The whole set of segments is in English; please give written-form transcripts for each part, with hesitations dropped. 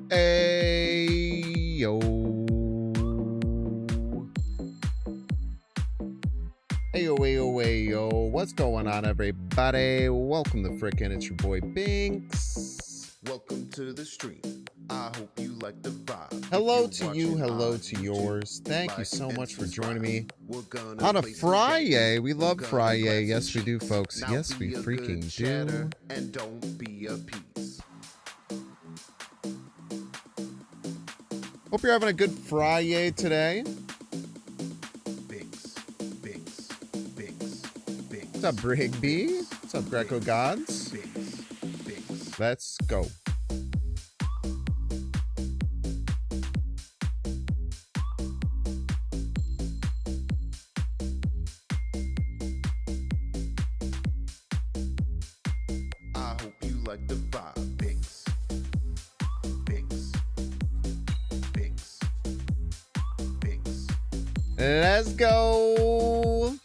Hey, yo. Hey, yo, hey, yo, hey, yo. What's going on, everybody? Welcome to Frickin'. It's your boy Binks. Welcome to the stream. I hope you like the vibe. Hello to you, hello to yours. Thank you so much for joining me on a Friday. We love Friday. Yes, we do, folks. Yes, we freaking do. And don't be a piece. Hope you're having a good Friday today. Binks, Binks, Binks, Binks. What's up, Brig B? What's up, Greco Gods? Binks, Binks. Let's go. I hope you like the vibe. Binks, Binks, Binks, Binks. Let's go.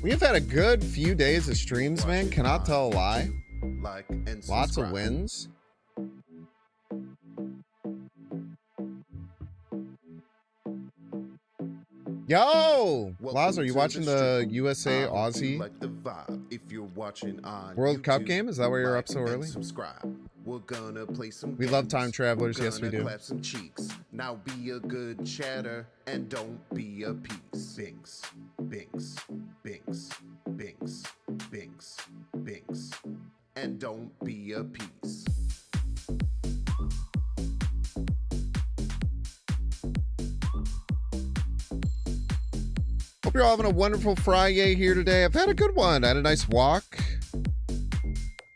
We have had a good few days of streams, man. Cannot tell a lie. Like and Lots of subscribe. wins. Yo! Welcome Laz, are you to watching the stream. USA I hope you Aussie like the vibe. If you're watching on World Cup YouTube, game? Is that why you're up like so and early? Subscribe. We're gonna play some We love games. time travelers. We're Yes, we gonna do. clap some cheeks. Now be a good chatter and don't be a piece. Binks, Binks, Binks, Binks, Binks, Binks, and don't be a piece. Hope you're all having a wonderful Friday here today. I've had a good one. I had a nice walk.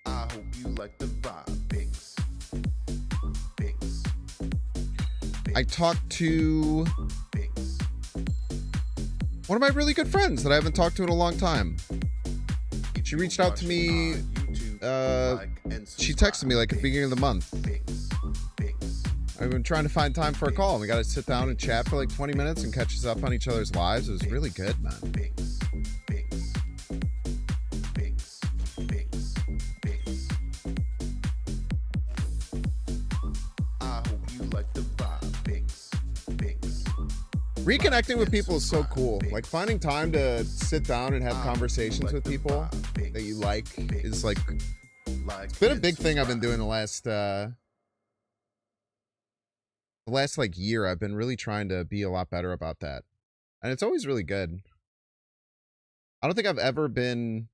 I hope you like the vibe. Binks, Binks, I talked to Binks. one of my really good friends that I haven't talked to in a long time. If She you're reached out to watching me, on YouTube, like and She texted me like at the subscribe. beginning of the month. Binks, Binks, I've been trying to find time for a call, and we got to sit down and chat for like 20 minutes and catch us up on each other's lives. It was really good, man. Binks, Binks, Binks, Binks, Binks. I hope you like the vibe. Binks, Binks. Reconnecting with people is so cool. Like finding time to sit down and have conversations with people that you like is like, it's been a big thing I've been doing the last like year. I've been really trying to be a lot better about that. And it's always really good. I don't think I've ever been,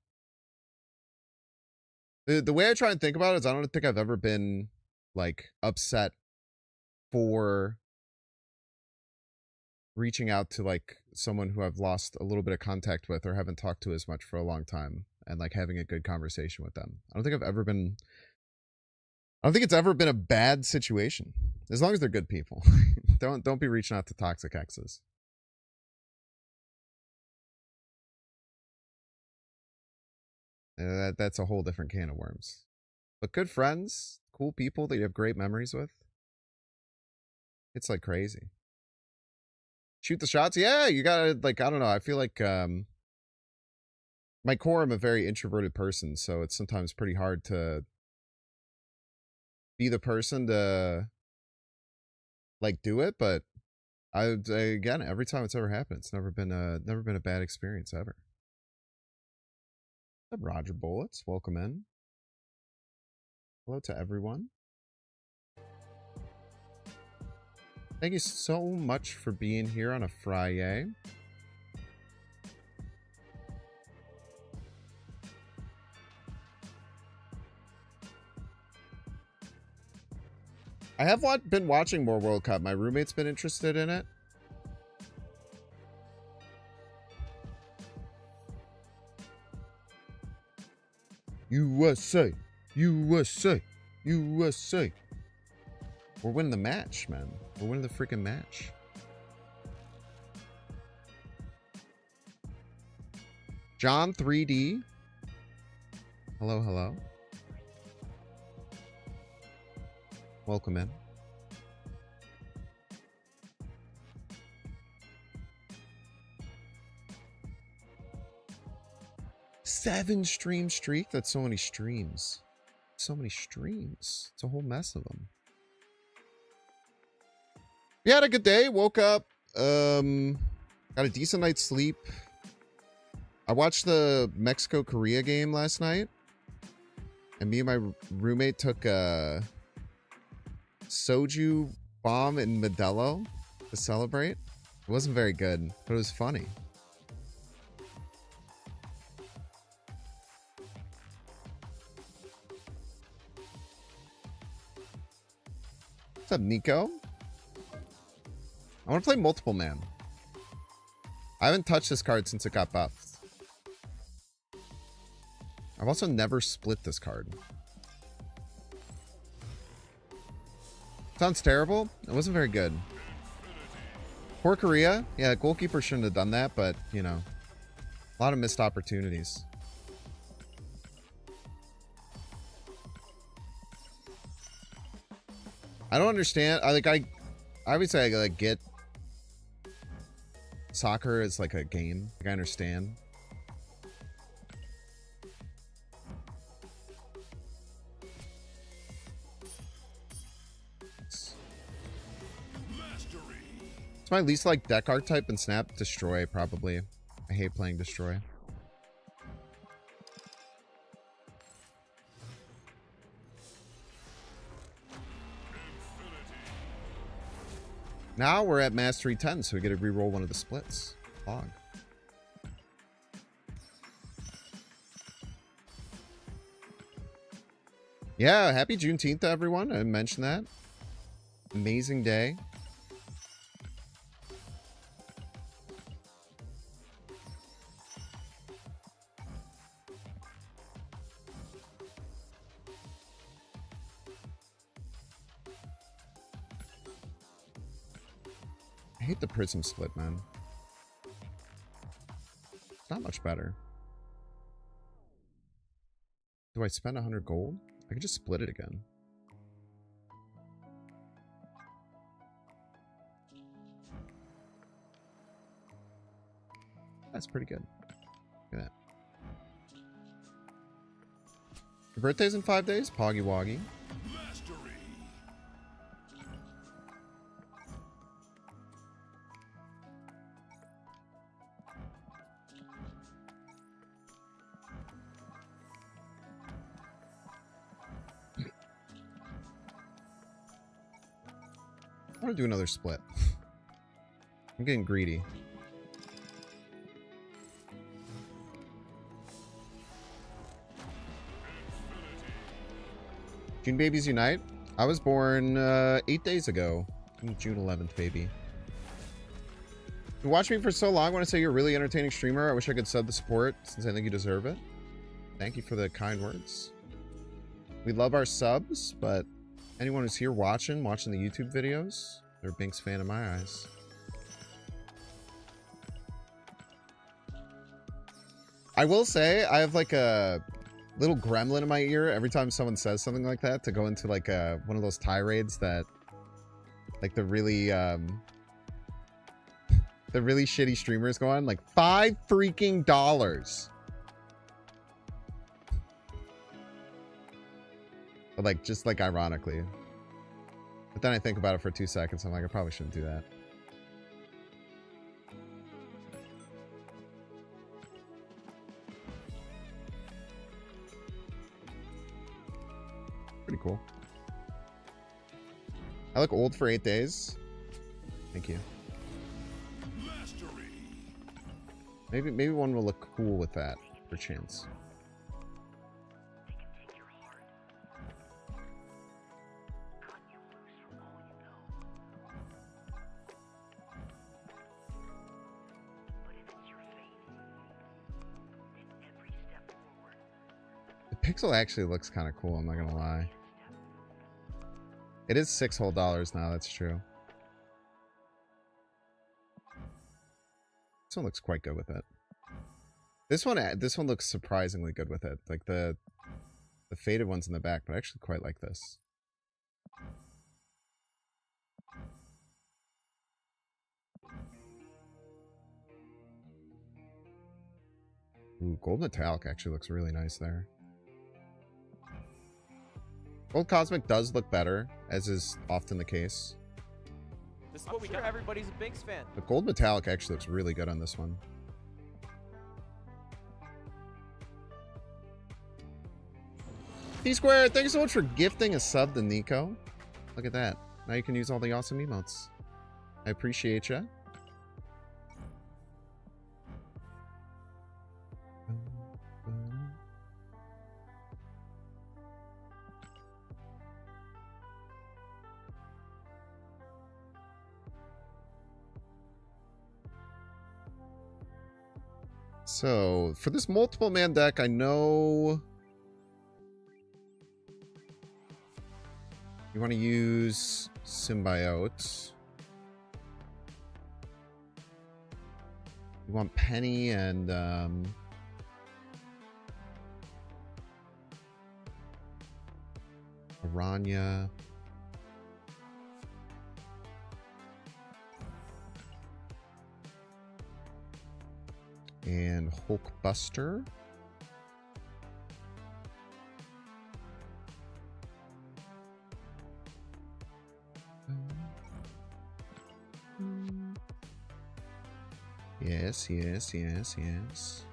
the way I try and think about it is I don't think I've ever been like upset for reaching out to like someone who I've lost a little bit of contact with or haven't talked to as much for a long time and like having a good conversation with them. I don't think it's ever been a bad situation as long as they're good people. Don't be reaching out to toxic exes. That's a whole different can of worms. But good friends, cool people that you have great memories with. It's like crazy. Shoot the shots. Yeah, you gotta, like, I don't know. I feel like my core, I'm a very introverted person, so it's sometimes pretty hard to be the person to like do it. But again, every time it's ever happened, it's never been a bad experience ever. What's up, Roger Bullets? Welcome in. Hello to everyone. Thank you so much for being here on a Friday. I have been watching more World Cup. My roommate's been interested in it. USA, USA, USA. We're winning the match, man. We're winning the freaking match. John 3D. Hello, hello. Welcome in. Seven stream streak? That's so many streams. So many streams. It's a whole mess of them. Yeah, had a good day. Woke up. Got a decent night's sleep. I watched the Mexico-Korea game last night. And me and my roommate took a soju bomb in Modelo to celebrate. It wasn't very good, but it was funny. What's up, Nico? I want to play multiple man. I haven't touched this card since it got buffed. I've also never split this card. Sounds terrible. It wasn't very good. Poor Korea. Yeah, goalkeeper shouldn't have done that, but, you know, a lot of missed opportunities. I don't understand. I obviously I get soccer is like a game. Like, I understand. It's my least like deck archetype in Snap. Destroy, probably. I hate playing Destroy. Now we're at Mastery 10, so we get to reroll one of the splits. Log. Yeah, happy Juneteenth to everyone. I mentioned that. Amazing day. I hate the prism split, man. It's not much better. Do I spend 100 gold? I could just split it again. That's pretty good. Look at that. Your birthday's in 5 days? Poggy Woggy. I want to do another split. I'm getting greedy. June babies unite. I was born 8 days ago. June 11th, baby. You watched me for so long. I want to say you're a really entertaining streamer. I wish I could sub the support since I think you deserve it. Thank you for the kind words. We love our subs, but anyone who's here watching the YouTube videos, they're a Binks fan in my eyes. I will say, I have like a little gremlin in my ear every time someone says something like that, to go into like one of those tirades that like the really shitty streamers go on, like $5 freaking. But like, just like ironically. But then I think about it for 2 seconds. I'm like, I probably shouldn't do that. Pretty cool. I look old for 8 days. Thank you. Maybe one will look cool with that, for chance. Pixel actually looks kind of cool, I'm not gonna lie. It is $6 whole now, that's true. This one looks quite good with it. This one looks surprisingly good with it. Like the faded ones in the back, but I actually quite like this. Ooh, gold metallic actually looks really nice there. Gold Cosmic does look better, as is often the case. This is what we got. Everybody's a Binks fan. The gold metallic actually looks really good on this one. T-Square, thank you so much for gifting a sub to Nico. Look at that. Now you can use all the awesome emotes. I appreciate ya. So, for this multiple man deck, I know you want to use Symbiote. You want Penny and Aranya. And Hulkbuster. Yes, yes, yes, yes.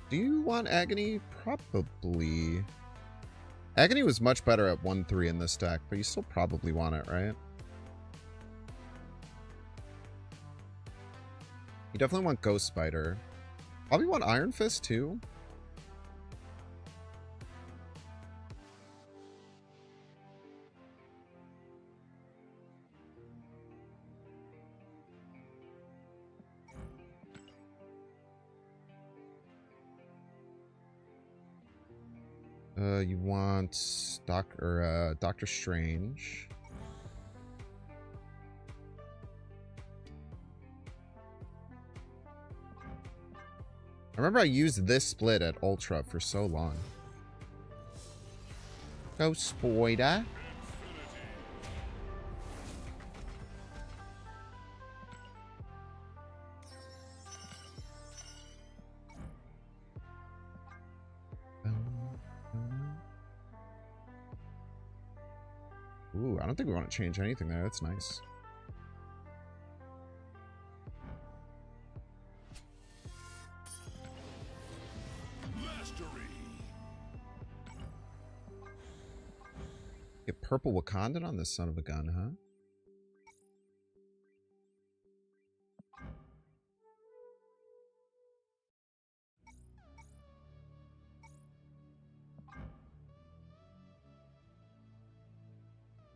Do you want Agony? Probably. Agony was much better at 1-3 in this deck, but you still probably want it, right? You definitely want Ghost Spider. Probably want Iron Fist too. You want Doctor Strange. I remember I used this split at Ultra for so long. Go Spider. Ooh, I don't think we want to change anything there. That's nice. Get purple Wakandan on this son of a gun, huh?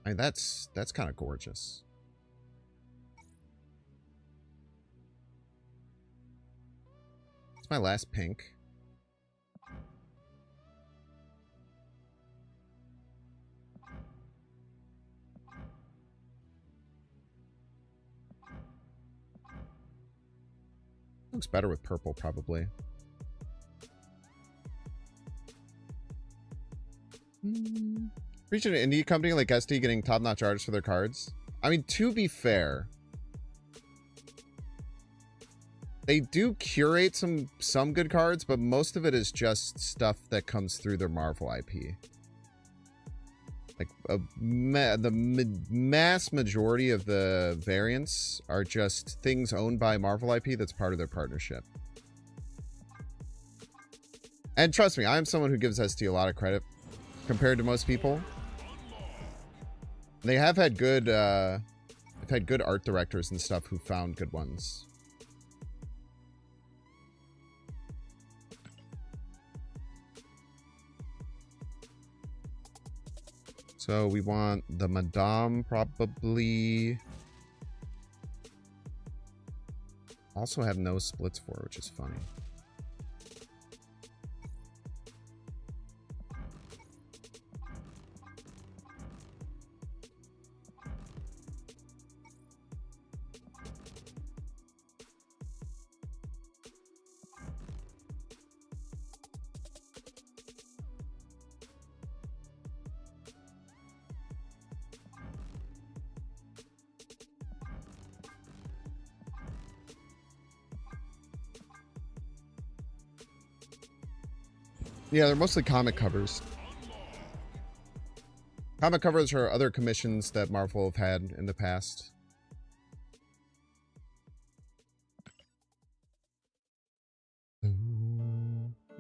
I mean, that's kind of gorgeous. It's my last pink. Looks better with purple, probably. Reaching an indie company like SD getting top-notch artists for their cards. I mean, to be fair, they do curate some good cards, but most of it is just stuff that comes through their Marvel IP. Like the mass majority of the variants are just things owned by Marvel IP that's part of their partnership. And trust me, I am someone who gives SD a lot of credit compared to most people. They have had good, they've had good art directors and stuff who found good ones. So we want the Madame probably. Also have no splits for, which is funny. Yeah, they're mostly comic covers. Comic covers are other commissions that Marvel have had in the past.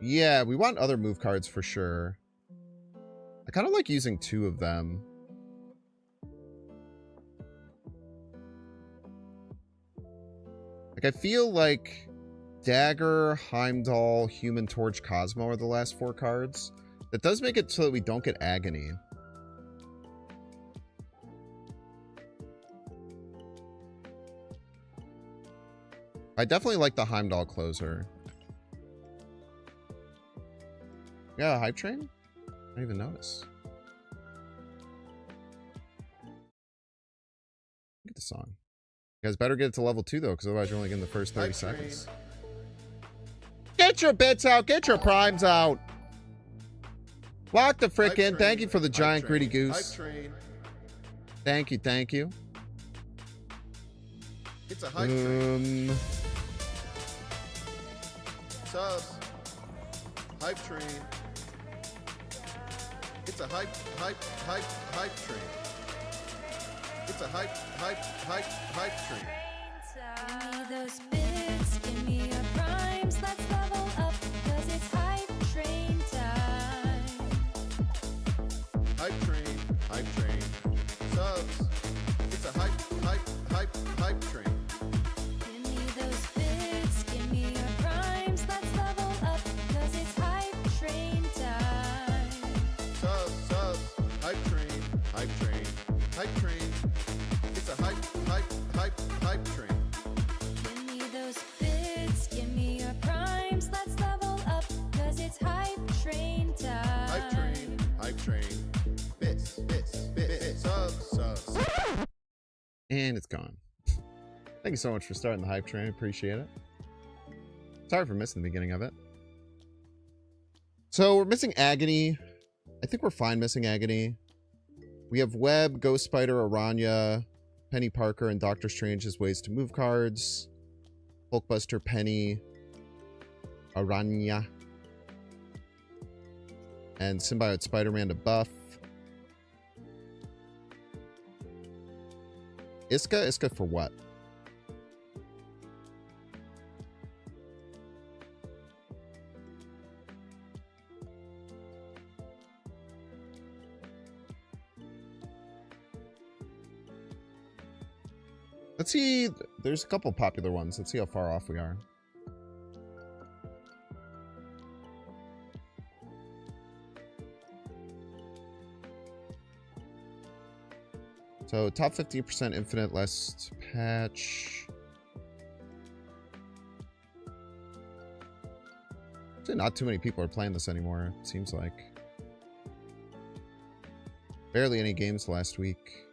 Yeah, we want other move cards for sure. I kind of like using 2 of them. Like, I feel like Dagger, Heimdall, Human Torch, Cosmo are the last 4 cards. That does make it so that we don't get Agony. I definitely like the Heimdall closer. Yeah, Hype Train? I didn't even notice. Look at the song. You guys better get it to level 2 though, because otherwise you're only getting the first 30 seconds. Get your bits out! Get your primes out! Lock the frick in. Thank you for the giant greedy goose. Thank you, thank you. It's a hype train. Subs. Hype train. It's a hype train. It's a hype train. Give me those bits, give me your primes, let's level up, cause it's hype train time. Hype train. Subs. It's a hype train. Give me those bits, give me your primes, let's level up, cause it's hype train time. Subs. Hype train. It's a hype train. Give me those bits, give me your primes, let's level up, cause it's hype train time. Hype train. Bits. Subs. And it's gone. Thank you so much for starting the Hype Train. Appreciate it. Sorry for missing the beginning of it. So we're missing Agony. I think we're fine missing Agony. We have Web, Ghost Spider, Aranya, Penny Parker, and Doctor Strange as ways to move cards. Hulkbuster, Penny, Aranya, and Symbiote Spider-Man to buff. Iska for what? Let's see. There's a couple popular ones. Let's see how far off we are. So top 50% infinite last patch. Actually, not too many people are playing this anymore, it seems like. Barely any games last week.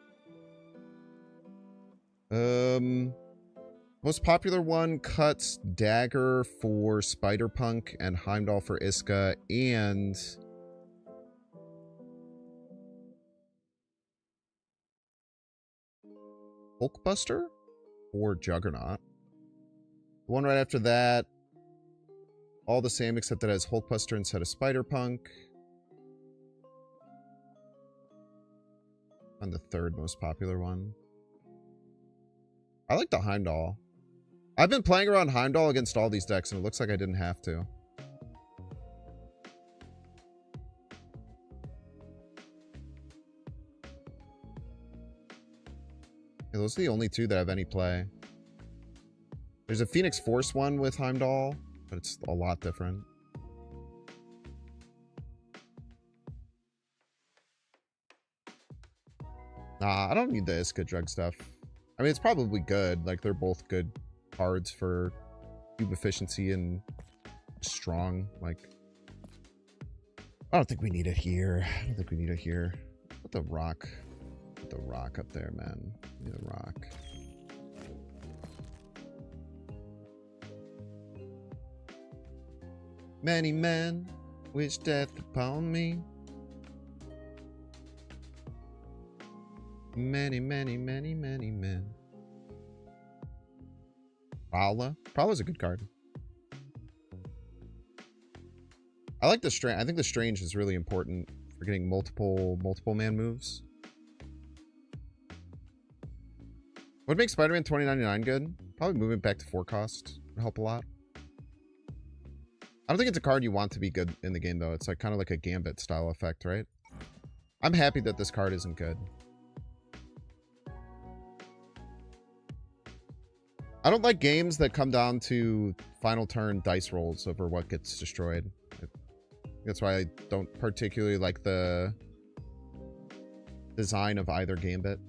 Most popular one cuts Dagger for Spider-Punk and Heimdall for Iska and Hulkbuster or Juggernaut. The one right after that, all the same except that it has Hulkbuster instead of Spider-Punk. And the third most popular one. I like the Heimdall. I've been playing around Heimdall against all these decks and it looks like I didn't have to. Yeah, those are the only two that have any play. There's a Phoenix Force one with Heimdall, but it's a lot different. Nah, I don't need the Iska drug stuff. I mean, it's probably good. Like, they're both good cards for cube efficiency and strong. Like, I don't think we need it here. I don't think we need it here. Put the rock. Put the rock up there, man. Give me the rock. Many men wish death upon me. Many, many, many, many men. Prowler. Prowler's a good card. I like the strange. I think the strange is really important for getting multiple man moves. What makes Spider-Man 2099 good? Probably moving back to 4 cost would help a lot. I don't think it's a card you want to be good in the game, though. It's like kind of like a Gambit style effect, right? I'm happy that this card isn't good. I don't like games that come down to final turn dice rolls over what gets destroyed. That's why I don't particularly like the design of either Gambit.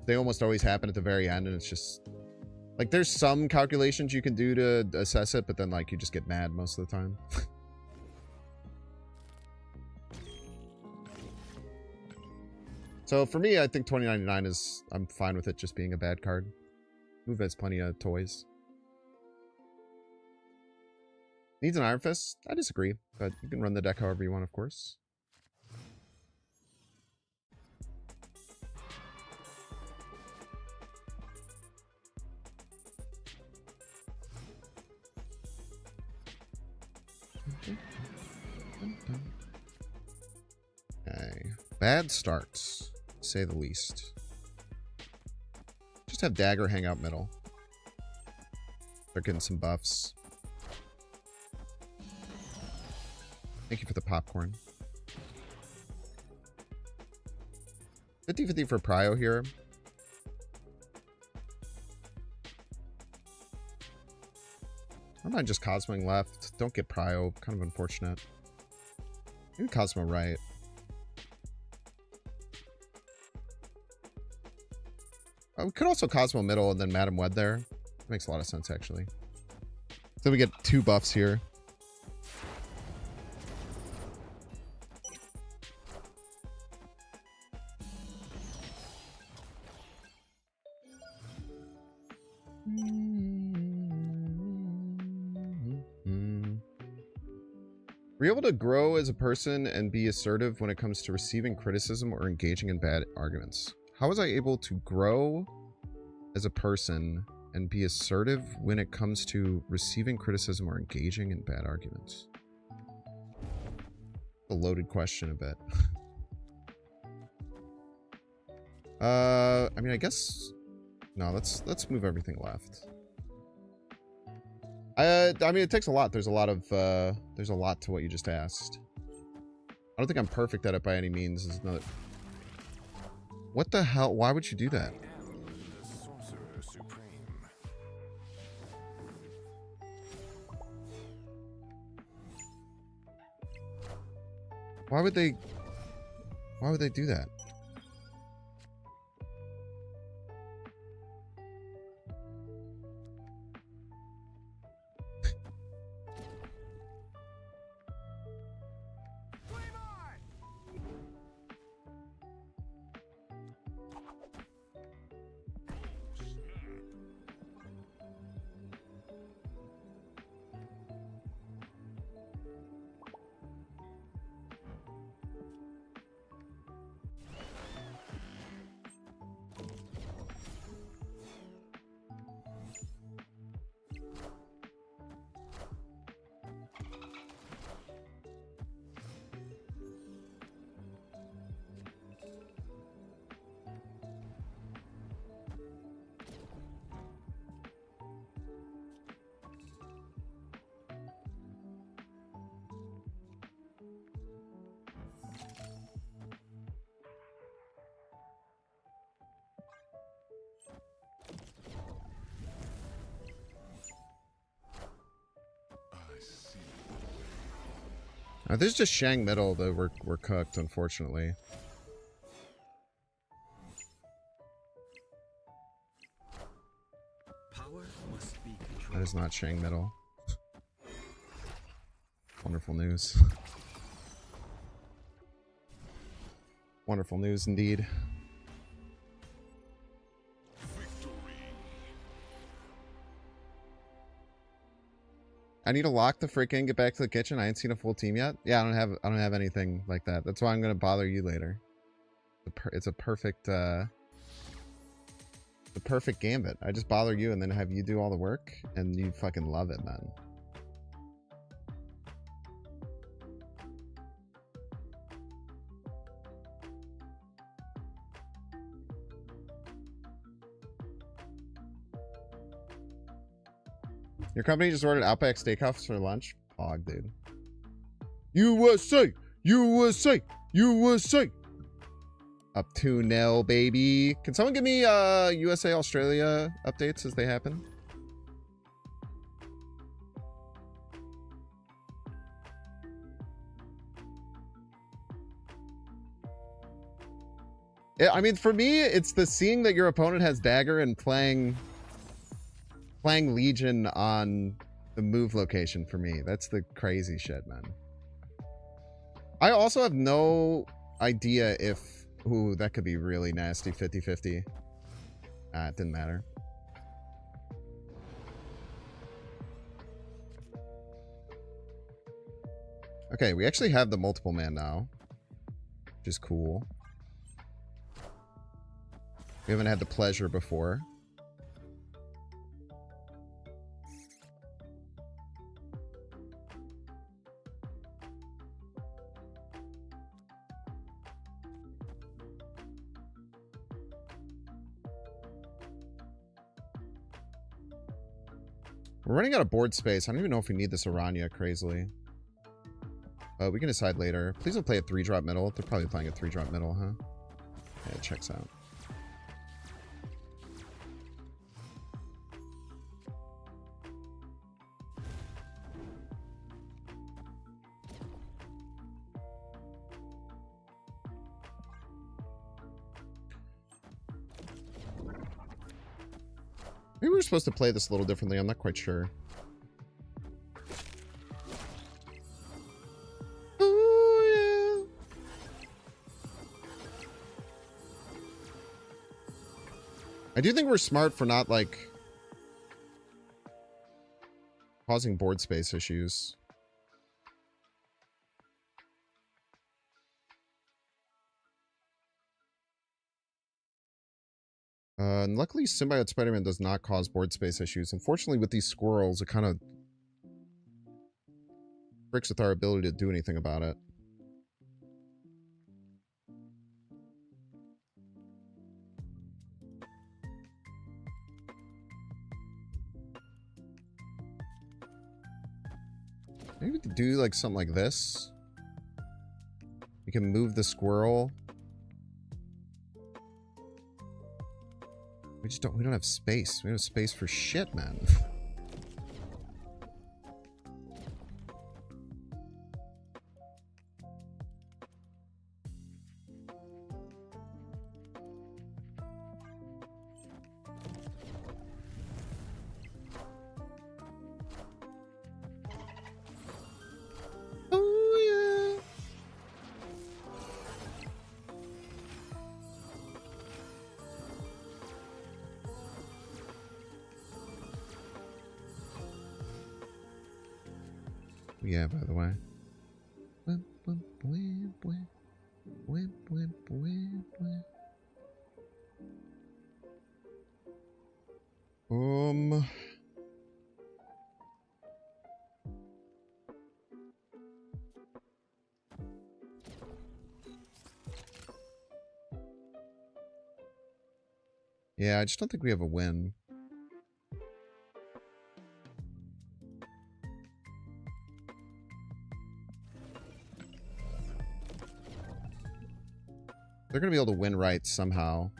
They almost always happen at the very end, and it's just... Like, there's some calculations you can do to assess it, but then, like, you just get mad most of the time. So, for me, I think 2099 is... I'm fine with it just being a bad card. Move has plenty of toys. Needs an Iron Fist? I disagree, but you can run the deck however you want, of course. Okay. Bad starts, to say the least. Just have Dagger hang out middle. They're getting some buffs. Thank you for the popcorn. 50-50 for Prio here. I might just Cosmoing left. Don't get Prio. Kind of unfortunate. Maybe Cosmo right. We could also Cosmo middle and then Madam Wed there. That makes a lot of sense, actually. So we get 2 buffs here. Were you able to grow as a person and be assertive when it comes to receiving criticism or engaging in bad arguments? How was I able to grow as a person and be assertive when it comes to receiving criticism or engaging in bad arguments? A loaded question a bit. I mean, I guess... No, let's move everything left. I mean, it takes a lot. There's a lot to what you just asked. I don't think I'm perfect at it by any means. Is another... What the hell? Why would you do that? Why would they do that? This is just Shang middle that we're cooked, unfortunately. That is not Shang middle. Wonderful news. Wonderful news indeed. I need to lock the freaking get back to the kitchen. I ain't seen a full team yet. Yeah, I don't have anything like that. That's why I'm gonna bother you later. It's a perfect the perfect gambit. I just bother you and then have you do all the work, and you fucking love it, man. Your company just ordered Outback Steakhouse for lunch? Pog, dude. USA! USA! USA! Up 2-0, baby. Can someone give me USA Australia updates as they happen? Yeah, I mean, for me, it's the seeing that your opponent has dagger and playing Legion on the move location for me. That's the crazy shit, man. I also have no idea if... Ooh, that could be really nasty. 50-50. Ah, it didn't matter. Okay, we actually have the multiple man now, which is cool. We haven't had the pleasure before. We're running out of board space. I don't even know if we need this Aranya crazily. We can decide later. Please don't play a 3-drop middle. They're probably playing a 3-drop middle, huh? Yeah, it checks out. Maybe we're supposed to play this a little differently. I'm not quite sure. Oh, yeah. I do think we're smart for not, like, causing board space issues. And luckily, Symbiote Spider-Man does not cause board space issues. Unfortunately, with these squirrels, it kind of fricks with our ability to do anything about it. Maybe we could do like something like this. We can move the squirrel. We don't have space. We don't have space for shit, man. Oh, yeah. Yeah, by the way. Yeah, I just don't think we have a win. They're going to be able to win right somehow.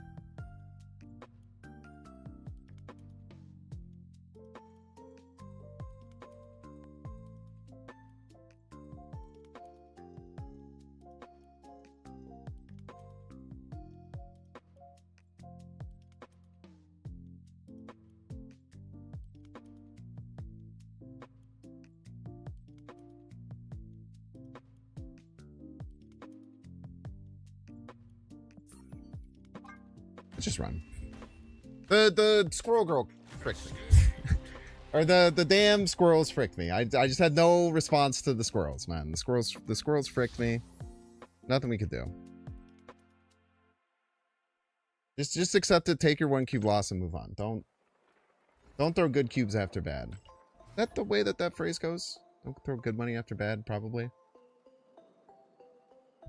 Let's just run. The squirrel girl fricked me. Or the damn squirrels fricked me. I just had no response to the squirrels, man. The squirrels fricked me. Nothing we could do. Just accept it, take your 1 cube loss and move on. Don't throw good cubes after bad. Is that the way that phrase goes? Don't throw good money after bad, probably.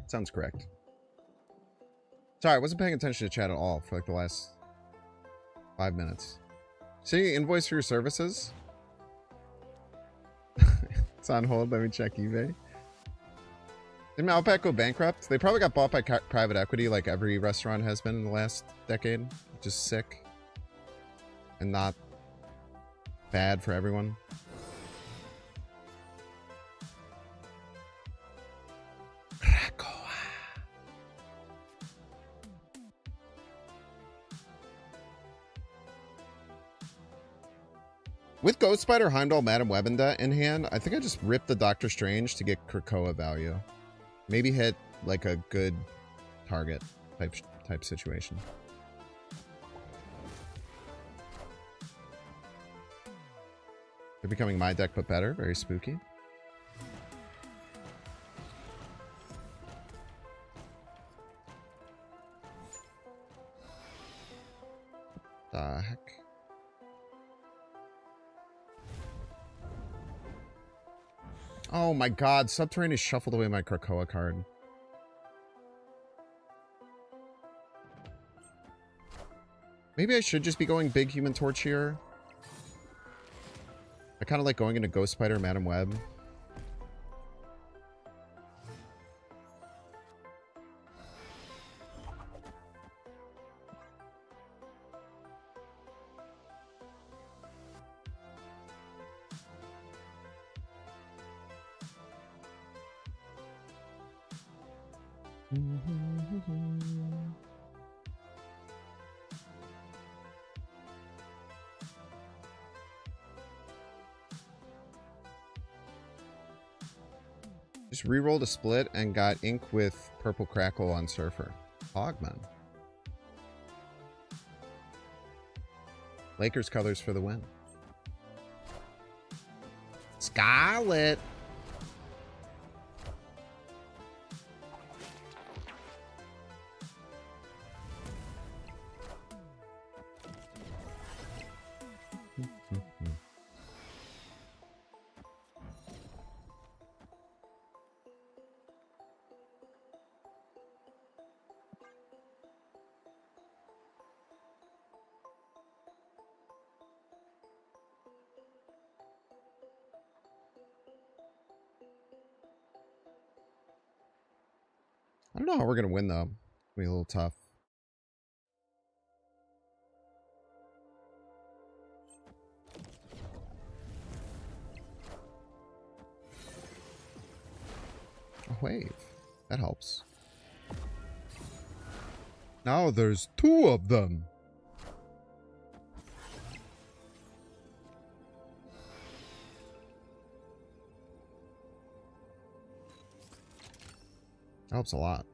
Sounds correct. Sorry, I wasn't paying attention to chat at all for like the last 5 minutes. See, invoice for your services? It's on hold. Let me check eBay. Didn't Outback go bankrupt? They probably got bought by private equity like every restaurant has been in the last decade. Just sick. And not bad for everyone. With Ghost Spider, Heimdall, Madam Web in hand, I think I just ripped the Doctor Strange to get Krakoa value. Maybe hit like a good target type situation. They're becoming my deck but better. Very spooky. The heck? Oh my god, Subterraneous shuffled away my Krakoa card. Maybe I should just be going big Human Torch here. I kind of like going into Ghost Spider, Madam Web. Just re-rolled a split and got ink with Purple Crackle on Surfer. Hogman. Lakers colors for the win. Scarlet. I don't know how we're going to win, though. It'll be a little tough. A wave. That helps. Now there's two of them. That helps a lot.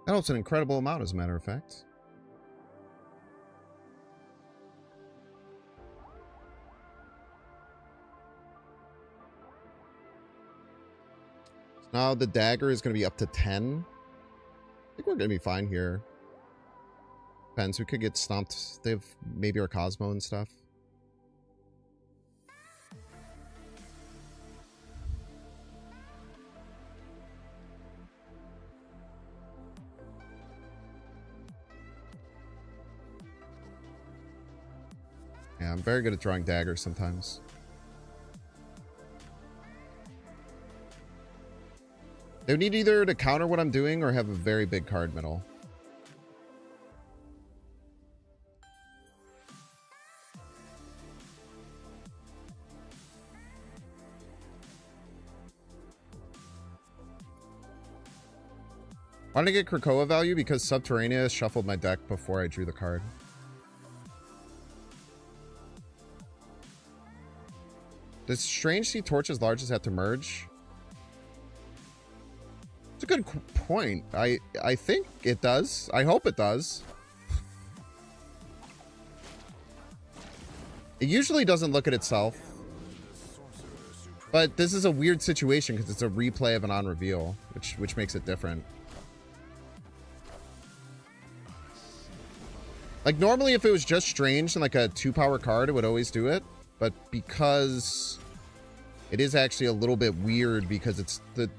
That helps an incredible amount, as a matter of fact. Now the dagger is going to be up to 10. I think we're going to be fine here. Depends. We could get stomped. They have maybe our Cosmo and stuff. Yeah, I'm very good at drawing daggers sometimes. They need either to counter what I'm doing or have a very big card middle. Why did I get Krakoa value? Because Subterraneous shuffled my deck before I drew the card. Does Strange see Torch's Largest have to merge? It's a good point. I think it does. I hope it does. It usually doesn't look at itself. But this is a weird situation because it's a replay of an on-reveal, which makes it different. Like, normally if it was just Strange and like a 2-power card, it would always do it. But because it is actually a little bit weird because it's the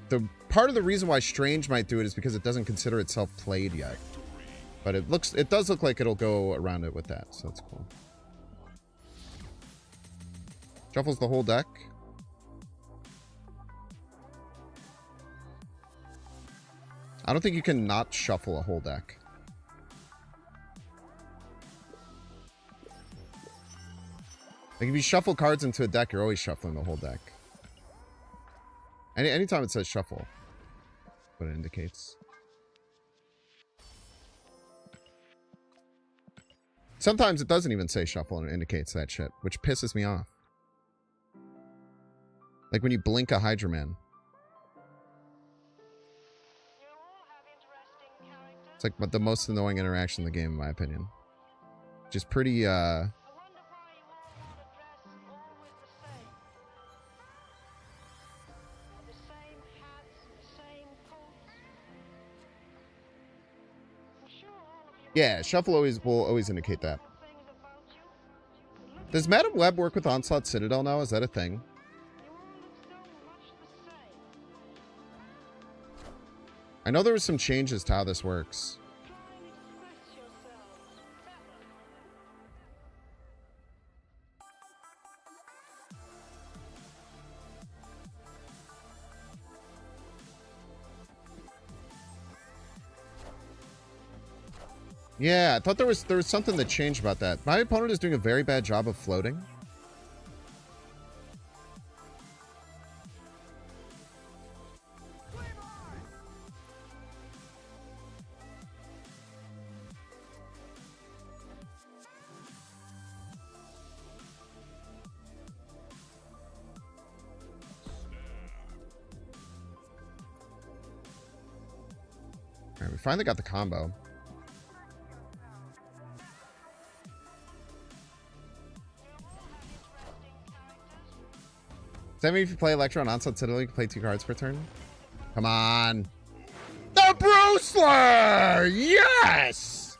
part of the reason why Strange might do it is because it doesn't consider itself played yet. But it does look like it'll go around it with that, so that's cool. Shuffles the whole deck. I don't think you can not shuffle a whole deck. Like, if you shuffle cards into a deck, you're always shuffling the whole deck. Anytime it says shuffle, what it indicates. Sometimes it doesn't even say shuffle and it indicates that shit, which pisses me off. Like when you blink a Hydra Man. It's like the most annoying interaction in the game, in my opinion. Just pretty, yeah, shuffle will always indicate that. Does Madam Web work with Onslaught Citadel now? Is that a thing? I know there were some changes to how this works. Yeah, I thought there was something that changed about that. My opponent is doing a very bad job of floating. Alright, we finally got the combo. Does that mean if you play Electro on Onslaught Citadel, you can play 2 cards per turn? Come on. The Bruisler! Yes!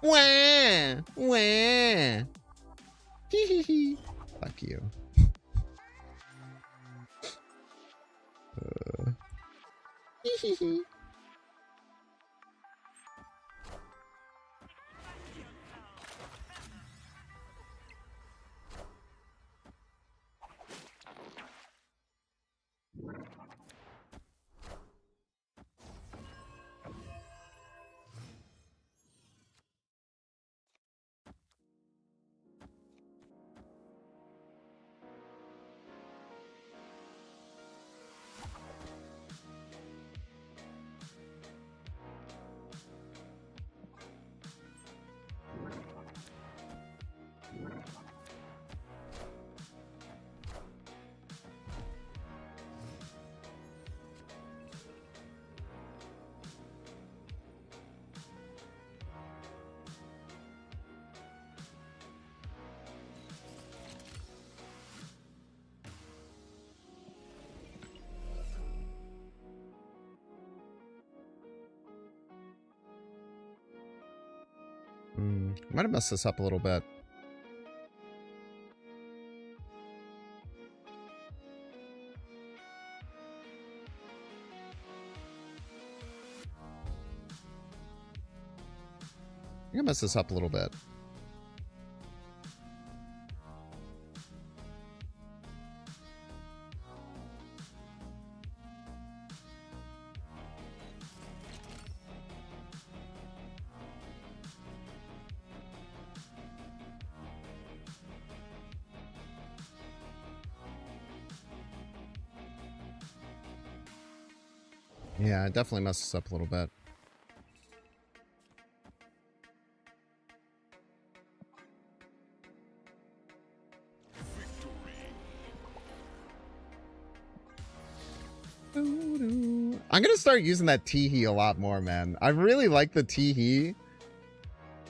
Wah! Wah! Hee hee hee. Fuck you. Hee hee hee. Might have messed this up a little bit. I think I messed this up a little bit. Yeah, I definitely messed this up a little bit. I'm gonna start using that Teehee a lot more, man. I really like the Teehee.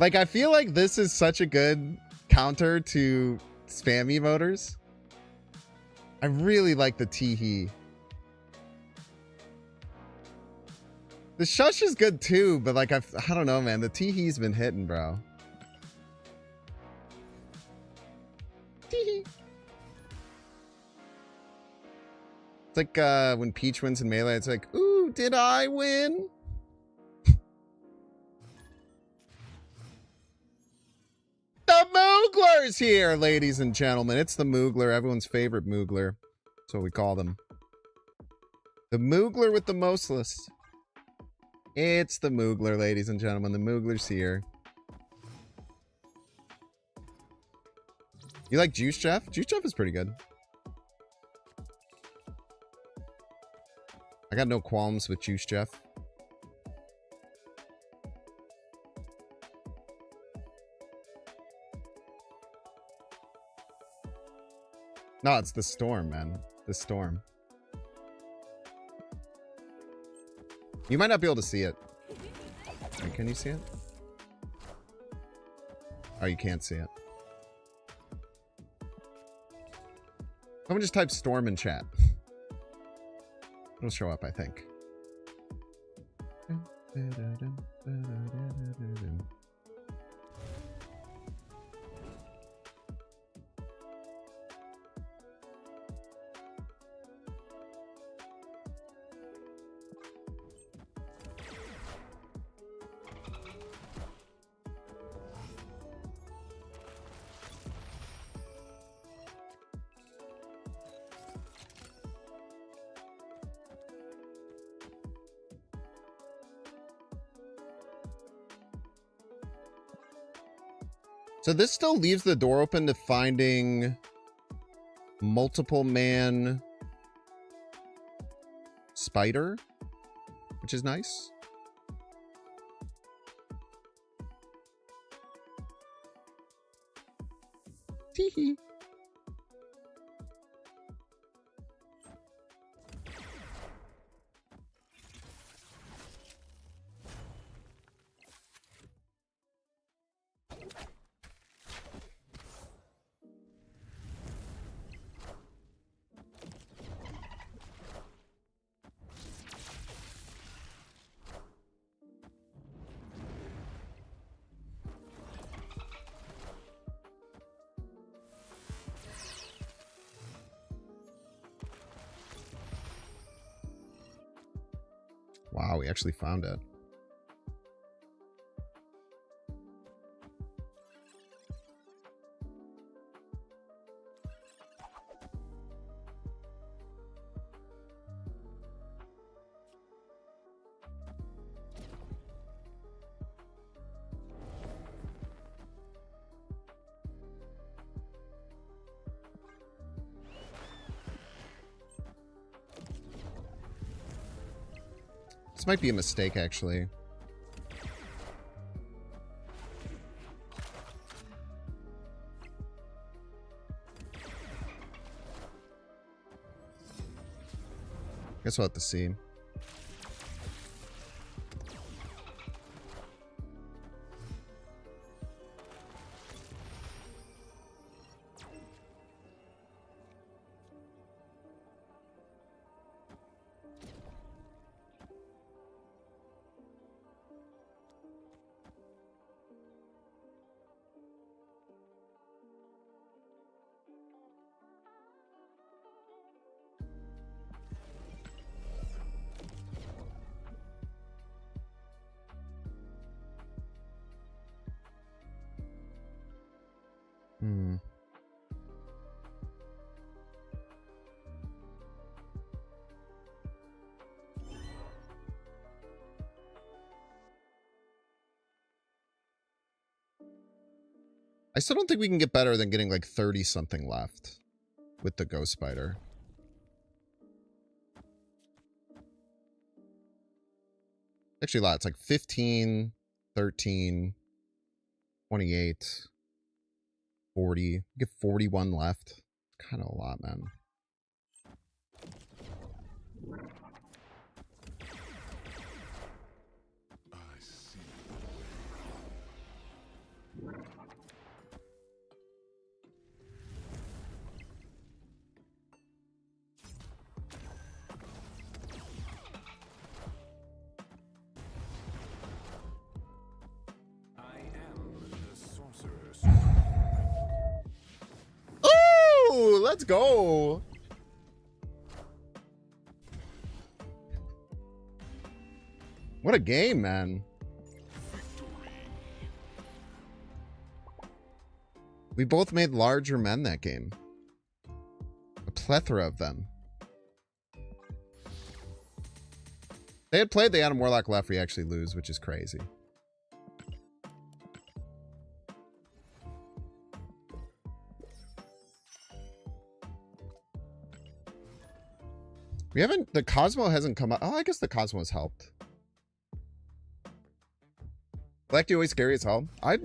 Like, I feel like this is such a good counter to spam emoters. I really like the Teehee. The Shush is good too, but like, I don't know, man. The Teehee's been hitting, bro. Teehee. It's like when Peach wins in Melee, it's like, ooh, did I win? The Moogler's here, ladies and gentlemen. It's the Moogler, everyone's favorite Moogler. That's what we call them. The Moogler with the mostless. It's the Moogler, ladies and gentlemen. The Moogler's here. You like Juice Jeff? Juice Jeff is pretty good. I got no qualms with Juice Jeff. No, it's the storm, man. The storm. You might not be able to see it. Wait, can you see it? Oh, you can't see it. Someone just type storm in chat. It'll show up, I think. So this still leaves the door open to finding multiple man spider, which is nice. Tee-hee. Wow, we actually found it. This might be a mistake, actually. Guess we'll have to see. I still don't think we can get better than getting like 30 something left with the Ghost Spider. Actually a lot. It's like 15, 13, 28, 40. Get 41 left. It's kind of a lot, man. Let's go. What a game, man. We both made larger men that game. A plethora of them. They had played the Adam Warlock left, we actually lose, which is crazy. We haven't, the Cosmo hasn't come up. Oh, I guess the Cosmo's helped. Galacti always scary as hell. I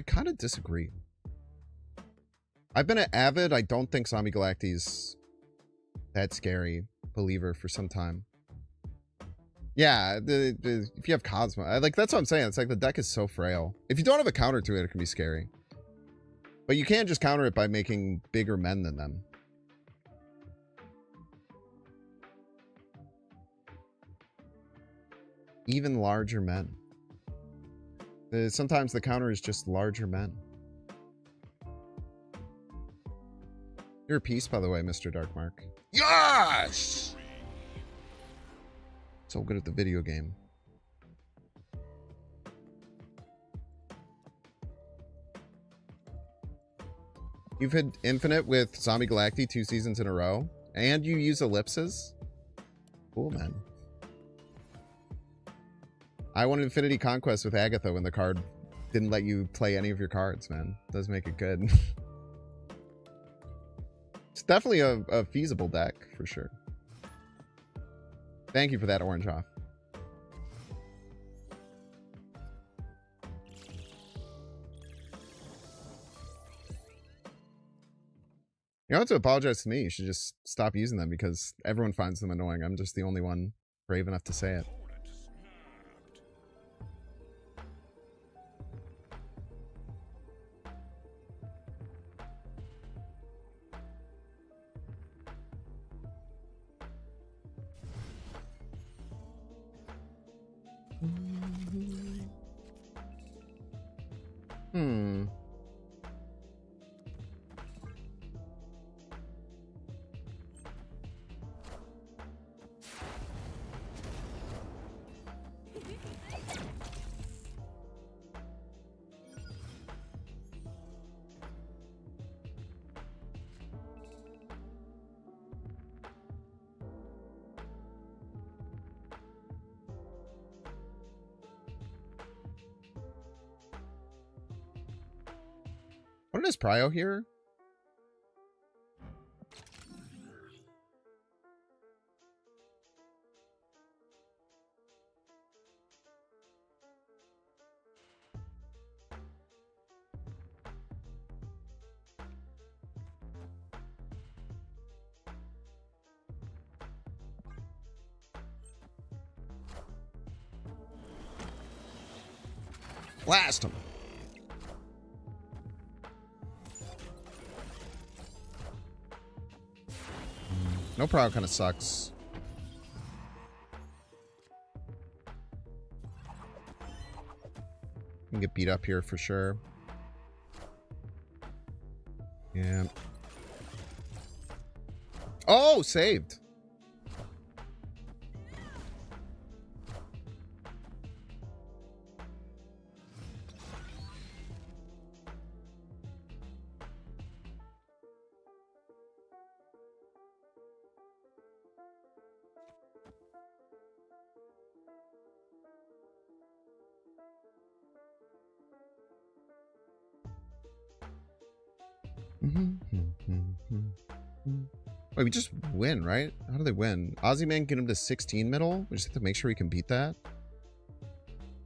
kind of disagree. I've been an avid, I don't think Zombie Galacti's that scary believer for some time. Yeah, if you have Cosmo, like that's what I'm saying. It's like the deck is so frail. If you don't have a counter to it, it can be scary. But you can't just counter it by making bigger men than them. Even larger men. Sometimes the counter is just larger men. You're a piece, by the way, Mr. Darkmark. Yes! So good at the video game. You've hit Infinite with Zombie Galacti 2 seasons in a row. And you use ellipses? Cool, man. I won Infinity Conquest with Agatha when the card didn't let you play any of your cards, man. Does make it good. It's definitely a feasible deck, for sure. Thank you for that orange off. You don't have to apologize to me. You should just stop using them because everyone finds them annoying. I'm just the only one brave enough to say it. What is Prio here? Blast him. No Prio kind of sucks. You can get beat up here for sure. Yeah. Oh, saved. Wait, we just win, right? How do they win? Ozyman get him to 16 middle? We just have to make sure we can beat that.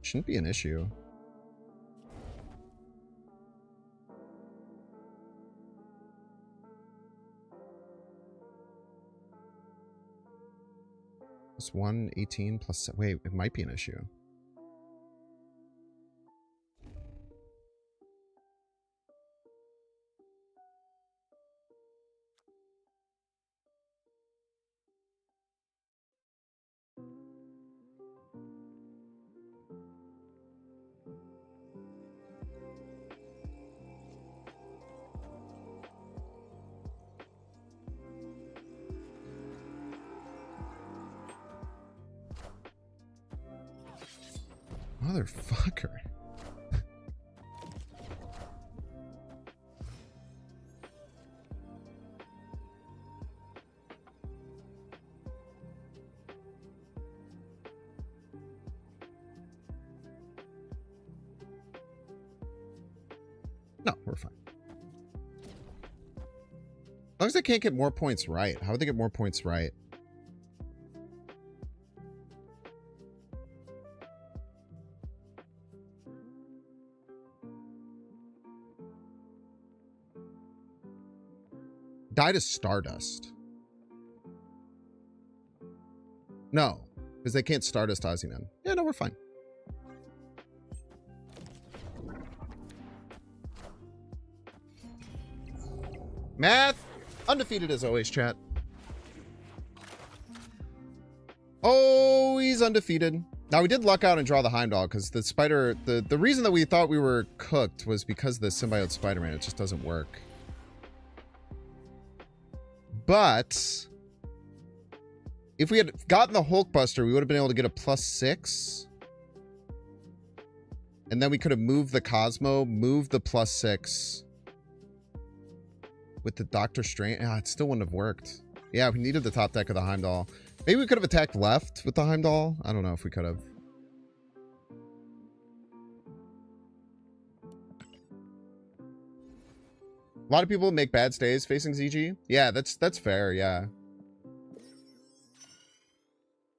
Shouldn't be an issue. Plus 1, 18, plus... Wait, it might be an issue. Motherfucker. No, we're fine. As long as they can't get more points right. How would they get more points right? Die to Stardust. No, because they can't Stardust Ozyman. Yeah, no, we're fine. Math! Undefeated as always, chat. Oh, he's undefeated. Now, we did luck out and draw the Heimdall, because the spider... The reason that we thought we were cooked was because the Symbiote Spider-Man. It just doesn't work. But... if we had gotten the Hulkbuster, we would have been able to get a +6. And then we could have moved the Cosmo, moved the +6. With the Doctor Strange. Ah, it still wouldn't have worked. Yeah, we needed the top deck of the Heimdall. Maybe we could have attacked left with the Heimdall. I don't know if we could have. A lot of people make bad stays facing ZG. Yeah, that's fair, yeah.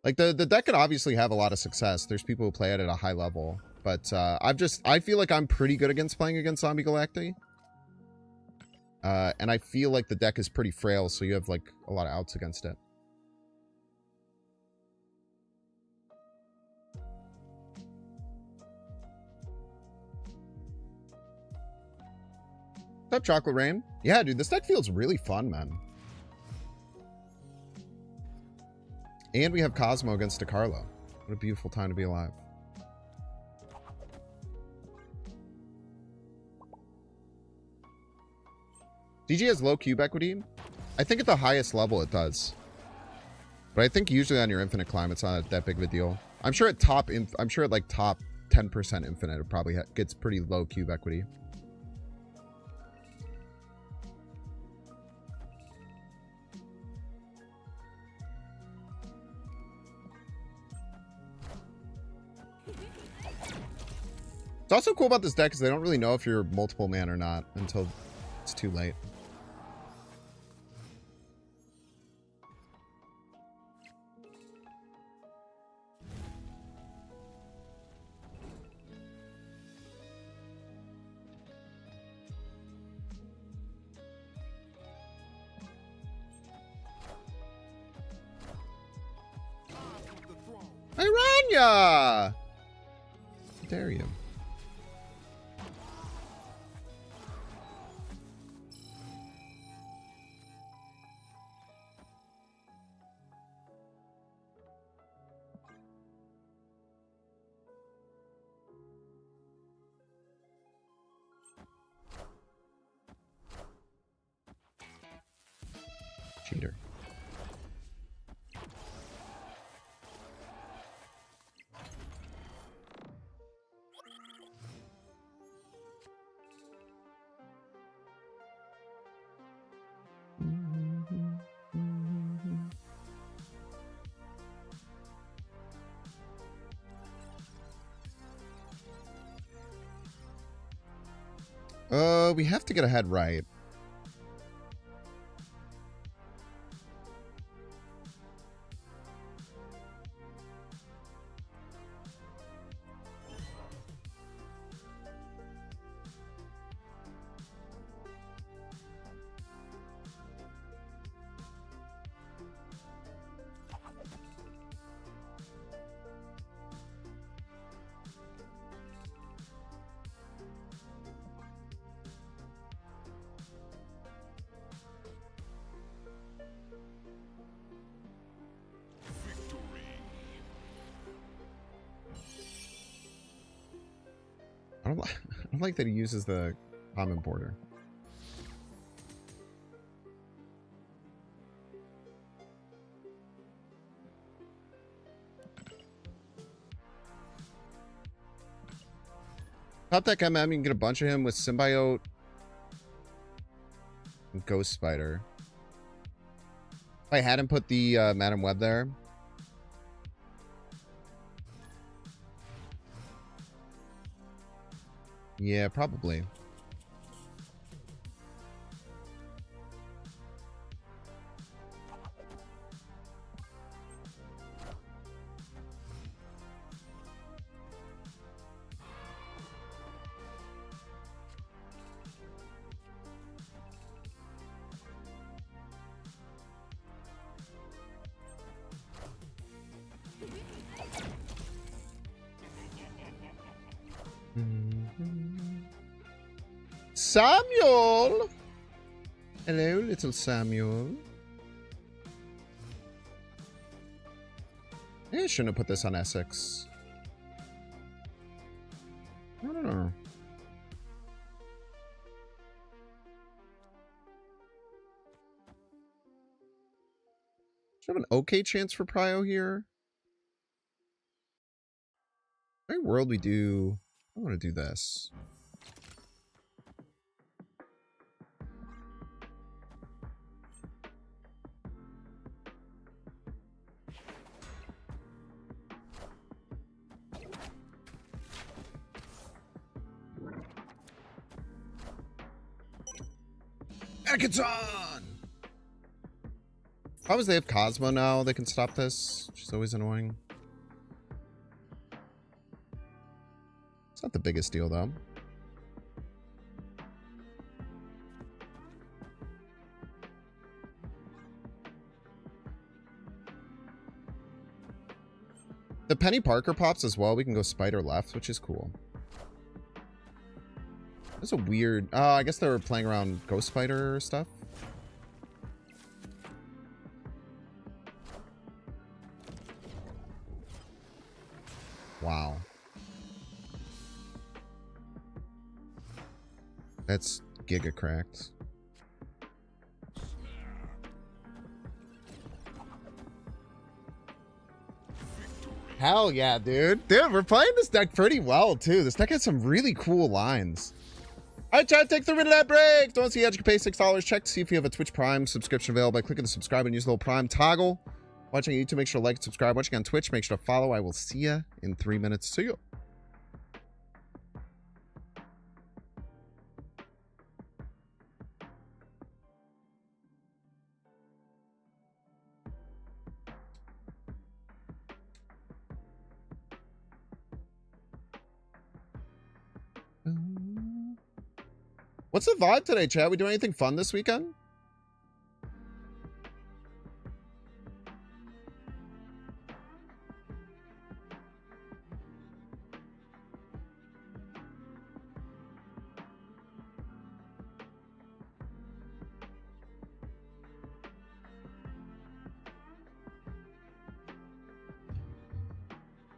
Like, the deck can obviously have a lot of success. There's people who play it at a high level. But I feel like I'm pretty good against playing against Zombie Galacti. And I feel like the deck is pretty frail, so you have, like, a lot of outs against it. What's up, Chocolate Rain? Yeah, dude, this deck feels really fun, man. And we have Cosmo against DeCarlo. What a beautiful time to be alive. DG has low cube equity. I think at the highest level it does. But I think usually on your infinite climb, it's not that big of a deal. I'm sure at top, I'm sure at like top 10% infinite, it probably gets pretty low cube equity. What's also cool about this deck is they don't really know if you're multiple man or not until it's too late. Irania! How dare you? Cheater. We have to get ahead right. I don't like that he uses the common border. Top Deck MM, you can get a bunch of him with Symbiote and Ghost Spider. If I hadn't put the Madam Web there. Yeah, probably. Samuel! Hello, little Samuel. I shouldn't have put this on Essex. I don't know. Should have an okay chance for Prio here. Every world we do, I want to do this. Akaton! Problem is they have Cosmo now. They can stop this, which is always annoying. It's not the biggest deal, though. The Penny Parker pops as well. We can go Spider left, which is cool. That's a weird... I guess they were playing around Ghost Spider stuff. Wow. That's giga cracked. Hell yeah, dude. Dude, we're playing this deck pretty well, too. This deck has some really cool lines. I try to take the rid of that break. Don't see how you can pay $6. Check to see if you have a Twitch Prime subscription available by clicking the subscribe and use the little Prime toggle. Watching on YouTube, make sure to like and subscribe. Watching on Twitch, make sure to follow. I will see you in 3 minutes. See you. What's the vibe today, chat? We doing anything fun this weekend?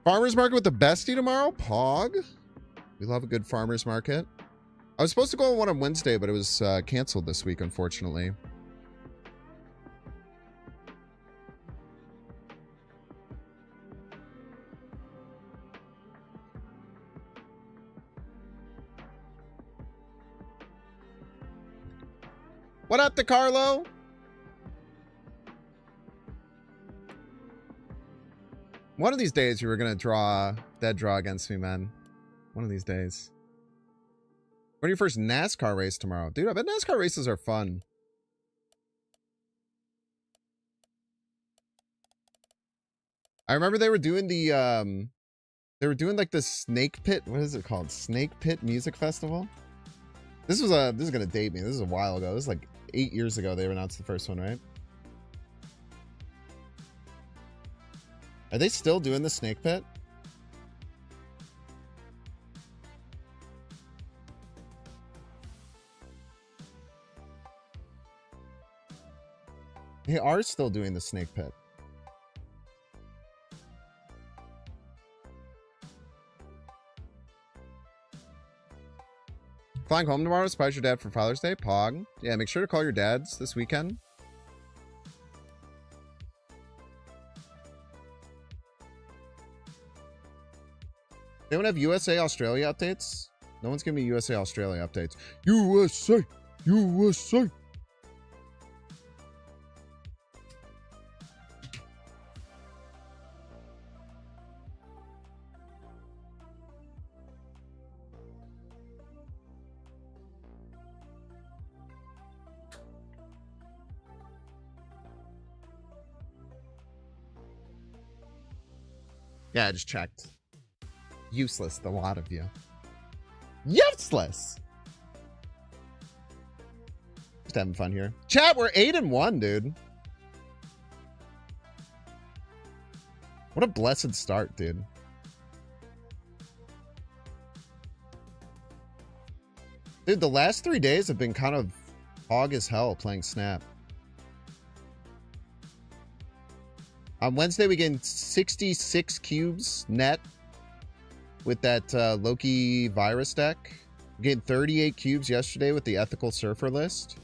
Farmers market with the bestie tomorrow? Pog? We love a good farmers market. I was supposed to go on one on Wednesday, but it was canceled this week, unfortunately. What up, DeCarlo? One of these days you were going to draw dead draw against me, man. One of these days. When are your first NASCAR race tomorrow? Dude, I bet NASCAR races are fun. I remember they were doing the, like the Snake Pit. What is it called? Snake Pit Music Festival? This is going to date me. This is a while ago. This is like 8 years ago they announced the first one, right? Are they still doing the Snake Pit? They are still doing the Snake Pit. Flying home tomorrow to surprise your dad for Father's Day? Pog. Yeah, make sure to call your dads this weekend. They don't have USA Australia updates? No one's giving me USA Australia updates. USA! USA! Yeah, I just checked. Useless, the lot of you. Useless! Just having fun here. Chat, we're 8-1, dude. What a blessed start, dude. Dude, the last 3 days have been kind of hog as hell playing Snap. On Wednesday, we gained 66 cubes net with that Loki virus deck. We gained 38 cubes yesterday with the Ethical Surfer list.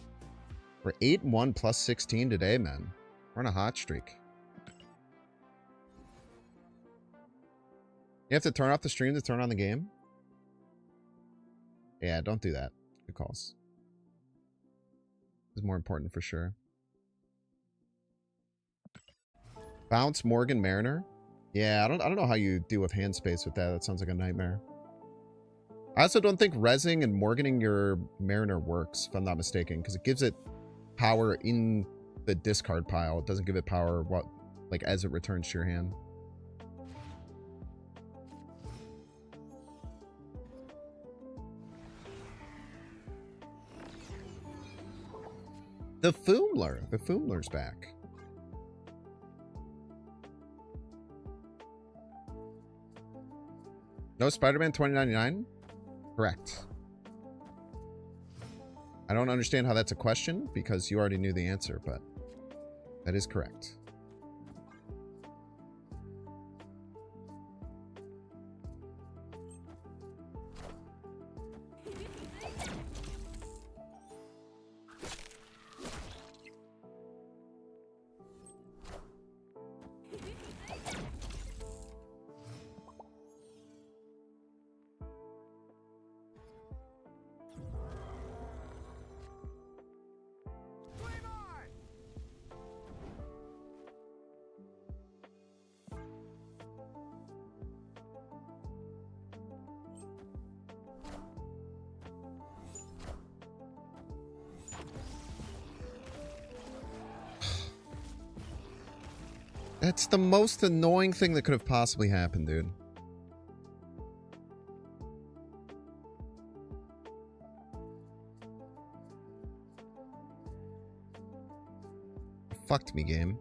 We're 8-1 plus 16 today, man. We're on a hot streak. You have to turn off the stream to turn on the game? Yeah, don't do that. Good calls. It's more important for sure. Bounce Morgan Mariner. Yeah, I don't know how you deal with hand space with that. That sounds like a nightmare. I also don't think rezzing and Morganing your Mariner works, if I'm not mistaken, because it gives it power in the discard pile. It doesn't give it power like as it returns to your hand. The Foomler. The Foomler's back. No Spider-Man 2099? Correct. I don't understand how that's a question because you already knew the answer, but that is correct. That's the most annoying thing that could have possibly happened, dude. Fucked me, game.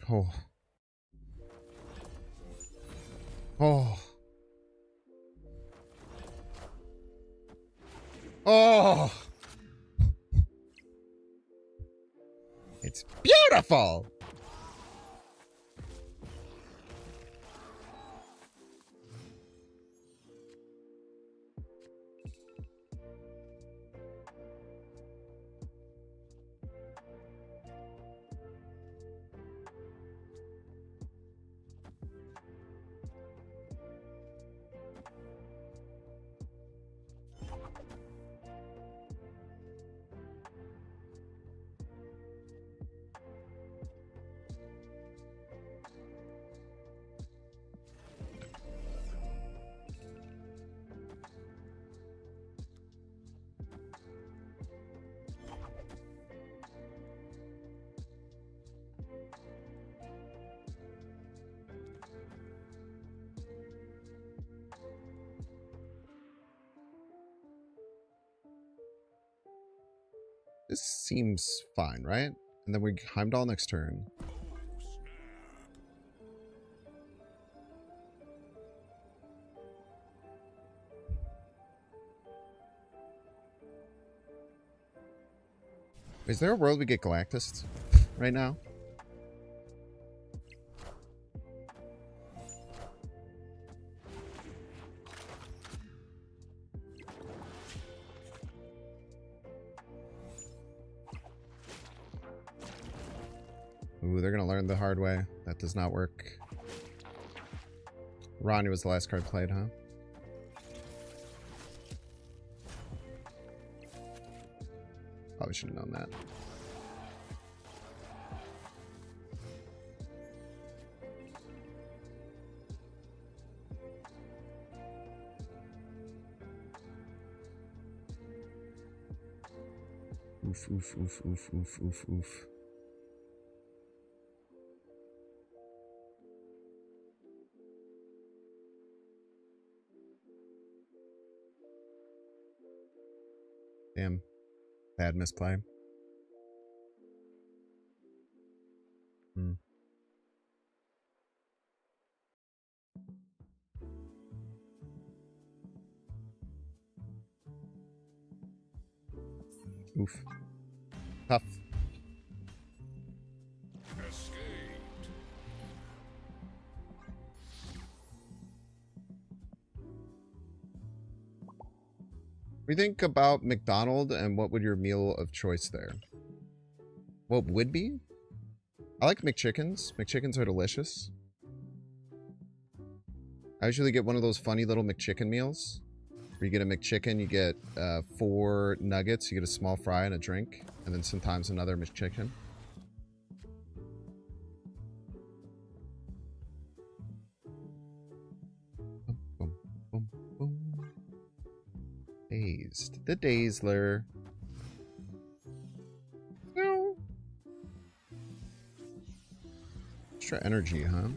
Oh. Oh. Oh. It's beautiful. This seems fine, right? And then we Heimdall next turn. Is there a world we get Galactus right now? Ooh, they're gonna learn the hard way. That does not work. Ronnie was the last card played, huh? Probably should have known that. Oof, oof, oof, oof, oof, oof, oof. Damn. Bad misplay. Hmm. Oof. Tough. We think about McDonald's and what would your meal of choice there? What would be? I like McChickens. McChickens are delicious. I usually get one of those funny little McChicken meals. Where you get a McChicken, you get 4 nuggets, you get a small fry and a drink, and then sometimes another McChicken. Boom, boom, boom, boom. Dazed. The Dazzler. No. Extra energy, huh?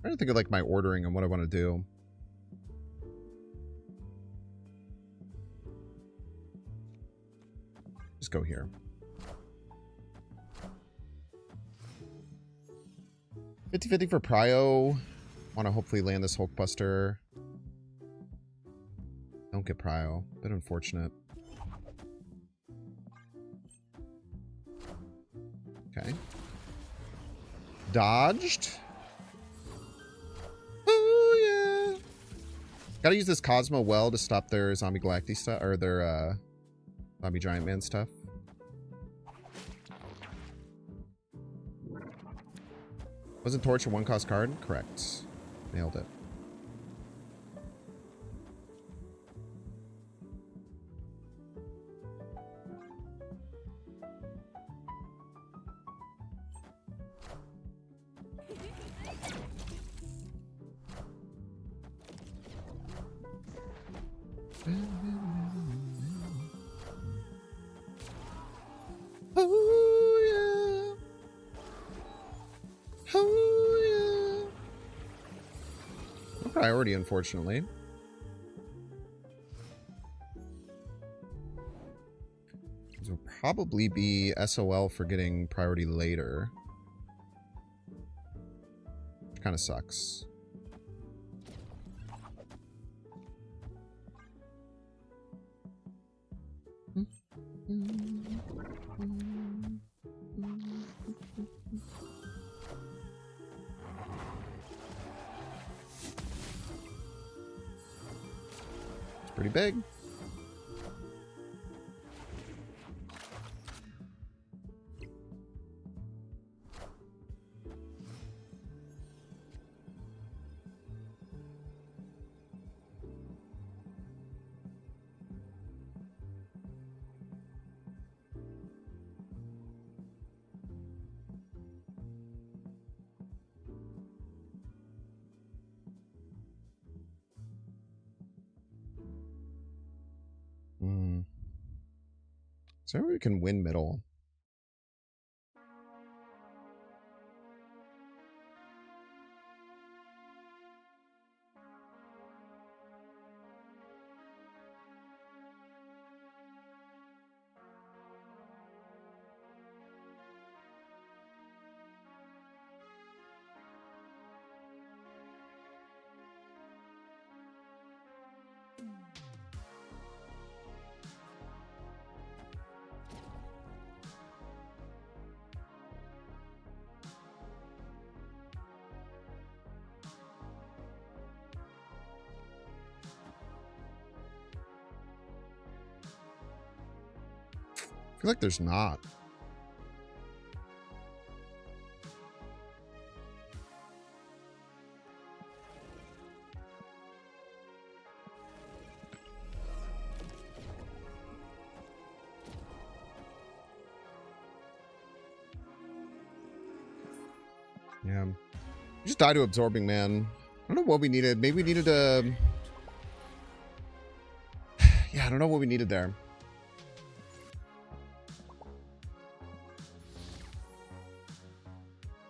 I don't think of like my ordering and what I want to do. Just go here. 50-50 for Prio. Want to hopefully land this Hulkbuster. Don't get Prio. Bit unfortunate. Okay. Dodged. Oh yeah. Gotta use this Cosmo well to stop their Zombie Galacti stuff, or their Zombie Giant Man stuff. Wasn't Torch a 1-cost card? Correct. Nailed it. Oh yeah. Oh yeah. No priority, unfortunately. This will probably be SOL for getting priority later. Which kind of sucks. It's pretty big. So we can win middle. I feel like there's not. Yeah. Just die to Absorbing Man. I don't know what we needed. Maybe we needed a... Yeah, I don't know what we needed there.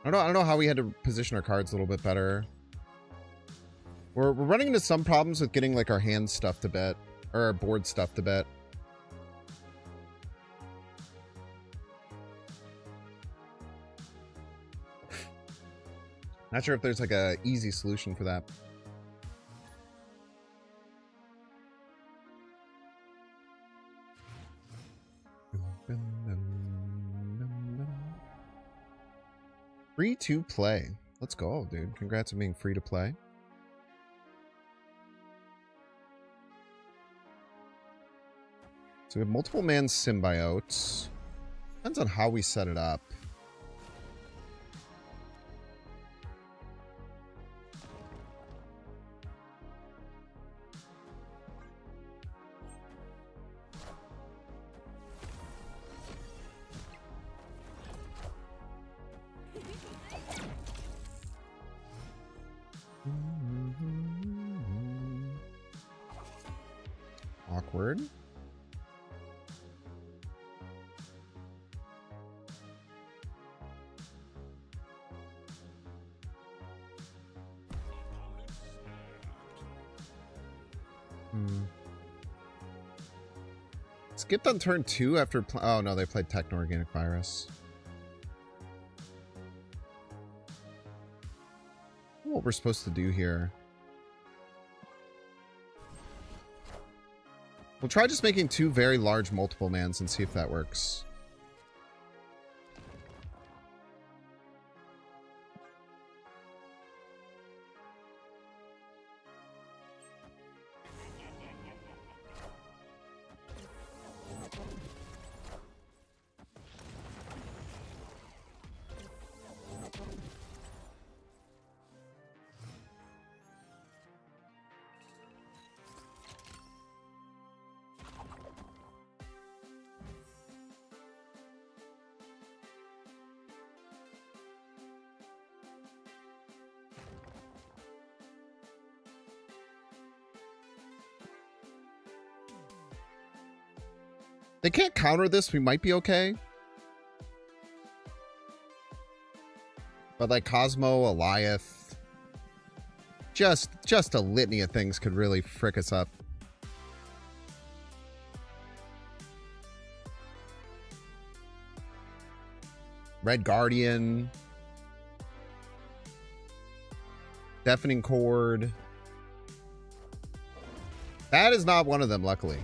I don't know how we had to position our cards a little bit better. We're running into some problems with getting like our hand stuffed a bit. Or our board stuffed a bit. Not sure if there's like a easy solution for that. Free to play. Let's go, dude. Congrats on being free to play. So we have multiple man symbiotes. Depends on how we set it up. Awkward. Skipped on turn 2 after... Oh, no, they played Techno-Organic Virus. What we're supposed to do here. We'll try just making 2 very large multiple mans and see if that works. They can't counter this. We might be okay. But like Cosmo, Eliath, just a litany of things could really frick us up. Red Guardian, Deafening Chord. That is not one of them, luckily.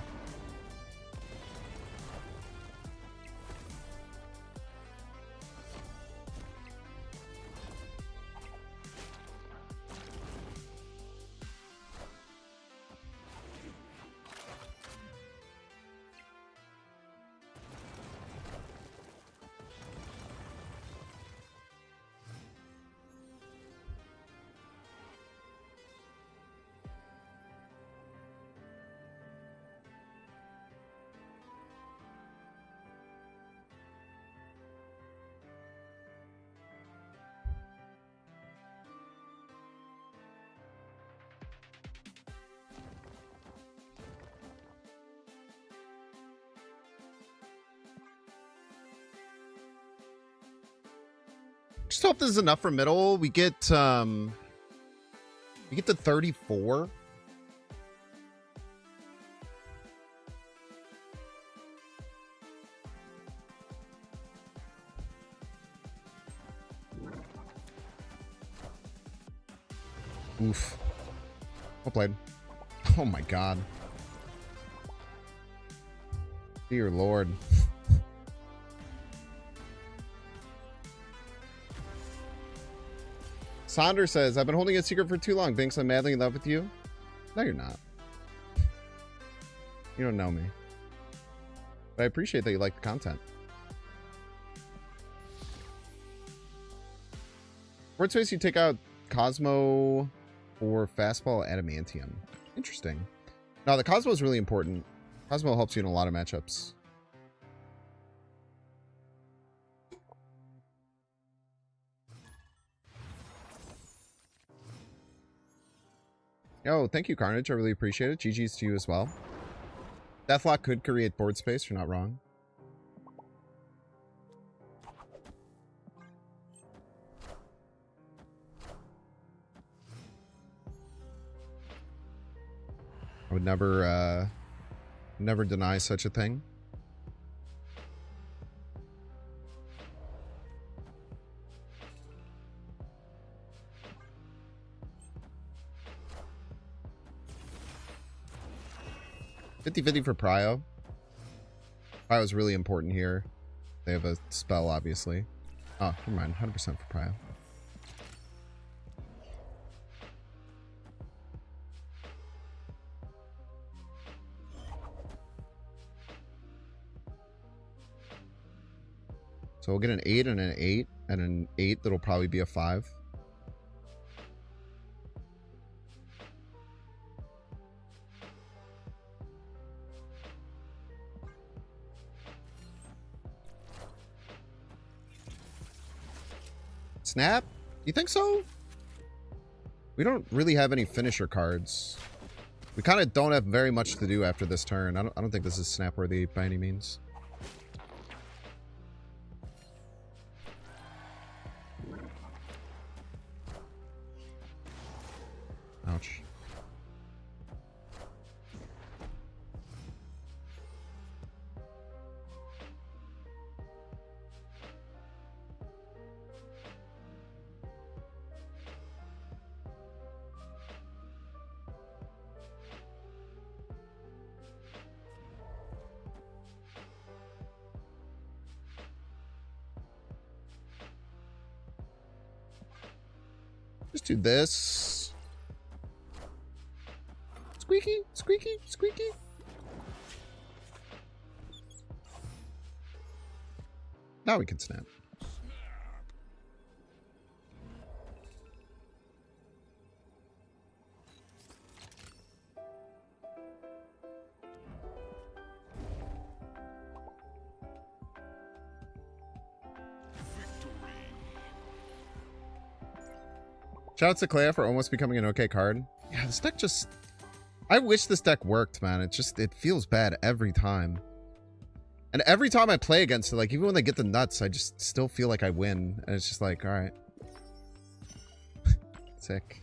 Just hope this is enough for middle. We get to 34. Oof. Well played. Oh my god. Dear Lord. Saunders says, I've been holding a secret for too long. Binks, I'm madly in love with you. No, you're not. You don't know me. But I appreciate that you like the content. Word space, you take out Cosmo or Fastball Adamantium. Interesting. No, the Cosmo is really important. Cosmo helps you in a lot of matchups. Yo, thank you, Carnage. I really appreciate it. GG's to you as well. Deathlock could create board space. You're not wrong. I would never deny such a thing. $50-50 for Prio. Prio is really important here. They have a spell, obviously. Oh, never mind. 100% for Prio. So we'll get an 8 and an 8, and an 8 that'll probably be a 5. Snap? You think so? We don't really have any finisher cards. We kind of don't have very much to do after this turn. I don't think this is snap worthy by any means. Ouch. Just do this. Squeaky, squeaky, squeaky. Now we can snap. Shout out to Clea for almost becoming an okay card. Yeah, this deck just... I wish this deck worked, man. It feels bad every time. And every time I play against it, like, even when they get the nuts, I just still feel like I win. And it's just like, alright. Sick.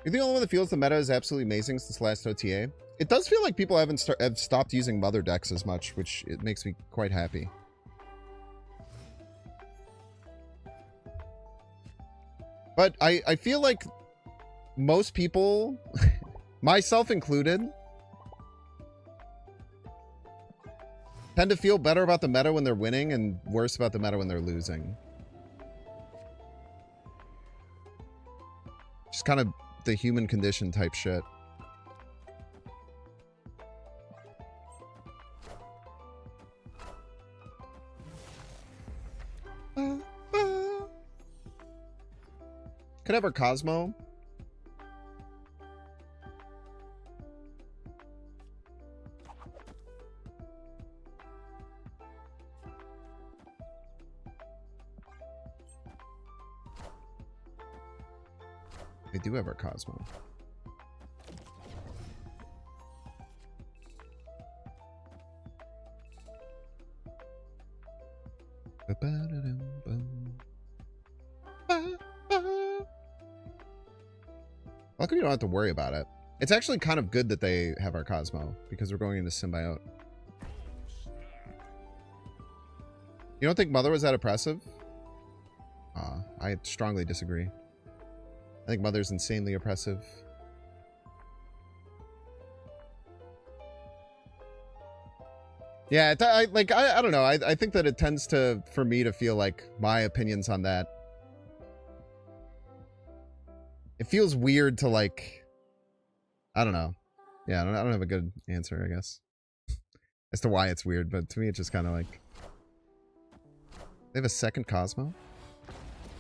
You're the only one that feels the meta is absolutely amazing since the last OTA. It does feel like people have stopped using mother decks as much, which it makes me quite happy. But I feel like most people, myself included, tend to feel better about the meta when they're winning and worse about the meta when they're losing. Just kind of the human condition type shit. Could have our Cosmo. They do have our Cosmo. Luckily, you don't have to worry about it. It's actually kind of good that they have our Cosmo because we're going into Symbiote. You don't think Mother was that oppressive? I strongly disagree. I think Mother's insanely oppressive. Yeah, I don't know. I think that it tends to, for me to feel like my opinions on that. It feels weird to like, I don't know. Yeah, I don't have a good answer, I guess, as to why it's weird, but to me it's just kind of like, they have a second Cosmo?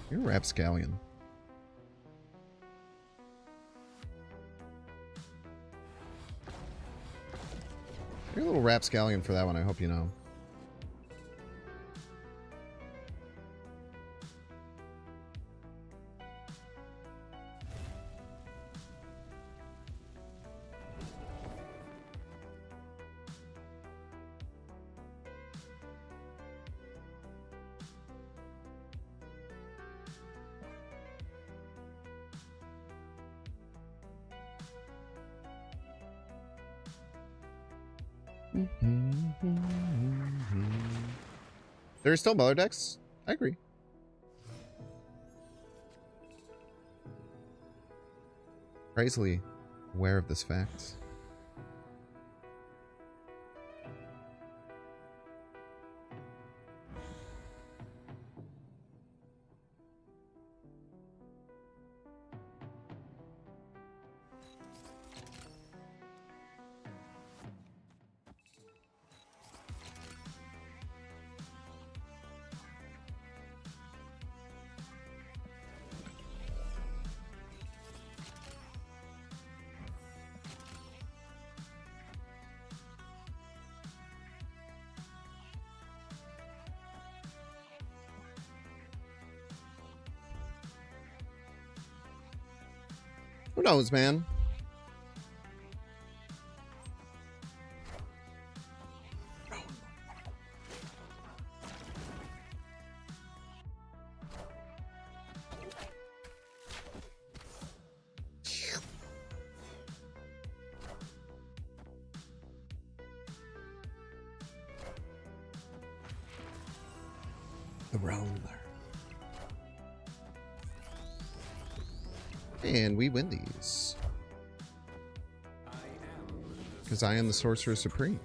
You're a rapscallion. You're a little rapscallion for that one, I hope you know. There are still Muller decks? I agree. Crazily aware of this fact. Who knows, man? The roller. And we win these. Because I am the Sorcerer Supreme.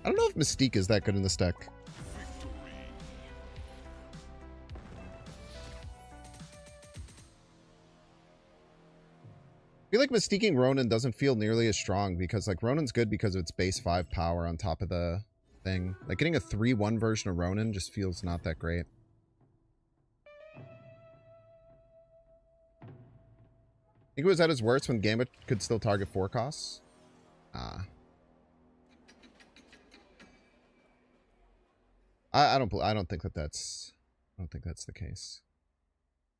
I don't know if Mystique is that good in this deck. I feel like Mystiquing Ronan doesn't feel nearly as strong because, like, Ronan's good because of its base 5 power on top of the thing. Like, getting a 3-1 version of Ronan just feels not that great. I think it was at its worst when Gambit could still target 4 costs. I don't think that's the case.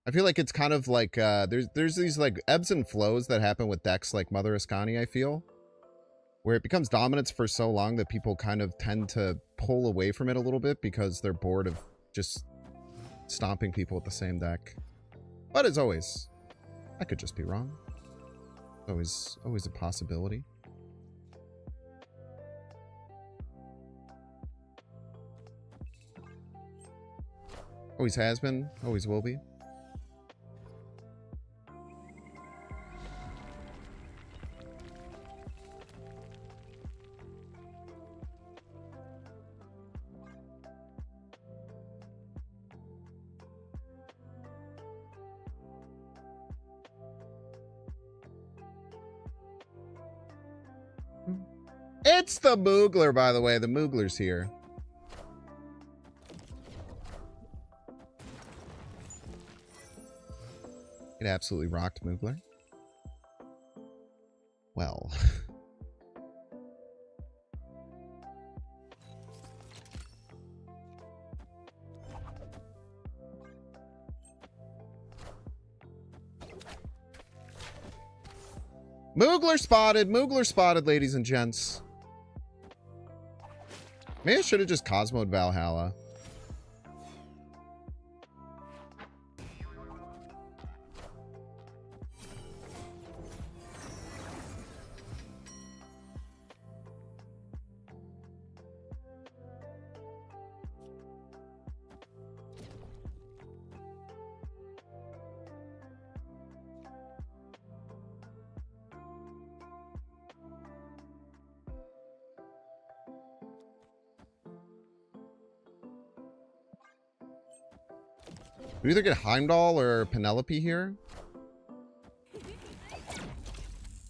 I feel like it's kind of like there's these like ebbs and flows that happen with decks like Mother Ascani, I feel, where it becomes dominance for so long that people kind of tend to pull away from it a little bit because they're bored of just stomping people with the same deck. But as always, I could just be wrong. Always a possibility. Always has been, always will be. It's the Moogler, by the way. The Moogler's here. It absolutely rocked Moogler. Well. Moogler spotted, ladies and gents. Maybe I should have just Cosmoed Valhalla. We either get Heimdall or Penelope here.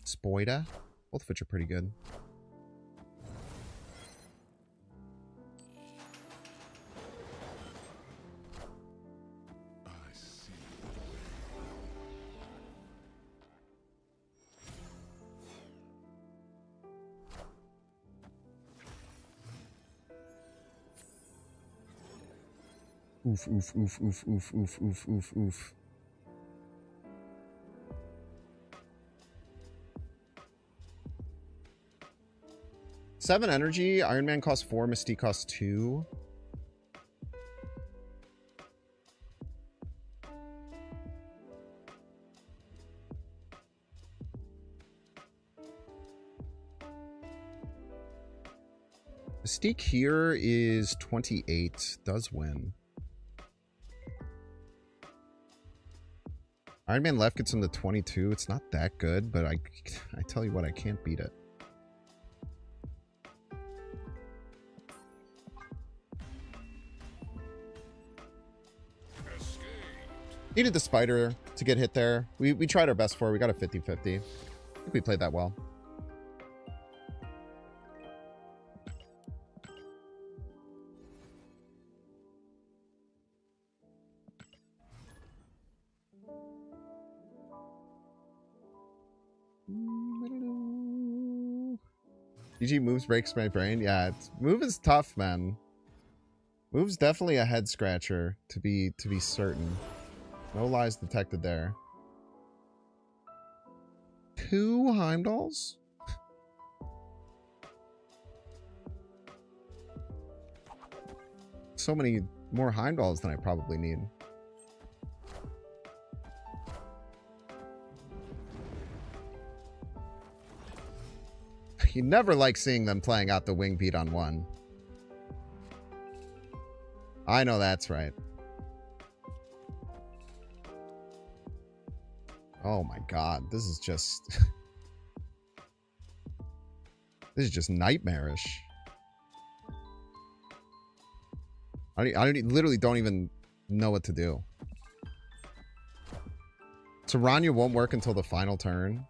Spoida. Both of which are pretty good. Oof, oof, oof, oof, oof, oof, oof, oof, oof. Seven energy. Iron Man costs 4. Mystique costs 2. Mystique here is 28. Does win. Iron Man left gets him to 22. It's not that good, but I tell you what, I can't beat it. Needed the spider to get hit there. We tried our best for it. We got a 50-50. I think we played that well. GG moves breaks my brain. Yeah, move is tough, man. Move's definitely a head scratcher to be certain. No lies detected there. 2 Heimdalls? So many more Heimdalls than I probably need. You never like seeing them playing out the wing beat on 1. I know that's right. Oh my god, this is just... this is just nightmarish. I literally don't even know what to do. So Rania won't work until the final turn.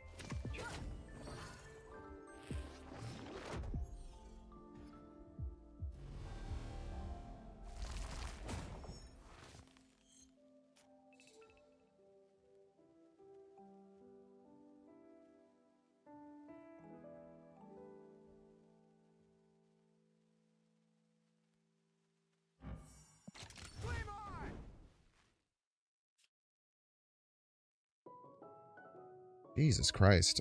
Jesus Christ.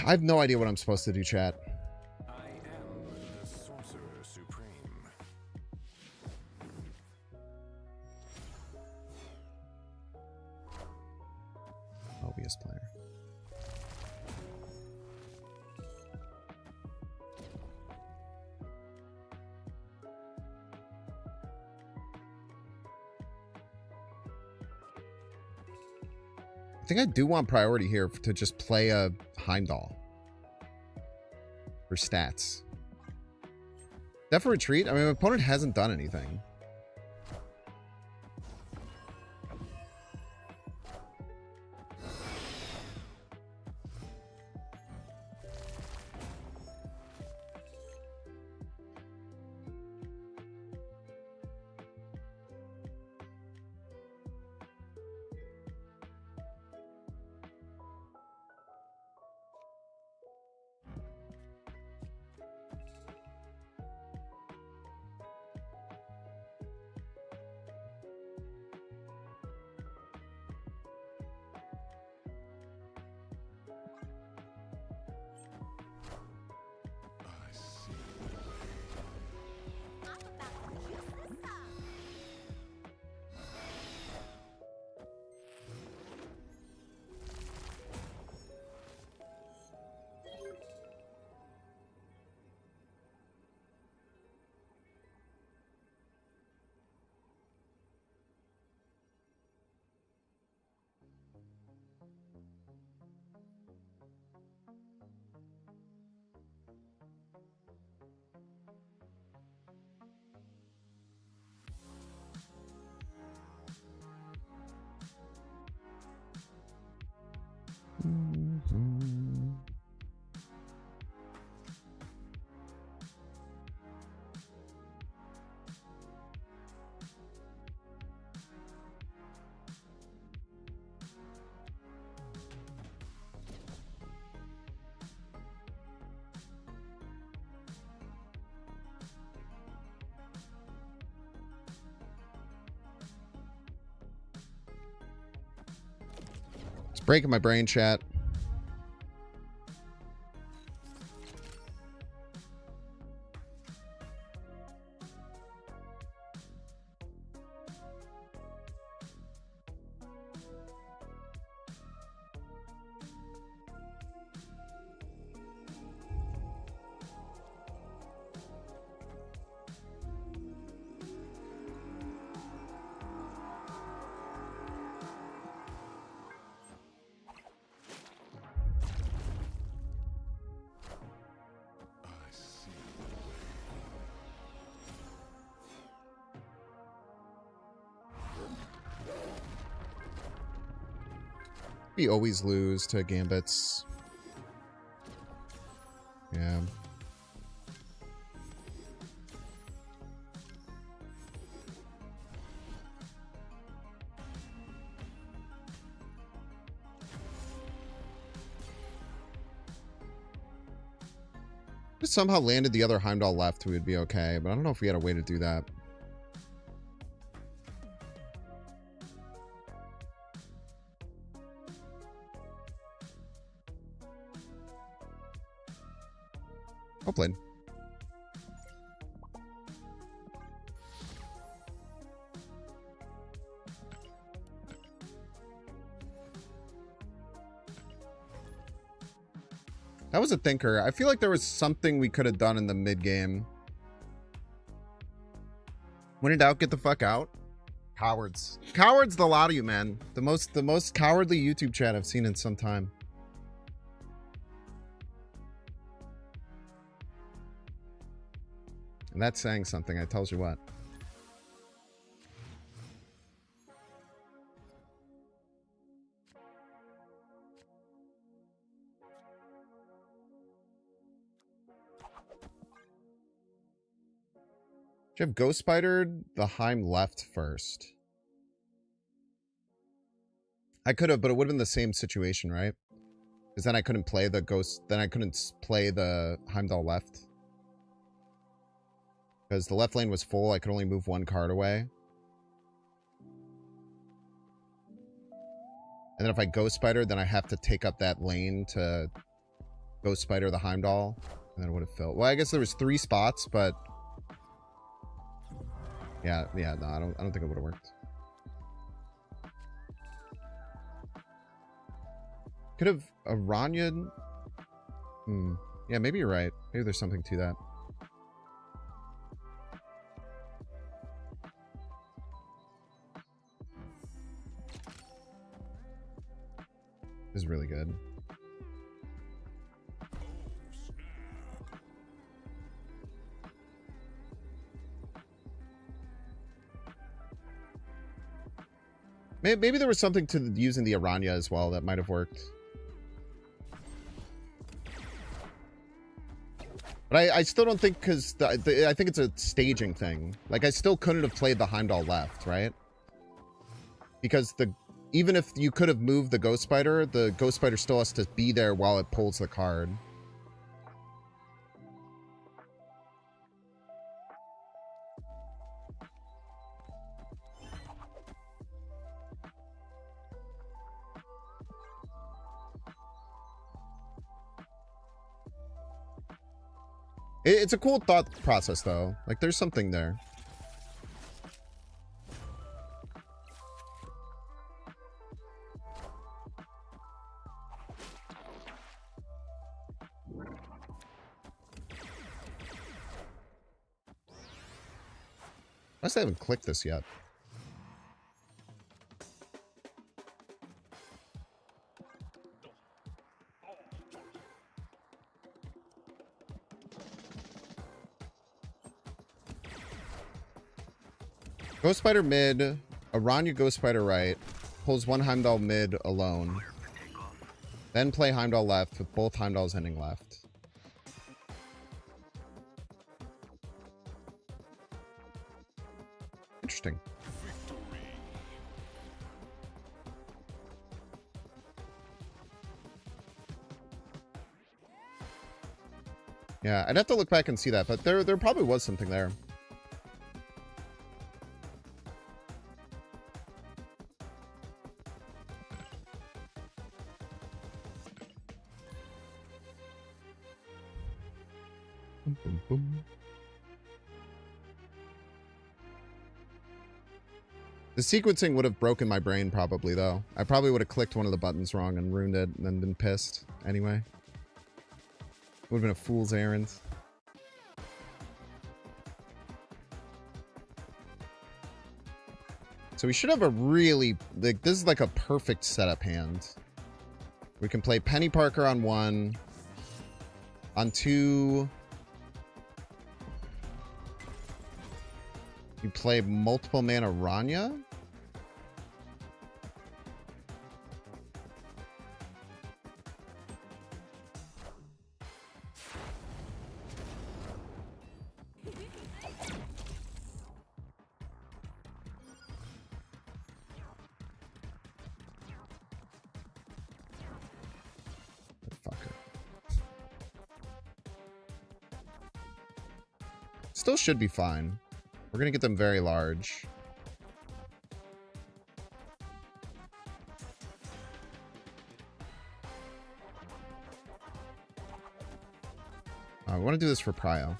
I have no idea what I'm supposed to do, chat. I am the Sorcerer Supreme. Obvious player. I think I do want priority here to just play a Heimdall for stats. Death for retreat? I mean, my opponent hasn't done anything. breaking my brain, chat. I see. We always lose to Gambits. Yeah. If somehow landed the other Heimdall left, we would be okay, but I don't know if we had a way to do that. Well played. That was a thinker. I feel like there was something we could have done in the mid game. When in doubt, get the fuck out. Cowards. Cowards, the lot of you, man. The most cowardly YouTube chat I've seen in some time. And that's saying something, I tells you what. Should have Ghost Spidered the Heim left first. I could have, but it would have been the same situation, right? Because then I couldn't play the Ghost, then I couldn't play the Heimdall left. Because the left lane was full, I could only move one card away. And then if I Ghost Spider, then I have to take up that lane to Ghost Spider the Heimdall. And then it would have filled. Well, I guess there was 3 spots, but yeah, no, I don't think it would have worked. Could have Aranya. Yeah, maybe you're right. Maybe there's something to that. This is really good. Maybe there was something to using the Aranya as well that might have worked. But I still don't think, because I think it's a staging thing. Like, I still couldn't have played the Heimdall left, right? Because even if you could have moved the Ghost Spider still has to be there while it pulls the card. It's a cool thought process, though. Like, there's something there. Unless I haven't clicked this yet. Ghost Spider mid, Aranya Ghost Spider right, pulls one Heimdall mid alone. Then play Heimdall left with both Heimdalls ending left. Interesting. Yeah, I'd have to look back and see that, but there probably was something there. Boom, boom. The sequencing would have broken my brain probably, though. I probably would have clicked one of the buttons wrong and ruined it and then been pissed anyway. Would have been a fool's errand. So we should have a really... like, this is like a perfect setup hand. We can play Penny Parker on 1. On 2... you play multiple mana Rania? Fucker. Still should be fine. We're gonna get them very large. We want to do this for Prio.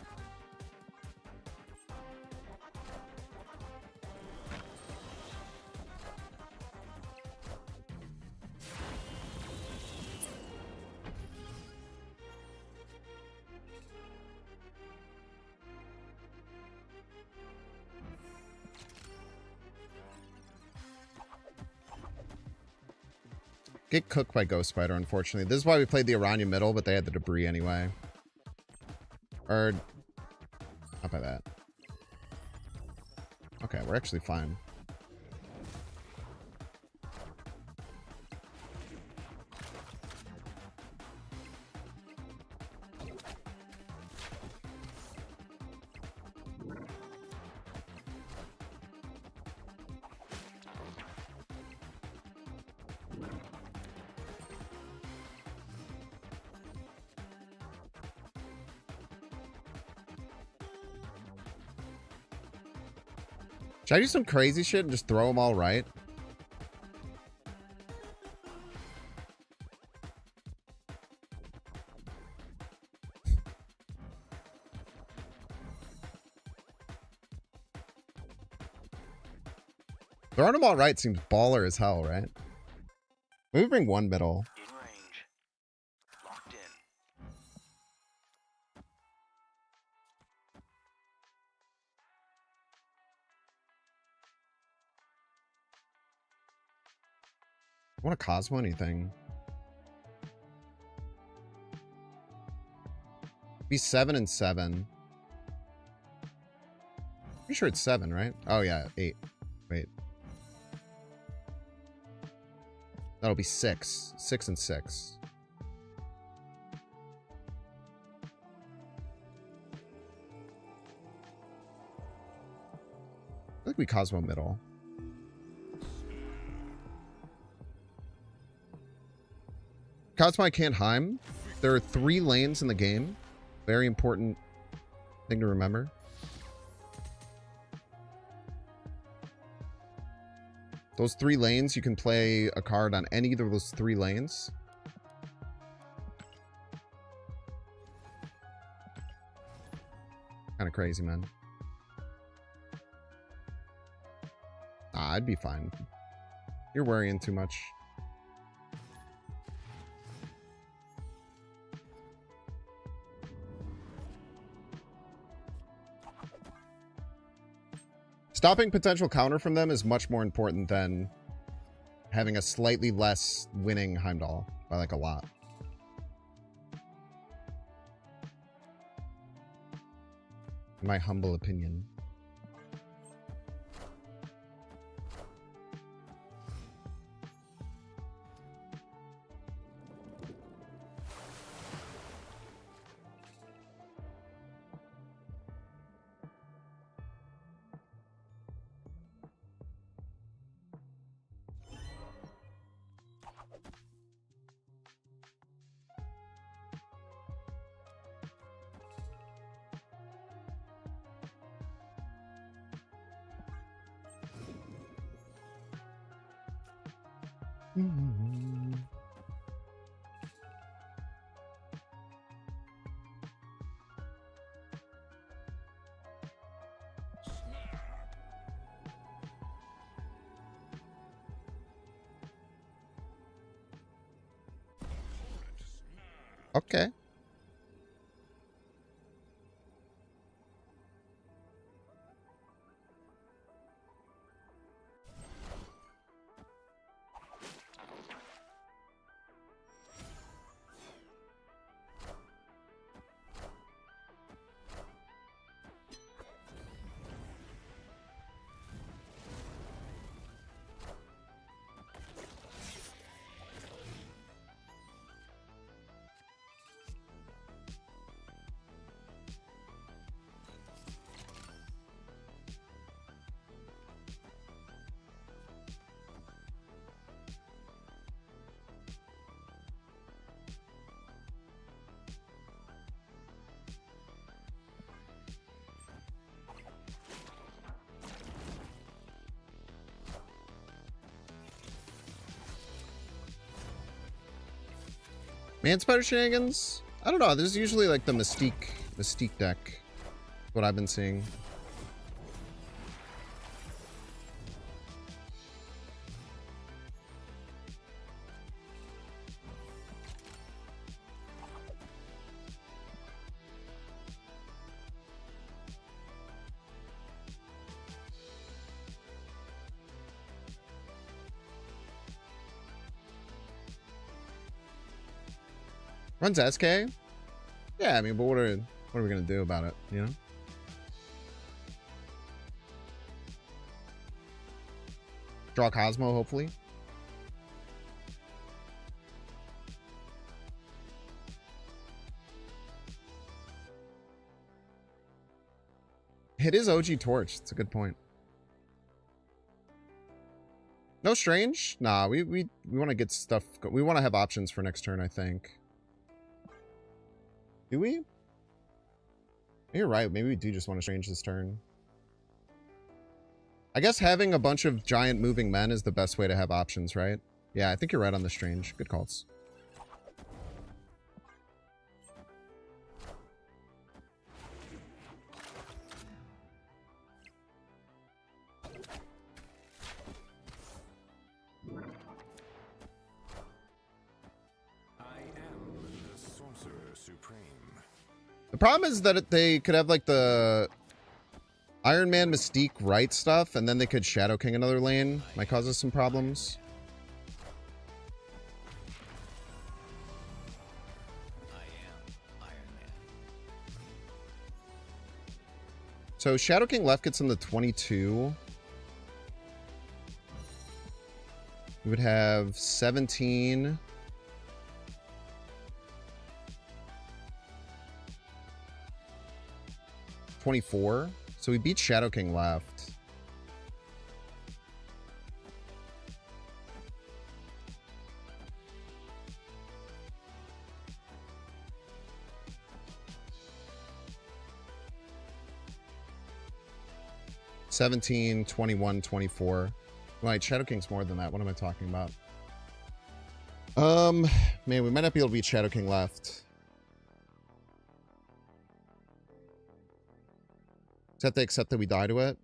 Get cooked by Ghost Spider, unfortunately. This is why we played the Aranya middle, but they had the debris anyway. Or... not by that. Okay, we're actually fine. Should I do some crazy shit and just throw them all right? Throwing them all right seems baller as hell, right? Maybe bring one middle. In range. Locked in. I want to Cosmo anything. Be 7 and 7. Pretty sure it's 7, right? Oh yeah, 8. Wait. That'll be 6. 6 and 6. I think we Cosmo middle. Cosmo I can't Heim. There are 3 lanes in the game. Very important thing to remember. Those 3 lanes, you can play a card on any of those 3 lanes. Kind of crazy, man. I'd be fine. You're worrying too much. Stopping potential counter from them is much more important than having a slightly less winning Heimdall by like a lot. In my humble opinion. Okay. Man Spider Shenanigans? I don't know. This is usually like the Mystique deck. What I've been seeing. Runs SK? Yeah, I mean, but what are we gonna do about it, you know? Draw Cosmo, hopefully. It is OG Torch. It's a good point. No Strange? Nah, we want to get stuff. We want to have options for next turn, I think. Do we? You're right. Maybe we do just want to Strange this turn. I guess having a bunch of giant moving men is the best way to have options, right? Yeah, I think you're right on the Strange. Good calls. The problem is that they could have like the Iron Man Mystique right stuff, and then they could Shadow King another lane. Might cause us some problems. So Shadow King left gets in the 22. We would have 17. $24. So we beat Shadow King left. $17, $21, $24. Right, Shadow King's more than that. What am I talking about? Man, we might not be able to beat Shadow King left. Does that have to accept that we die to it?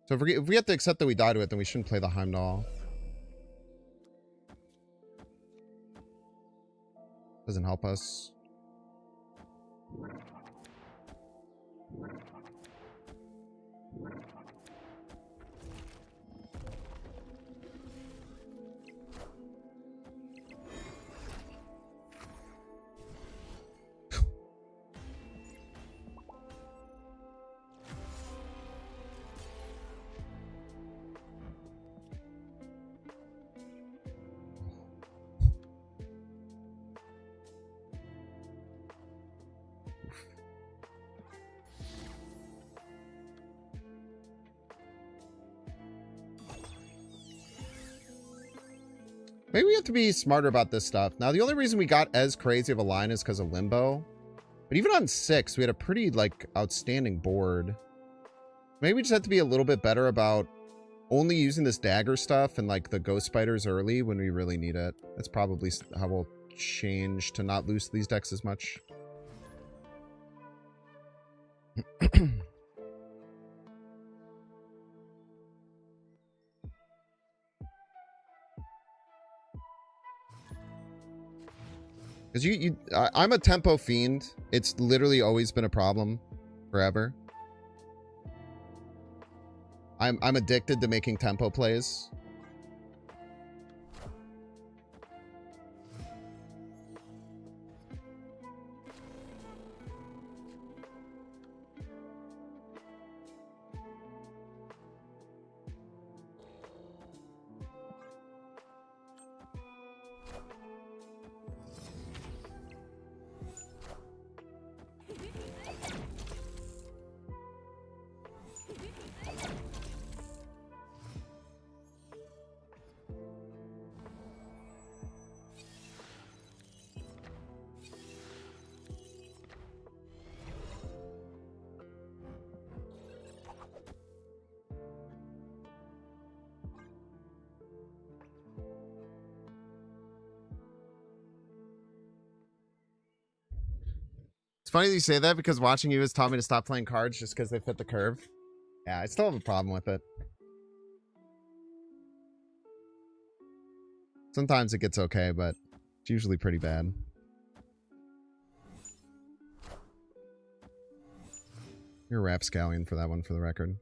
So if we have to accept that we die to it, then we shouldn't play the Heimdall. Doesn't help us. Maybe we have to be smarter about this stuff. Now, the only reason we got as crazy of a line is because of Limbo. But even on 6, we had a pretty, like, outstanding board. Maybe we just have to be a little bit better about only using this dagger stuff and, like, the ghost spiders early when we really need it. That's probably how we'll change to not lose these decks as much. Because I'm a tempo fiend. It's literally always been a problem forever. I'm addicted to making tempo plays. It's funny that you say that because watching you has taught me to stop playing cards just because they fit the curve. Yeah, I still have a problem with it. Sometimes it gets okay, but it's usually pretty bad. You're a rapscallion for that one, for the record.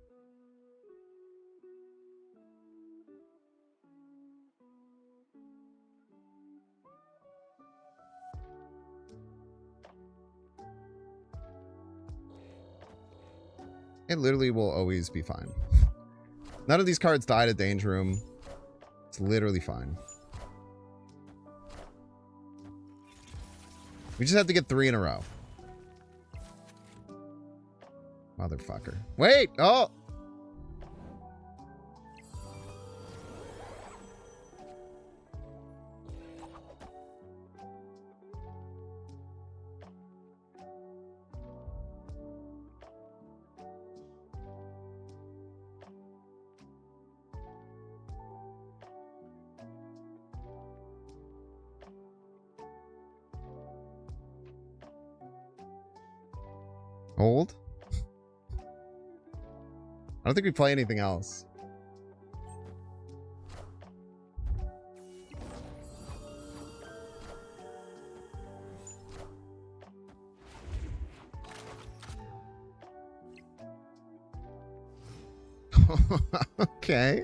It literally will always be fine. None of these cards died at Danger Room. It's literally fine. We just have to get 3 in a row. Motherfucker. Wait! Oh! Old? I don't think we play anything else. Okay.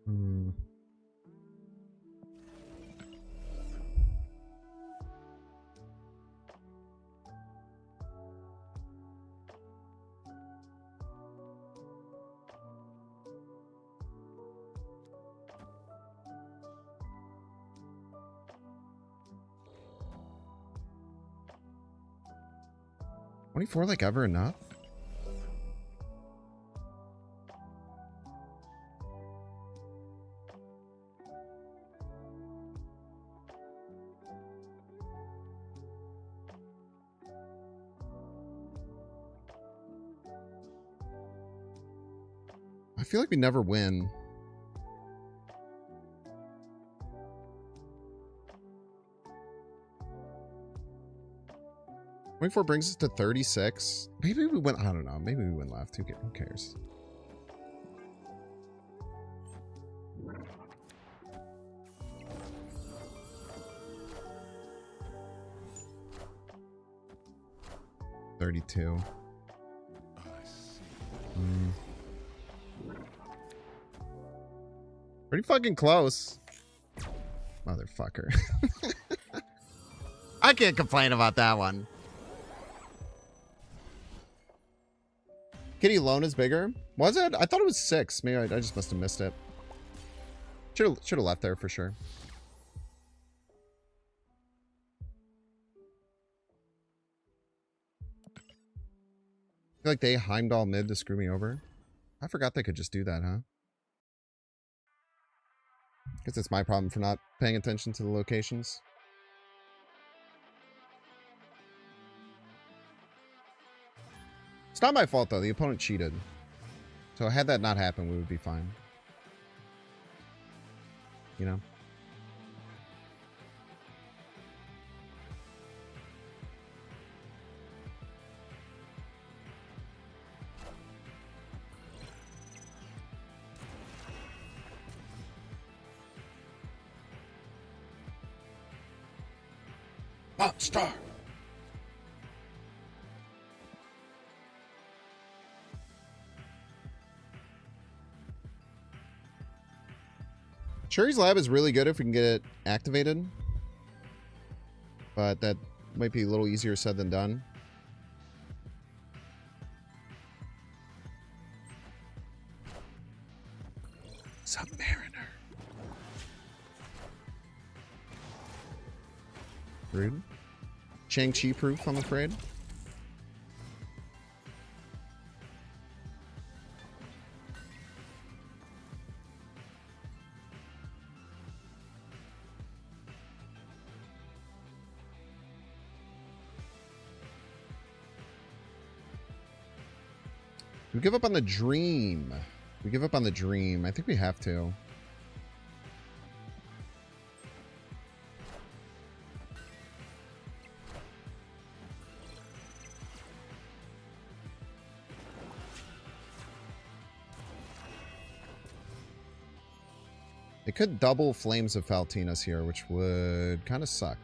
Hmm. $24 like ever enough? I feel like we never win. $24 brings us to 36. Maybe we went. I don't know. Maybe we went left. Who cares? $32. Pretty fucking close. Motherfucker. I can't complain about that one. Kitty Lone is bigger. Was it? I thought it was 6. Maybe I just must have missed it. Should have left there for sure. I feel like they Heimdall mid to screw me over. I forgot they could just do that, huh? Guess it's my problem for not paying attention to the locations. It's not my fault, though. The opponent cheated. So had that not happened, we would be fine. you know? Monster! Cherry's Lab is really good if we can get it activated. But that might be a little easier said than done. Submariner. Rude. Shang-Chi proof, I'm afraid. We give up on the dream. We give up on the dream. I think we have to. It could double Flames of Faltinas here, which would kind of suck.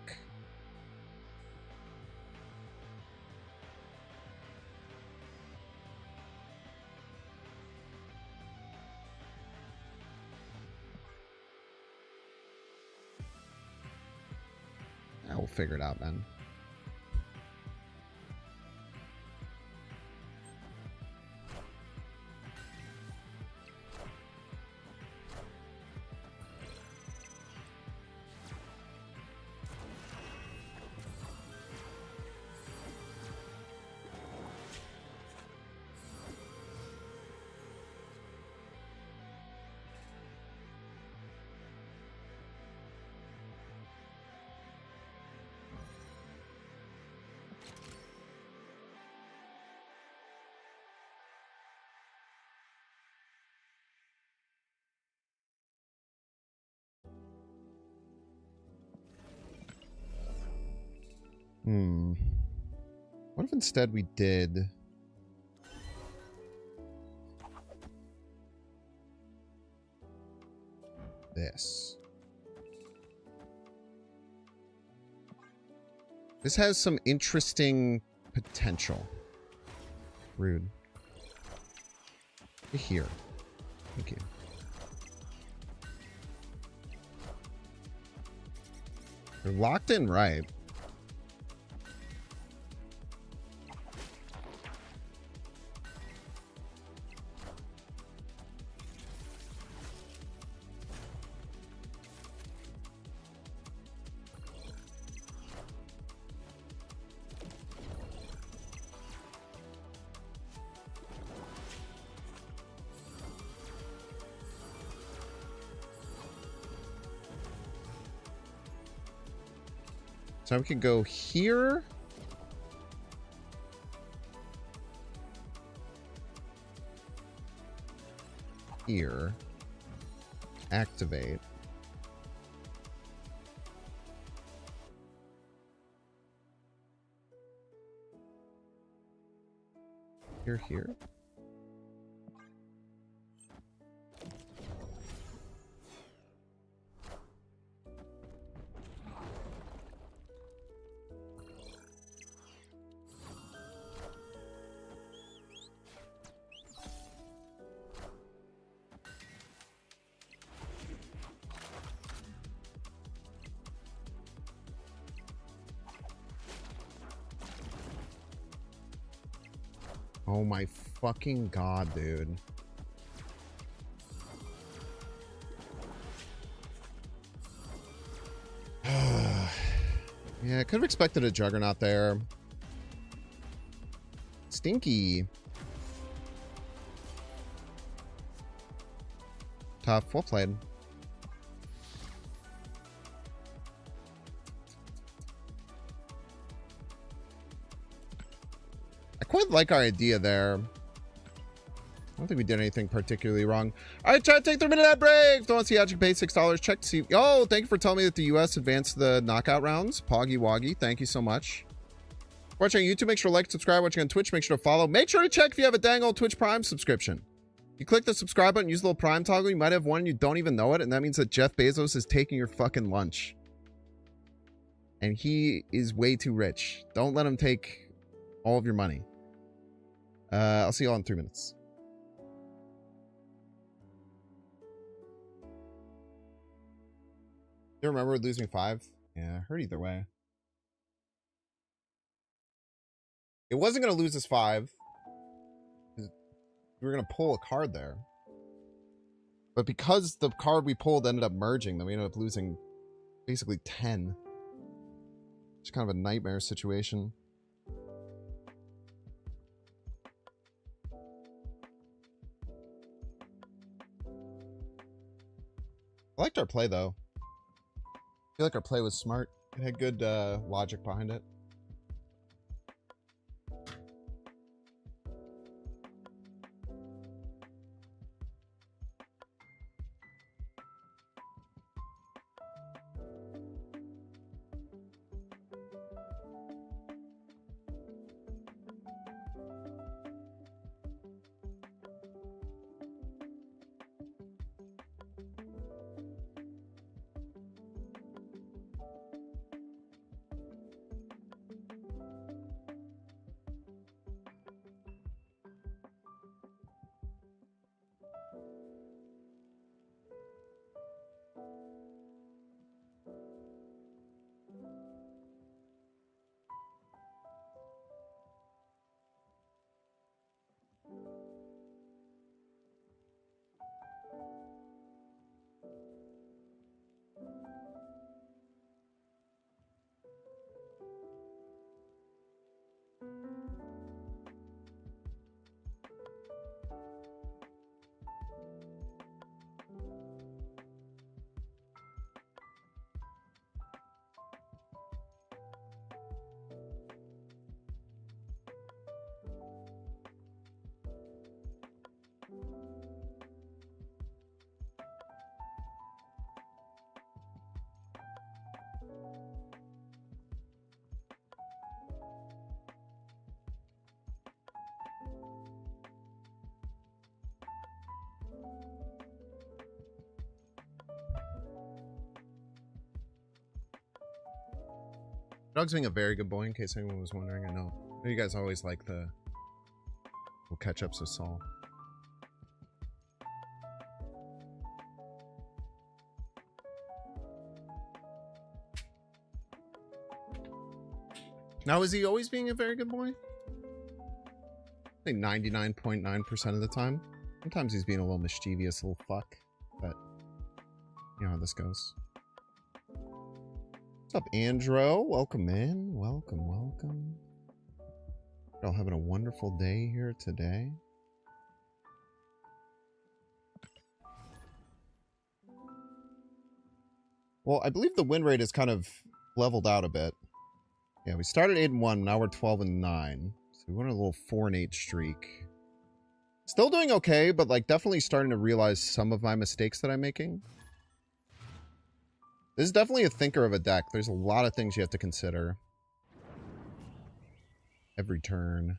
We'll figure it out, man. What if instead we did this? This has some interesting potential. Rude. Here. Thank you. They're locked in right. So we can go here. Here. Activate. Here. Oh my fucking god, dude. Yeah, I could have expected a Juggernaut there. Stinky. Tough. Well played. I quite like our idea there. I don't think we did anything particularly wrong. All right, chat, take 3 minute ad break. Don't see Magic pay $6. Check to see. Oh, thank you for telling me that the U.S. advanced the knockout rounds. Poggy Woggy, thank you so much. Watching on YouTube, make sure to like, subscribe. Watching on Twitch, make sure to follow. Make sure to check if you have a dang old Twitch Prime subscription. You click the subscribe button, use the little Prime toggle. You might have one, you don't even know it, and that means that Jeff Bezos is taking your fucking lunch. And he is way too rich. Don't let him take all of your money. I'll see you all in 3 minutes. Do you remember losing 5? Yeah, I heard either way. It wasn't going to lose us 5. We were going to pull a card there. But because the card we pulled ended up merging, then we ended up losing basically 10. It's kind of a nightmare situation. I liked our play, though. I feel like our play was smart. It had good logic behind it. Dog's being a very good boy, in case anyone was wondering. I know you guys always like the little catch-ups with Saul. Now, is he always being a very good boy? I think 99.9% of the time. Sometimes he's being a little mischievous little fuck, but you know how this goes. What's up, Andro? Welcome in. Welcome, welcome. Y'all having a wonderful day here today. Well, I believe the win rate is kind of leveled out a bit. Yeah, we started 8-1, now we're 12-9. So we went on a little 4-8 streak. Still doing okay, but like definitely starting to realize some of my mistakes that I'm making. This is definitely a thinker of a deck. There's a lot of things you have to consider every turn.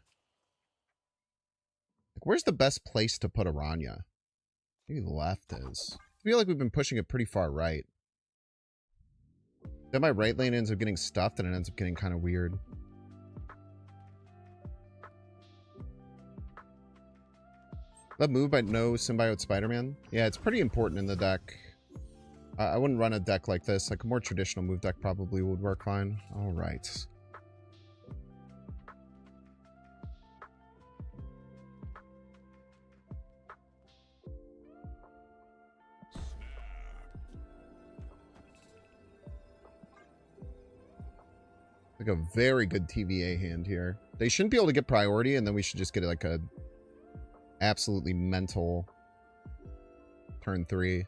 Like, where's the best place to put Aranya? Maybe the left is. I feel like we've been pushing it pretty far right. Then my right lane ends up getting stuffed and it ends up getting kind of weird. That move by no Symbiote Spider-Man? Yeah, it's pretty important in the deck. I wouldn't run a deck like this. Like a more traditional move deck probably would work fine. All right. Like a very good TVA hand here. They shouldn't be able to get priority, and then we should just get like a absolutely mental turn 3.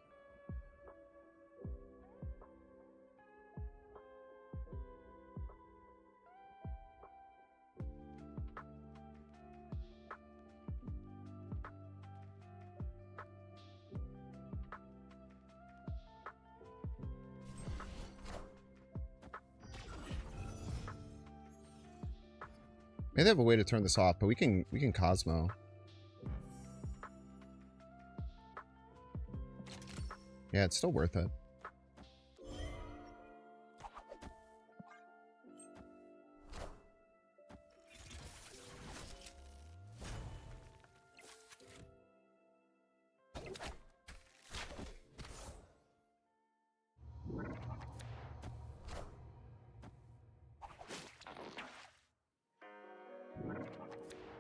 Maybe they have a way to turn this off, but we can Cosmo. Yeah, it's still worth it.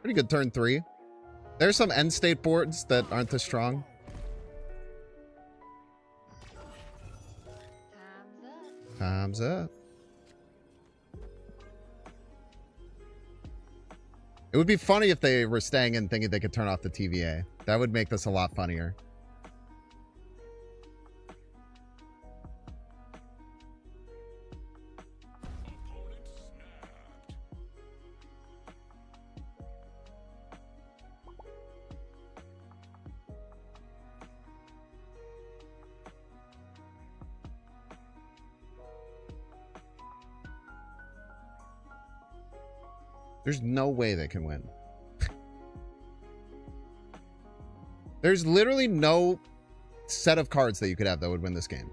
Pretty good turn 3. There's some end state boards that aren't this strong. Time's up. It would be funny if they were staying in thinking they could turn off the TVA. That would make this a lot funnier. There's no way they can win. There's literally no set of cards that you could have that would win this game.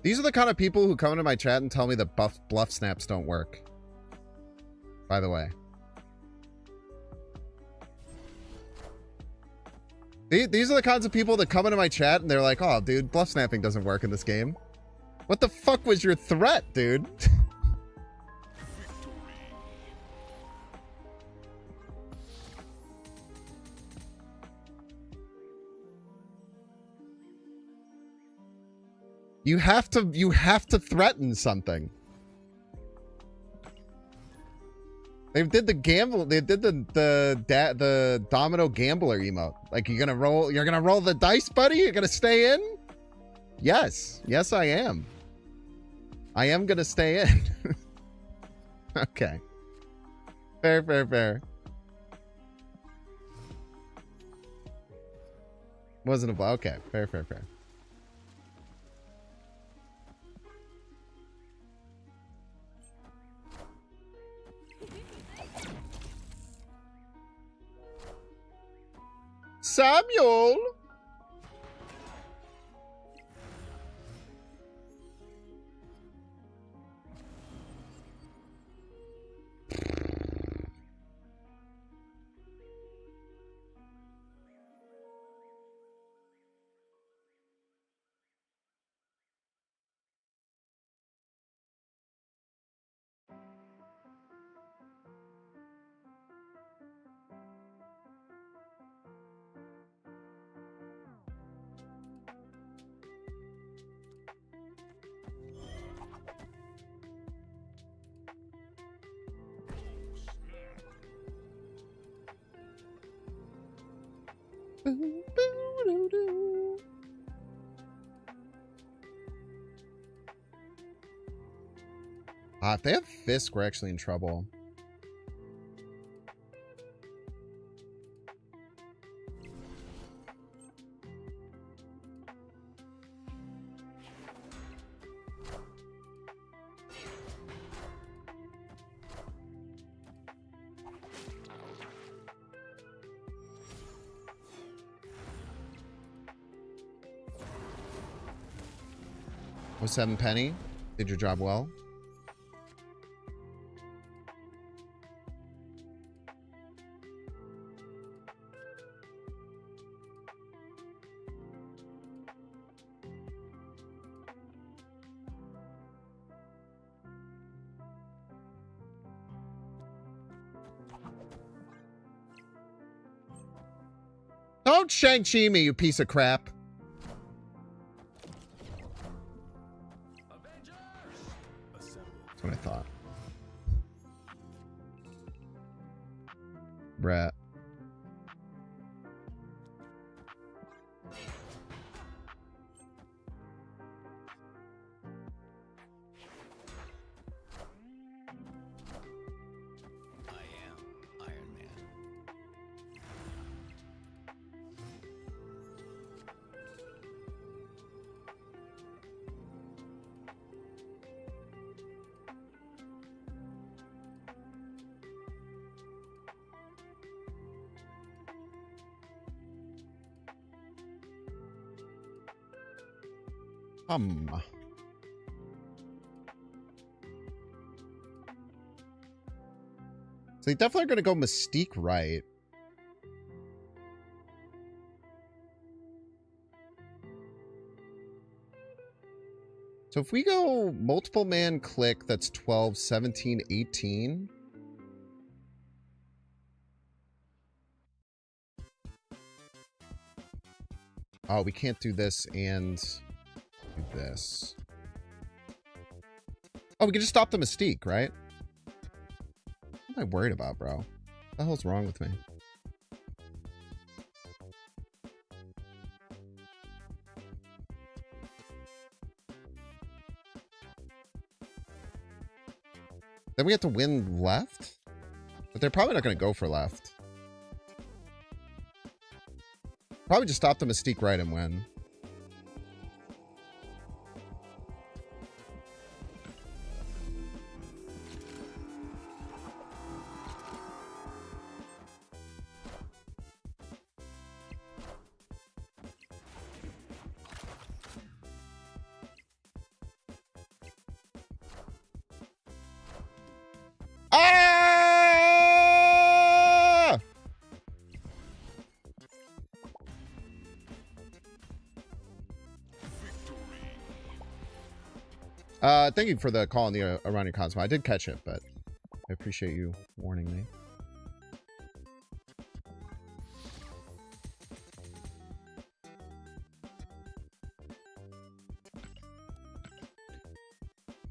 These are the kind of people who come into my chat and tell me that bluff snaps don't work. By the way. These are the kinds of people that come into my chat and they're like, oh, dude, bluff snapping doesn't work in this game. What the fuck was your threat, dude? You have to threaten something. They did the gamble. They did the domino gambler emote. Like you're gonna roll the dice, buddy. You're gonna stay in. Yes, I am. I am gonna stay in. Okay. Fair. Wasn't a okay. Fair. Samuel. If they have Fisk, we're actually in trouble. Oh, 7 penny. Did your job well. Don't Shang-Chi me, you piece of crap. That's what I thought. Brat. So they definitely are going to go Mystique right. So if we go multiple man click, that's 12, 17, 18. Oh, we can't do this and do this. Oh, we can just stop the Mystique, right? What am I worried about, bro? What the hell's wrong with me? Then we have to win left? But they're probably not going to go for left. Probably just stop the Mystique right and win. Ah! Thank you for the call on the Iranian Cosmo. I did catch it, but I appreciate you warning me.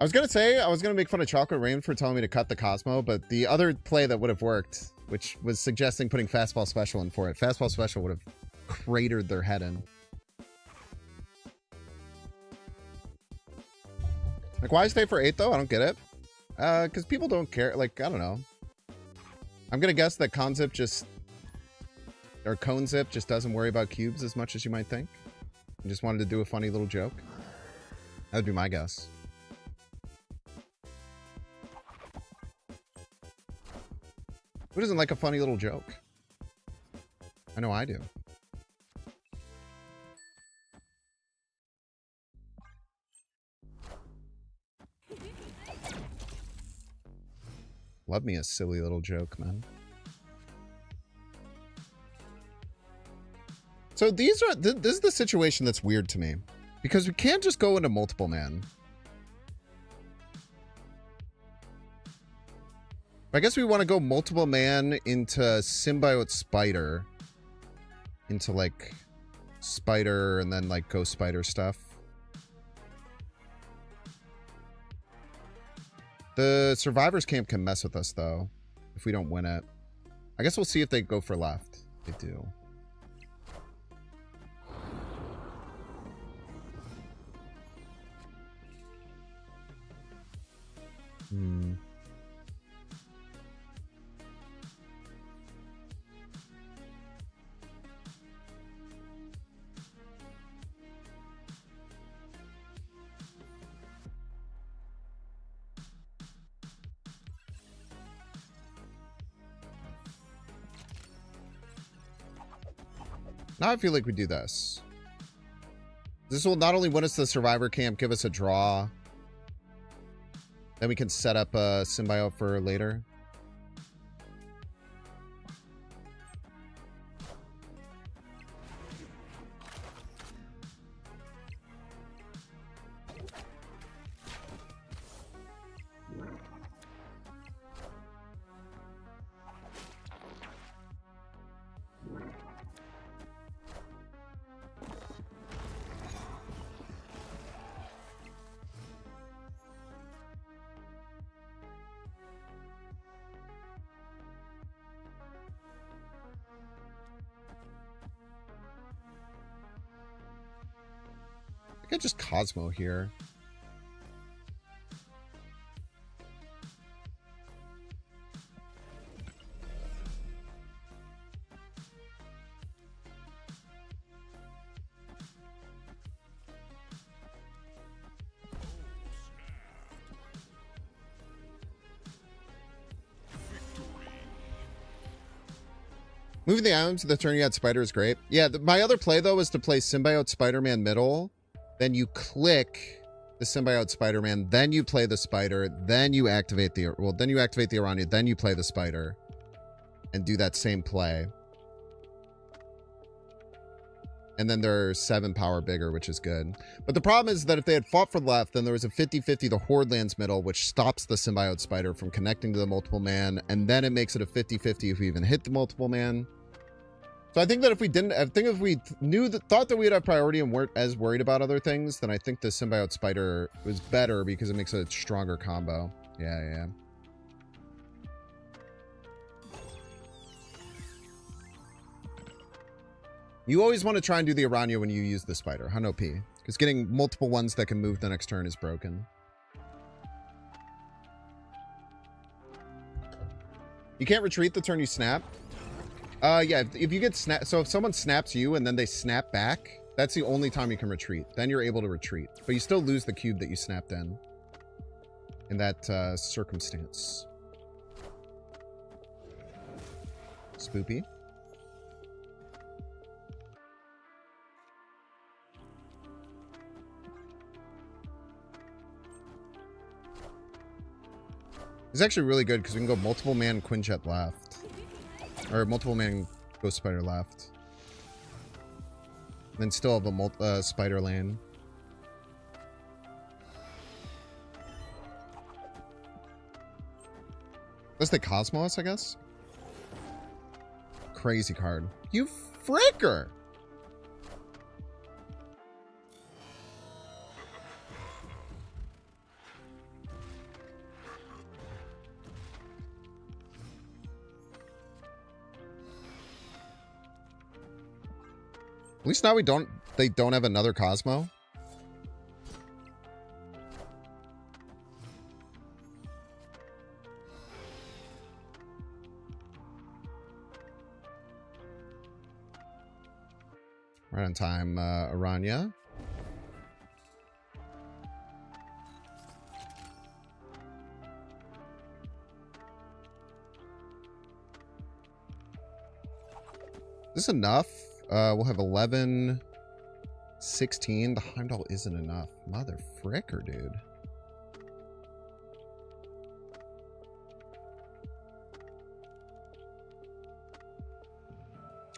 I was going to say, I was going to make fun of Chocolate Rain for telling me to cut the Cosmo, but the other play that would have worked, which was suggesting putting Fastball Special in for it, Fastball Special would have cratered their head in. Like, why stay for 8, though? I don't get it. Because people don't care. Like, I don't know. I'm going to guess that Conzip just... Or Conezip just doesn't worry about cubes as much as you might think. He just wanted to do a funny little joke. That would be my guess. Who doesn't like a funny little joke? I know I do. Love me a silly little joke, man. So these are... This is the situation that's weird to me. Because we can't just go into multiple man. I guess we want to go multiple man into Symbiote Spider. Into, like, Spider and then, like, Ghost Spider stuff. The Survivors Camp can mess with us, though, if we don't win it. I guess we'll see if they go for left. They do. Now I feel like we do this. This will not only win us the Survivor Camp, give us a draw. Then we can set up a Symbiote for later. I could just Cosmo here. Moving the items to the turn you had Spider is great. Yeah, my other play, though, was to play Symbiote Spider-Man middle then you click the Symbiote Spider-Man, then you play the spider, then you activate the Aranya, then you play the spider and do that same play. And then they're 7 power bigger, which is good. But the problem is that if they had fought for left, then there was a 50-50 the Horde lands middle, which stops the Symbiote Spider from connecting to the multiple man. And then it makes it a 50-50 if we even hit the multiple man. So I think that if we didn't, I think if we thought that we'd have priority and weren't as worried about other things, then I think the Symbiote Spider was better because it makes a stronger combo. Yeah. You always want to try and do the Aranya when you use the spider, Huno P. Because getting multiple ones that can move the next turn is broken. You can't retreat the turn you snap. Yeah, if you get snap, so if someone snaps you and then they snap back, that's the only time you can retreat. Then you're able to retreat. But you still lose the cube that you snapped in that circumstance. Spoopy. It's actually really good because we can go multiple man Quinjet left. Or multiple man Ghost Spider left. And then still have a spider lane. That's the Cosmos, I guess? Crazy card. You fricker! At least now they don't have another Cosmo. Right on time, Aranya. Is this enough? We'll have 11, 16. The Heimdall isn't enough. Mother fricker, dude.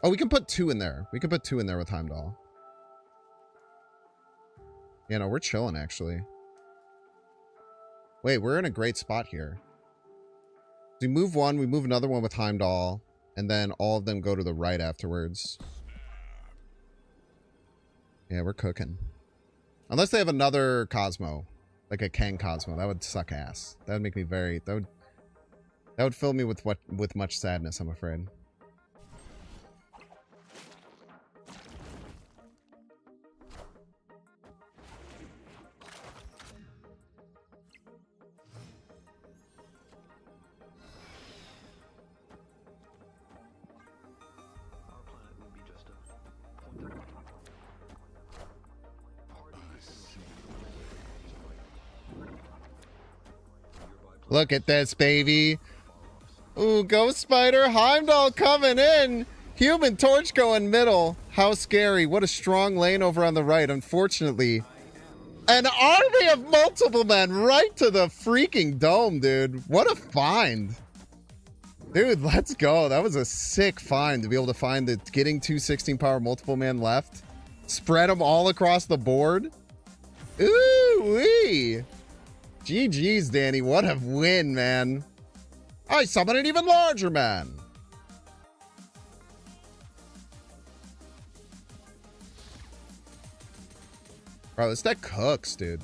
Oh, we can put 2 in there. We can put 2 in there with Heimdall. Yeah, no, we're chilling, actually. Wait, we're in a great spot here. We move one, we move another one with Heimdall, and then all of them go to the right afterwards. Yeah, we're cooking. Unless they have another Cosmo. Like a Kang Cosmo. That would suck ass. That would make me very... That would fill me with much sadness, I'm afraid. Look at this, baby. Ooh, Ghost Spider. Heimdall coming in. Human Torch going middle. How scary. What a strong lane over on the right. Unfortunately, an army of multiple men right to the freaking dome, dude. What a find. Dude, let's go. That was a sick find to be able to find the getting 2 16 power multiple man left. Spread them all across the board. Ooh-wee. GG's, Danny. What a win, man. I summon an even larger man. Bro, this deck cooks, dude.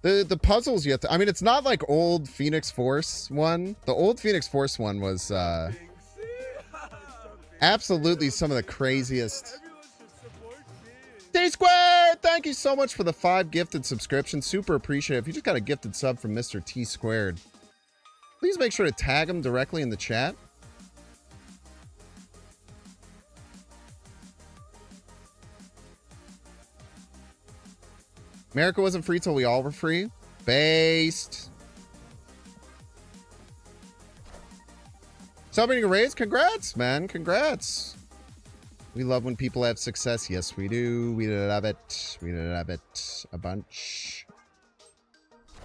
The puzzles you have to... I mean, it's not like old Phoenix Force one. The old Phoenix Force one was absolutely some of the craziest. T-Squared! Thank you so much for the 5 gifted subscriptions. Super appreciate it. If you just got a gifted sub from Mr. T-Squared, please make sure to tag him directly in the chat. America wasn't free till we all were free. Based. Celebrating a raise? Congrats, man. Congrats. We love when people have success. Yes, we do. We love it. We love it a bunch.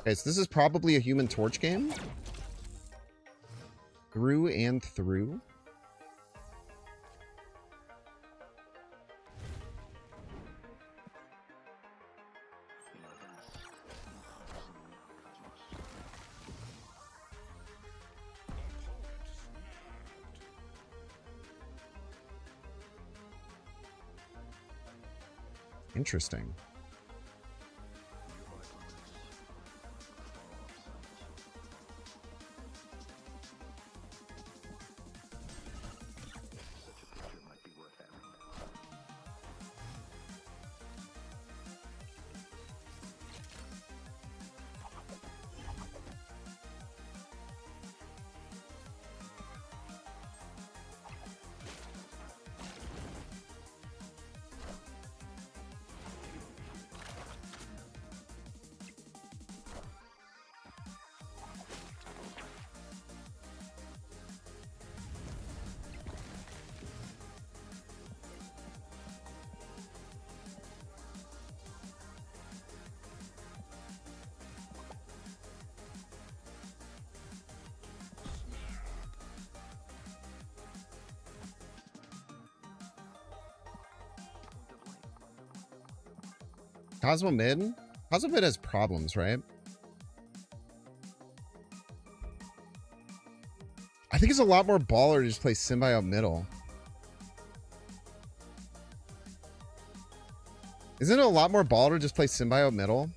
Okay, so this is probably a Human Torch game. Through and through. Interesting. Cosmo mid? Cosmo mid has problems, right? I think it's a lot more baller to just play Symbiote middle. Isn't it a lot more baller to just play Symbiote middle?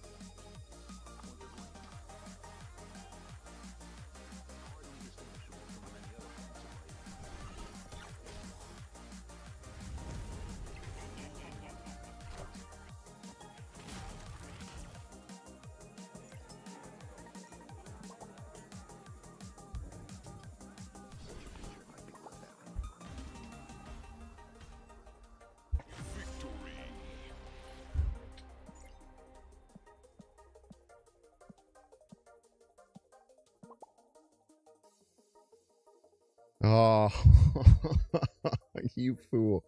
Oh, you fool.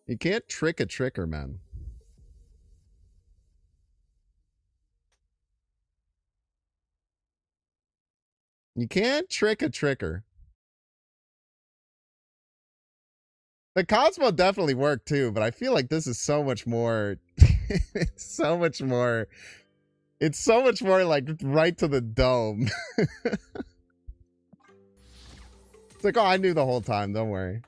You can't trick a tricker, man. You can't trick a tricker. The Cosmo definitely worked too, but I feel like this is so much more. It's so much more. It's so much more like right to the dome. It's like, oh, I knew the whole time. Don't worry.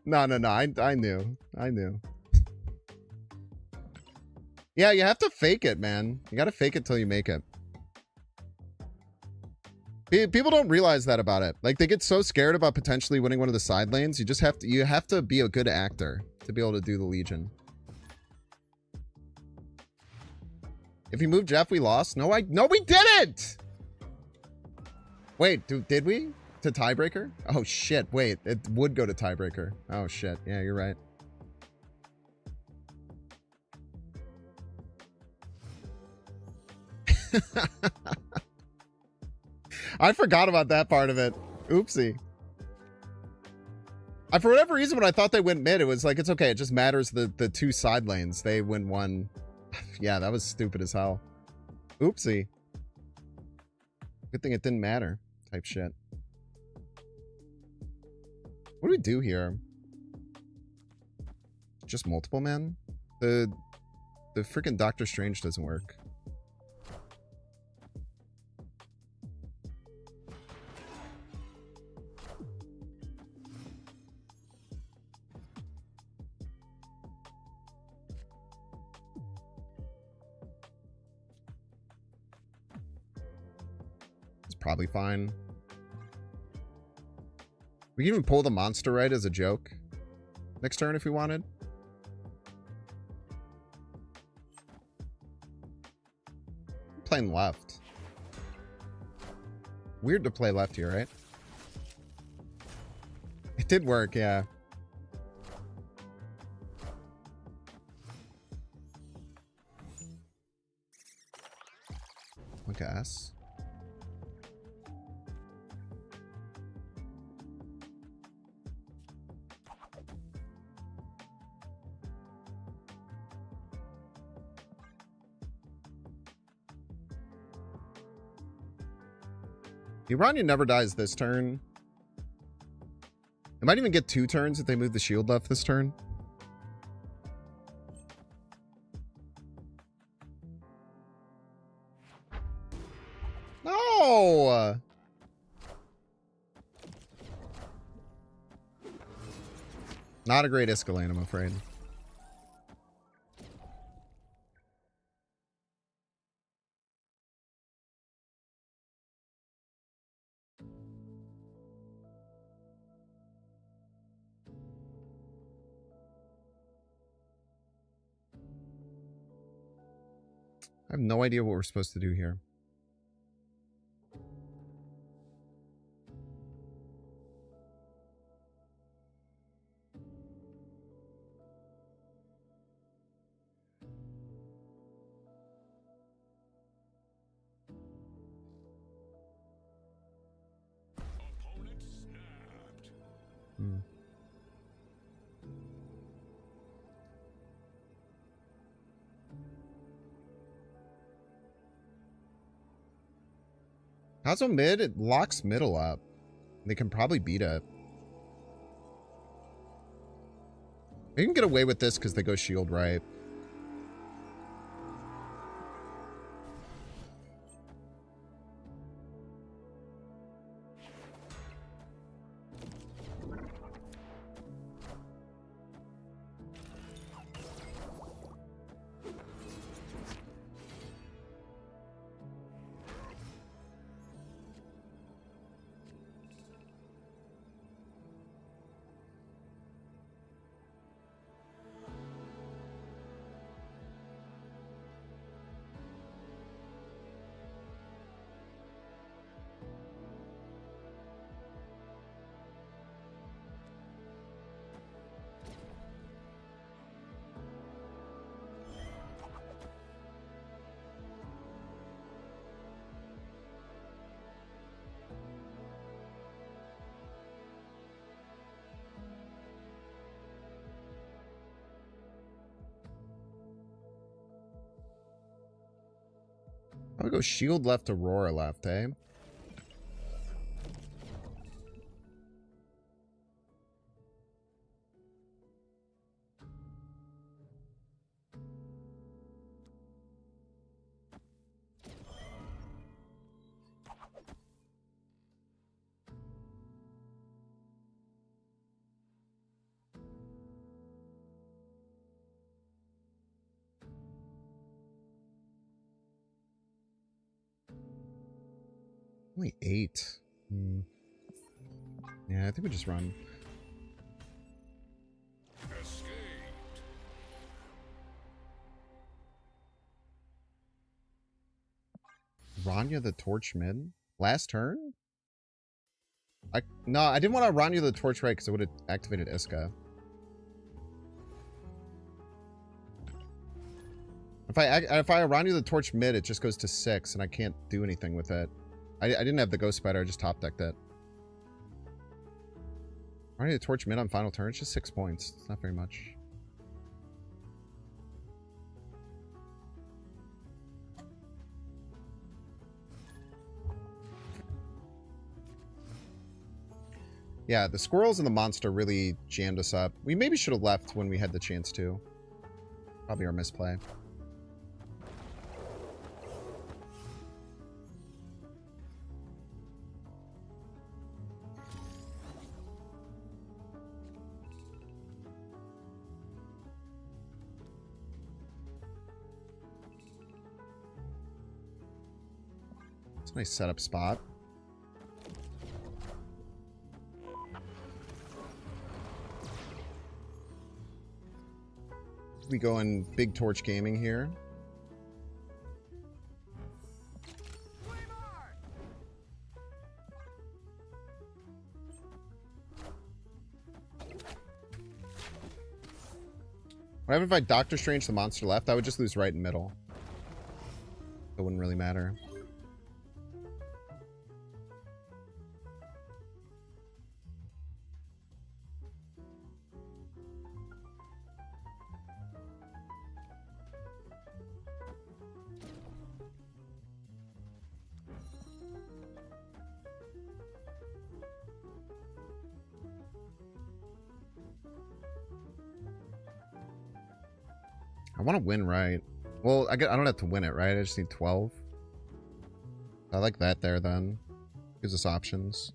No. I knew. Yeah, you have to fake it, man. You got to fake it till you make it. People don't realize that about it. Like, they get so scared about potentially winning one of the side lanes. You have to be a good actor to be able to do the Legion. If you move Jeff, we lost. No, we didn't. Wait, did we? To tiebreaker? Oh shit, wait, it would go to tiebreaker. Oh shit, yeah, you're right. I forgot about that part of it. Oopsie. For whatever reason, when I thought they went mid, it was like, it's okay, it just matters the two side lanes. They win one. Yeah, that was stupid as hell. Oopsie. Good thing it didn't matter. Type shit. What do we do here? Just multiple man? The freaking Doctor Strange doesn't work. It's probably fine. We can even pull the monster right as a joke next turn if we wanted. I'm playing left. Weird to play left here, right? It did work, yeah. I guess. Urania never dies this turn. It might even get 2 turns if they move the shield left this turn. No! Not a great Iska, I'm afraid. I have no idea what we're supposed to do here. Opponent snapped. Hmm. Hazo mid, it locks middle up. They can probably beat it. They can get away with this because they go shield right. I would go shield left, Aurora left, eh? Only 8. Hmm. Yeah, I think we just run. Escaped. Rania the torch mid? Last turn? No, I didn't want to Rania the torch right because it would have activated Iska. If I Rania the torch mid, it just goes to 6 and I can't do anything with it. I didn't have the Ghost Spider, I just top decked it. Rania the torch mid on final turn, it's just 6 points. It's not very much. Yeah, the squirrels and the monster really jammed us up. We maybe should have left when we had the chance to. Probably our misplay. It's a nice setup spot. We go in big torch gaming here. What happens if I Doctor Strange the monster left? I would just lose right and middle. It wouldn't really matter. I want to win, right? Well, I don't have to win it, right? I just need 12. I like that there, then. Gives us options.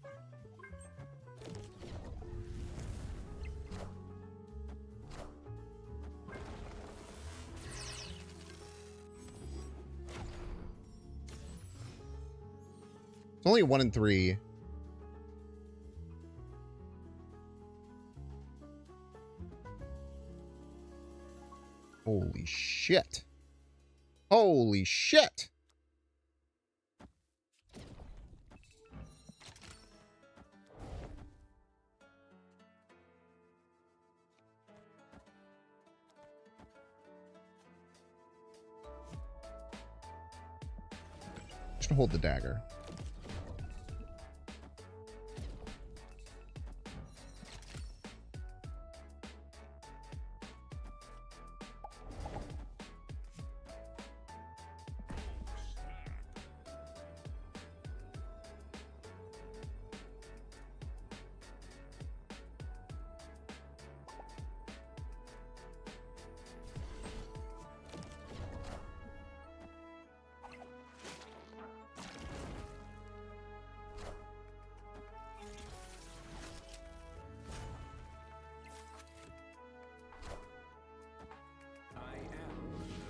It's only 1 and 3. Holy shit. Holy shit. Just hold the dagger.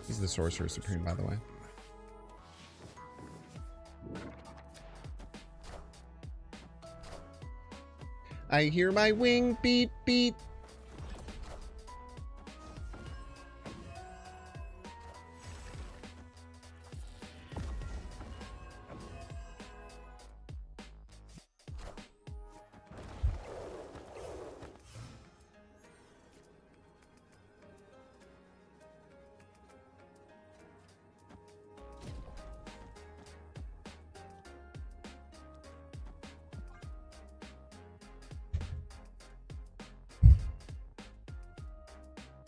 He's the Sorcerer Supreme, by the way. I hear my wing beat beat.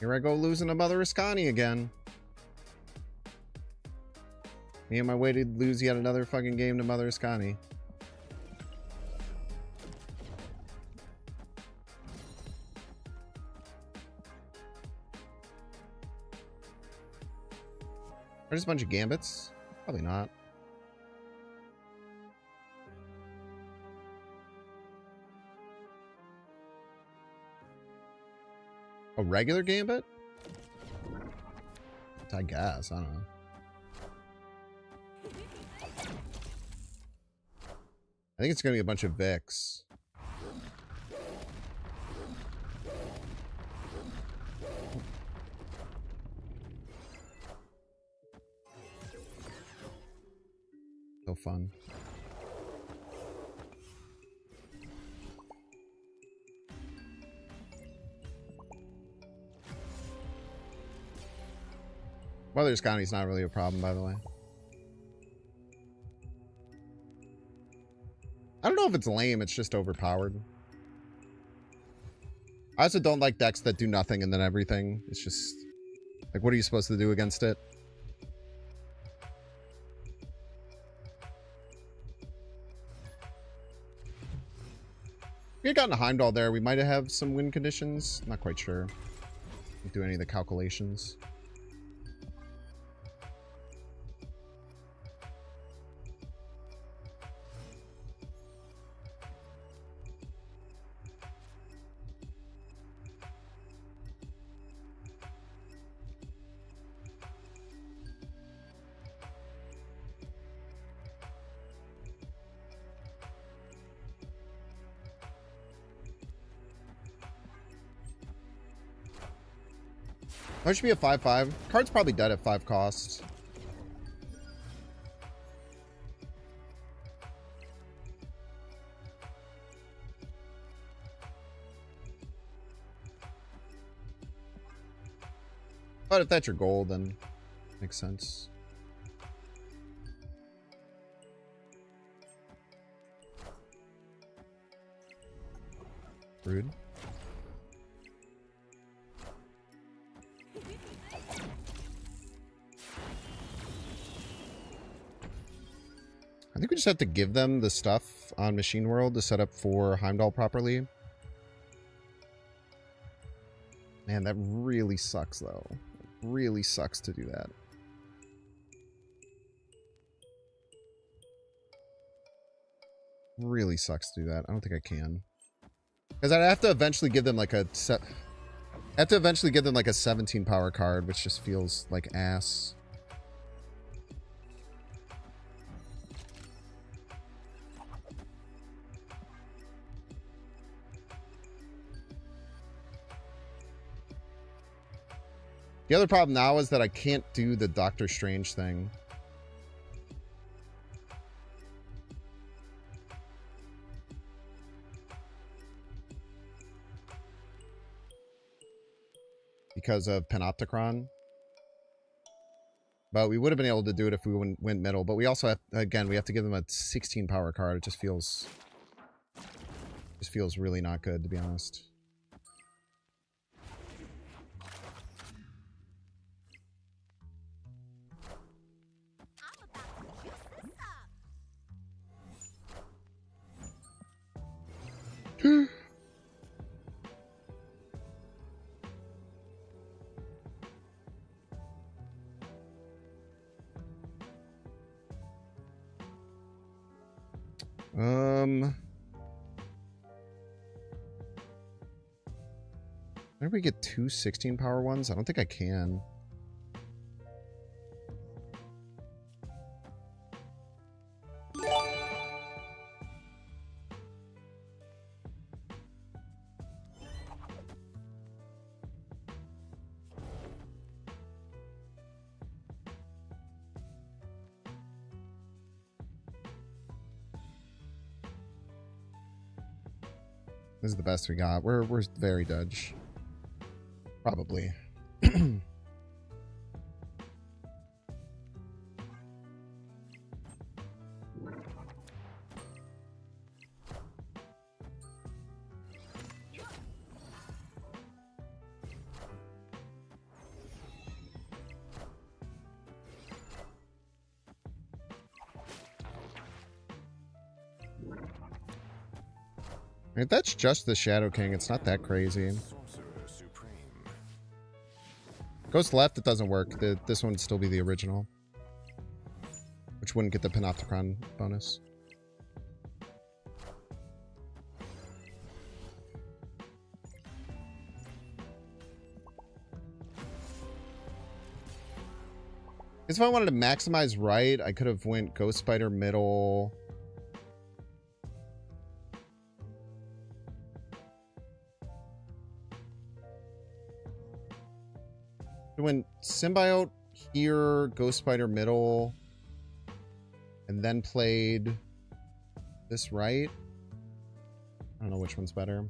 Here I go losing to Mother Ascani again. Me on my way to lose yet another fucking game to Mother Ascani. Are just a bunch of gambits? Probably not. A regular gambit? I guess. I don't know. I think it's going to be a bunch of Vix. So fun. Mother Ascani's not really a problem, by the way. I don't know if it's lame, it's just overpowered. I also don't like decks that do nothing and then everything. It's just... like, what are you supposed to do against it? If we had gotten a Heimdall there, we might have some win conditions. Not quite sure. Didn't do any of the calculations. That should be a 5/5. Card's probably dead at 5 costs. But if that's your goal, then makes sense. Rude. I think we just have to give them the stuff on Machine World to set up for Heimdall properly. Man, that really sucks, though. Really sucks to do that. Really sucks to do that. I don't think I can. Because I'd have to eventually give them like a 17 power card, which just feels like ass. The other problem now is that I can't do the Doctor Strange thing. Because of Panopticon. But we would have been able to do it if we went middle. But we also have, again, we have to give them a 16 power card. It just feels really not good, to be honest. Can we get two 16 power ones? I don't think I can. This is the best we got. We're very Dutch. Probably. I mean, that's just the Shadow King. It's not that crazy. Sorcerer Supreme. Ghost left, it doesn't work. This one would still be the original. Which wouldn't get the Panopticon bonus. Because if I wanted to maximize right, I could have went Ghost Spider middle. Went Symbiote here, Ghost Spider middle, and then played this right. I don't know which one's better.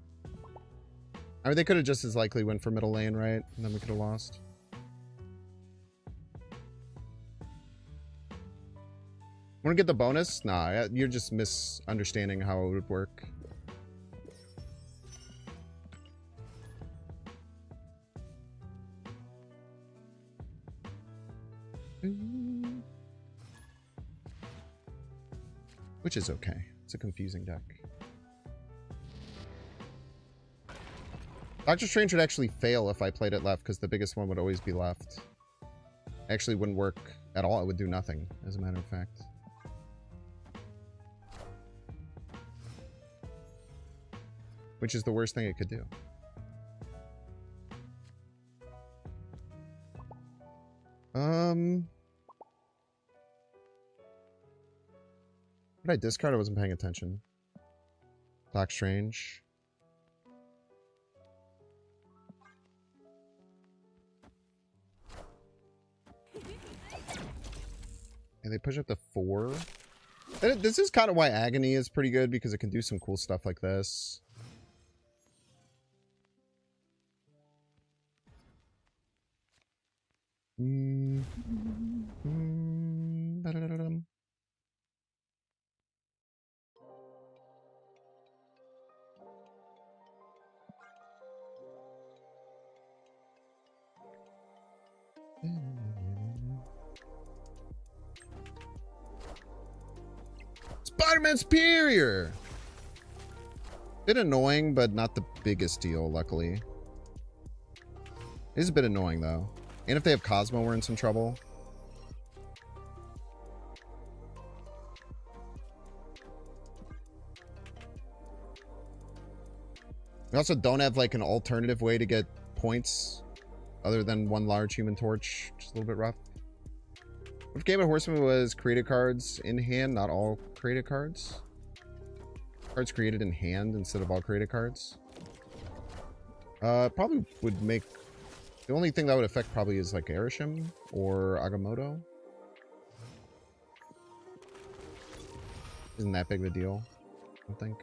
I mean, they could have just as likely went for middle lane, right? And then we could have lost. Want to get the bonus? Nah, you're just misunderstanding how it would work. Which is okay. It's a confusing deck. Doctor Strange would actually fail if I played it left, because the biggest one would always be left. Actually wouldn't work at all. It would do nothing, as a matter of fact. Which is the worst thing it could do. What did I discard? I wasn't paying attention. Doc Strange. And they push up to 4. This is kind of why Agony is pretty good, because it can do some cool stuff like this. Ba-da-da-da-dum. Spider-Man Superior! Bit annoying, but not the biggest deal, luckily. It is a bit annoying, though. And if they have Cosmo, we're in some trouble. We also don't have like an alternative way to get points other than one large Human Torch. Just a little bit rough. If Game of Horseman was created cards in hand, not all created cards. Cards created in hand instead of all created cards. Probably would make... The only thing that would affect probably is like Erishim or Agamotto. Isn't that big of a deal, I don't think.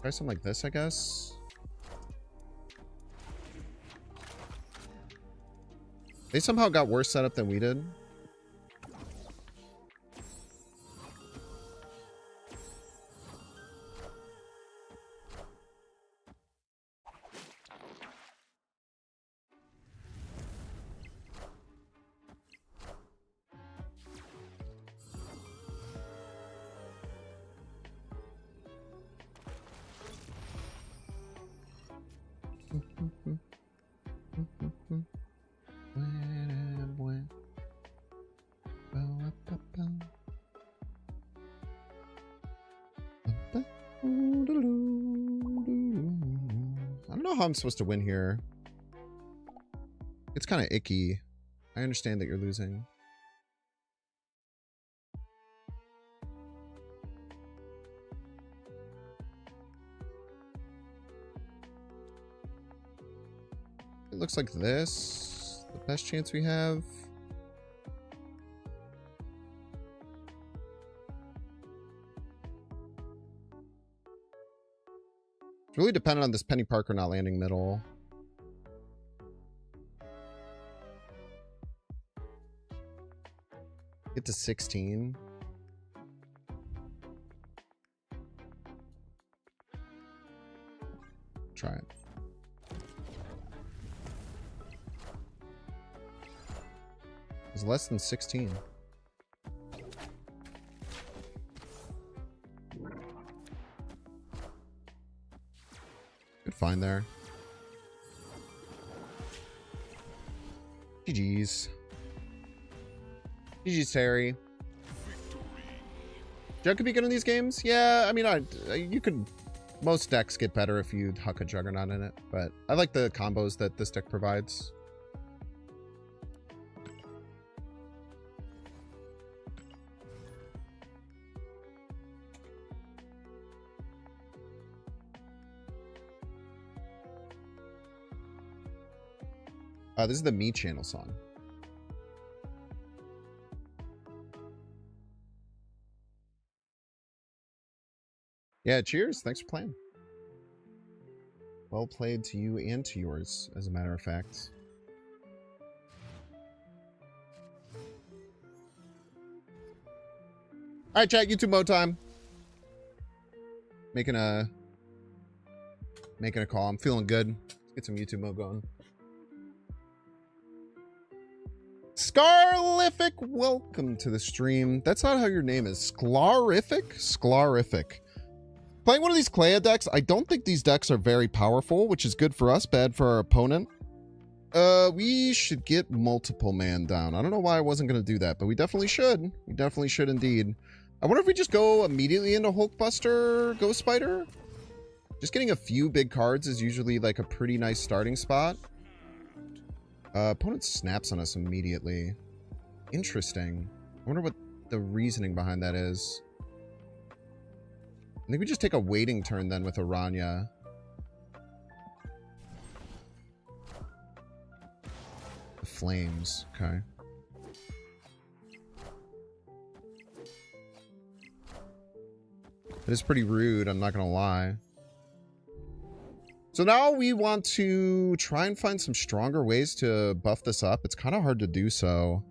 Try something like this, I guess. They somehow got worse setup than we did. I don't know how I'm supposed to win here. It's kind of icky. I understand that you're losing. It looks like this. The best chance we have. It's really dependent on this Penny Parker not landing middle. Get to 16. Try it. It's less than 16. Good find there. GG's. GG's, Terry. Jug could be good in these games? Yeah, I mean, you could... Most decks get better if you huck a Juggernaut in it, but I like the combos that this deck provides. This is the Me Channel song. Yeah, cheers. Thanks for playing. Well played to you and to yours, as a matter of fact. Alright, chat, YouTube mode time. Making a call. I'm feeling good. Let's get some YouTube mode going. Scarlific, welcome to the stream. That's not how your name is. Sklarific? Sklarific. Playing one of these Klea decks, I don't think these decks are very powerful, which is good for us, bad for our opponent. We should get multiple man down. I don't know why I wasn't going to do that, but we definitely should. We definitely should indeed. I wonder if we just go immediately into Hulkbuster, Ghost Spider? Just getting a few big cards is usually like a pretty nice starting spot. Opponent snaps on us immediately. Interesting. I wonder what the reasoning behind that is. I think we just take a waiting turn then with Aranya. The Flames. Okay. It is pretty rude, I'm not gonna lie. So now we want to try and find some stronger ways to buff this up. It's kind of hard to do so.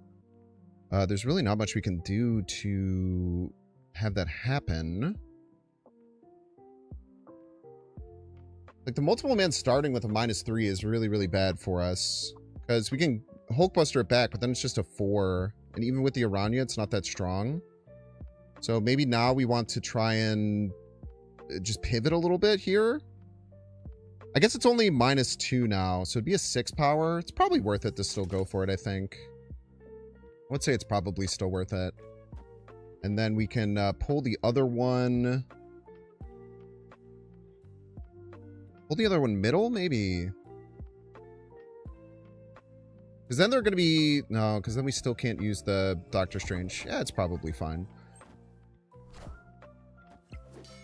There's really not much we can do to have that happen. Like, the multiple man starting with a -3 is really, really bad for us. Because we can Hulkbuster it back, but then it's just a 4. And even with the Aranya, it's not that strong. So maybe now we want to try and just pivot a little bit here. I guess it's only -2 now, so it'd be a 6 power. It's probably worth it to still go for it, I think. I would say it's probably still worth it. And then we can pull the other one. Pull the other one middle, maybe. Because then they're going to be... No, because then we still can't use the Doctor Strange. Yeah, it's probably fine.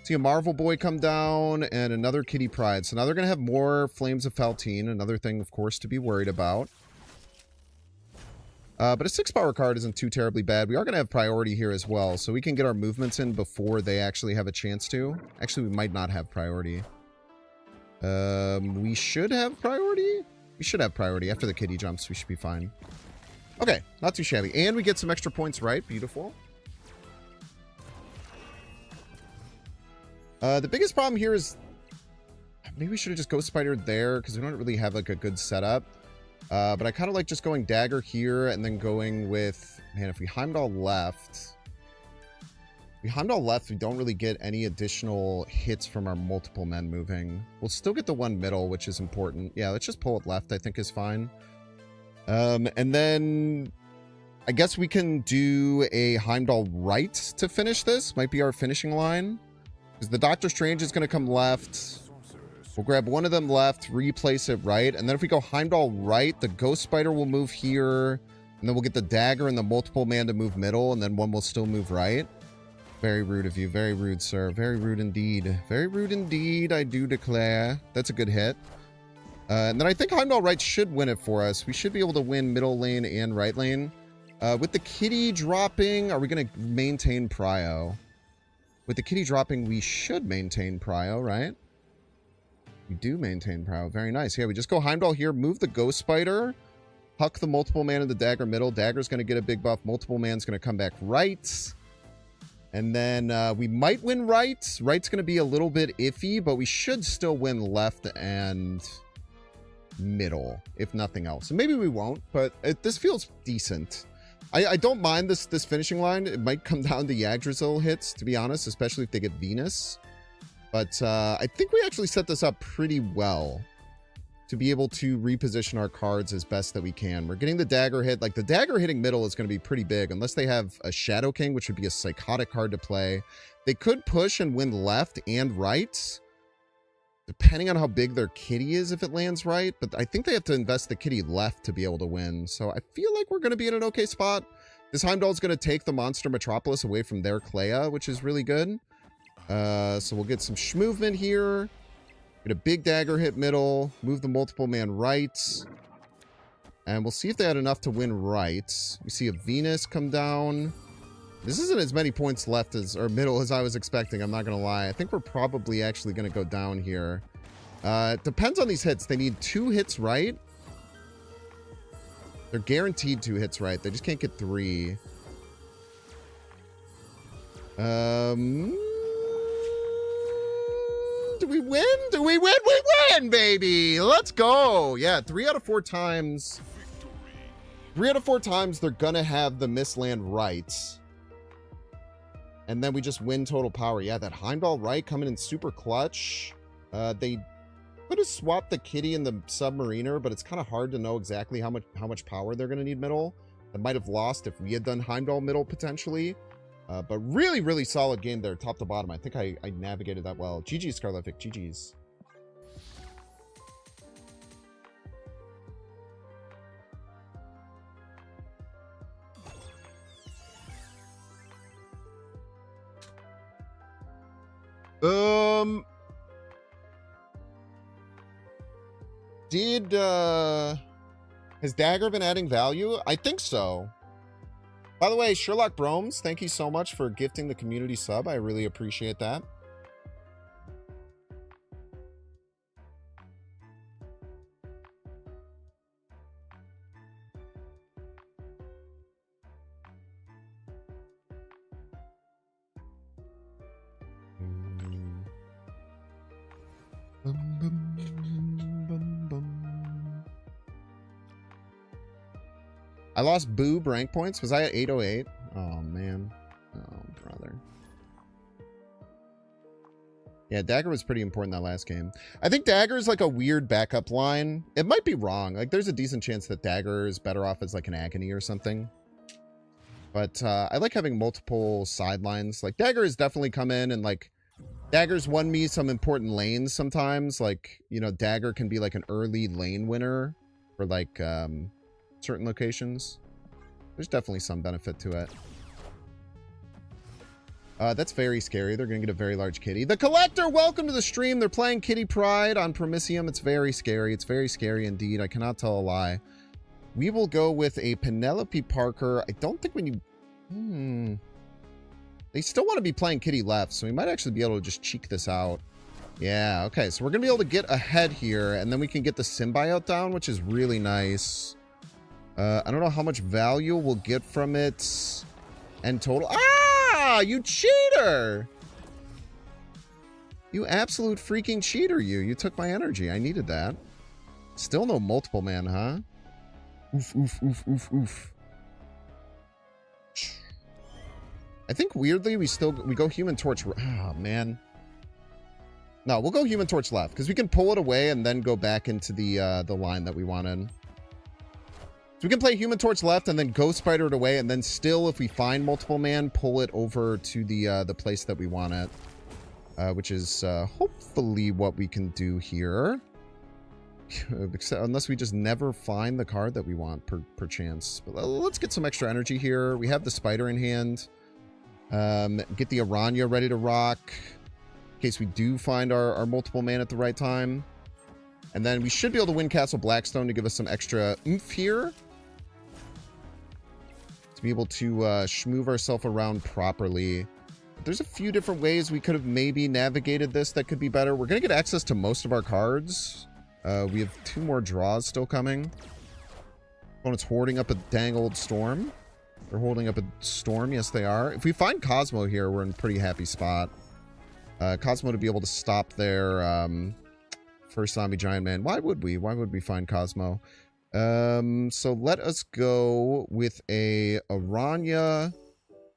See a Marvel Boy come down and another Kitty Pryde. So now they're going to have more Flames of Faltine. Another thing, of course, to be worried about. But a 6-power card isn't too terribly bad. We are going to have priority here as well. So we can get our movements in before they actually have a chance to. Actually, we might not have priority. We should have priority? We should have priority. After the kitty jumps, we should be fine. Okay, not too shabby. And we get some extra points right. Beautiful. The biggest problem here is... Maybe we should have just Ghost Spider there, because we don't really have like a good setup. But I kind of like just going Dagger here, and then going with... Man, if we Heimdall left... If we Heimdall left, we don't really get any additional hits from our multiple men moving. We'll still get the one middle, which is important. Yeah, let's just pull it left, I think is fine. And then... I guess we can do a Heimdall right to finish this. Might be our finishing line. Because the Doctor Strange is going to come left. We'll grab one of them left, replace it right. And then if we go Heimdall right, the Ghost Spider will move here. And then we'll get the Dagger and the multiple man to move middle. And then one will still move right. Very rude of you. Very rude, sir. Very rude indeed. Very rude indeed, I do declare. That's a good hit. And then I think Heimdall right should win it for us. We should be able to win middle lane and right lane. With the kitty dropping, are we going to maintain Prio? With the kitty dropping, we should maintain Prio, right? We do maintain Prio. Very nice. Yeah, we just go Heimdall here, move the Ghost Spider, huck the multiple man in the Dagger middle. Dagger's going to get a big buff. Multiple man's going to come back right. And then we might win right. Right's going to be a little bit iffy, but we should still win left and middle, if nothing else. And maybe we won't, but this feels decent. I don't mind this finishing line. It might come down to Yggdrasil hits, to be honest, especially if they get Venus. But I think we actually set this up pretty well to be able to reposition our cards as best that we can. We're getting the Dagger hit. Like, the Dagger hitting middle is going to be pretty big, unless they have a Shadow King, which would be a psychotic card to play. They could push and win left and right, depending on how big their kitty is if it lands right. But I think they have to invest the kitty left to be able to win. So I feel like we're going to be in an okay spot. This Heimdall is going to take the Monster Metropolis away from their Clea, which is really good. So we'll get some movement here. Get a big Dagger hit middle. Move the multiple man right. And we'll see if they had enough to win right. We see a Venus come down. This isn't as many points left as, or middle as I was expecting. I'm not going to lie. I think we're probably actually going to go down here. It depends on these hits. They need 2 hits right. They're guaranteed 2 hits right. They just can't get 3. Do we win? Do we win? We win, baby! Let's go! Yeah, 3 out of 4 times. 3 out of 4 times they're gonna have the misland right. And then we just win total power. Yeah, that Heimdall right coming in super clutch. They could have swapped the kitty and the submariner, but it's kind of hard to know exactly how much power they're gonna need middle. That might have lost if we had done Heimdall middle potentially. But really, really solid game there, top to bottom. I think I navigated that well. GG's, Scarlethic. GG's. Has Dagger been adding value? I think so. By the way, Sherlock Bromes, thank you so much for gifting the community sub. I really appreciate that. Bum, bum, bum, bum. I lost Boob rank points. Was I at 808? Oh, man. Oh, brother. Yeah, Dagger was pretty important that last game. I think Dagger is like a weird backup line. It might be wrong. Like, there's a decent chance that Dagger is better off as like an Agony or something. But I like having multiple sidelines. Like, Dagger has definitely come in and like, Dagger's won me some important lanes sometimes. Like, you know, Dagger can be like an early lane winner for like certain locations. There's definitely some benefit to it. That's very scary. They're going to get a very large kitty. The Collector, welcome to the stream. They're playing Kitty Pride on Promisium. It's very scary. It's very scary indeed. I cannot tell a lie. We will go with a Penelope Parker. I don't think when you... They still want to be playing Kitty left, so we might actually be able to just cheek this out. Yeah, okay. So we're going to be able to get ahead here, and then we can get the Symbiote down, which is really nice. I don't know how much value we'll get from it. And total... Ah! You cheater! You absolute freaking cheater, you. You took my energy. I needed that. Still no multiple man, huh? Oof, oof, oof, oof, oof. I think weirdly we go Human Torch. Oh, man. No, we'll go Human Torch left because we can pull it away and then go back into the line that we wanted. So we can play Human Torch left and then Ghost Spider it away, and then still, if we find multiple man, pull it over to the place that we want it, which is hopefully what we can do here. Unless we just never find the card that we want per chance. But let's get some extra energy here. We have the Spider in hand. Get the Aranya ready to rock in case we do find our multiple man at the right time. And then we should be able to win Castle Blackstone to give us some extra oomph here. Be able to schmoove ourselves around properly. But there's a few different ways we could have maybe navigated this that could be better. We're going to get access to most of our cards. We have 2 more draws still coming. Opponent's hoarding up a dang old Storm. They're holding up a Storm. Yes, they are. If we find Cosmo here, we're in a pretty happy spot. Cosmo to be able to stop their first Zombie Giant Man. Why would we? Why would we find Cosmo? So let us go with a Aranya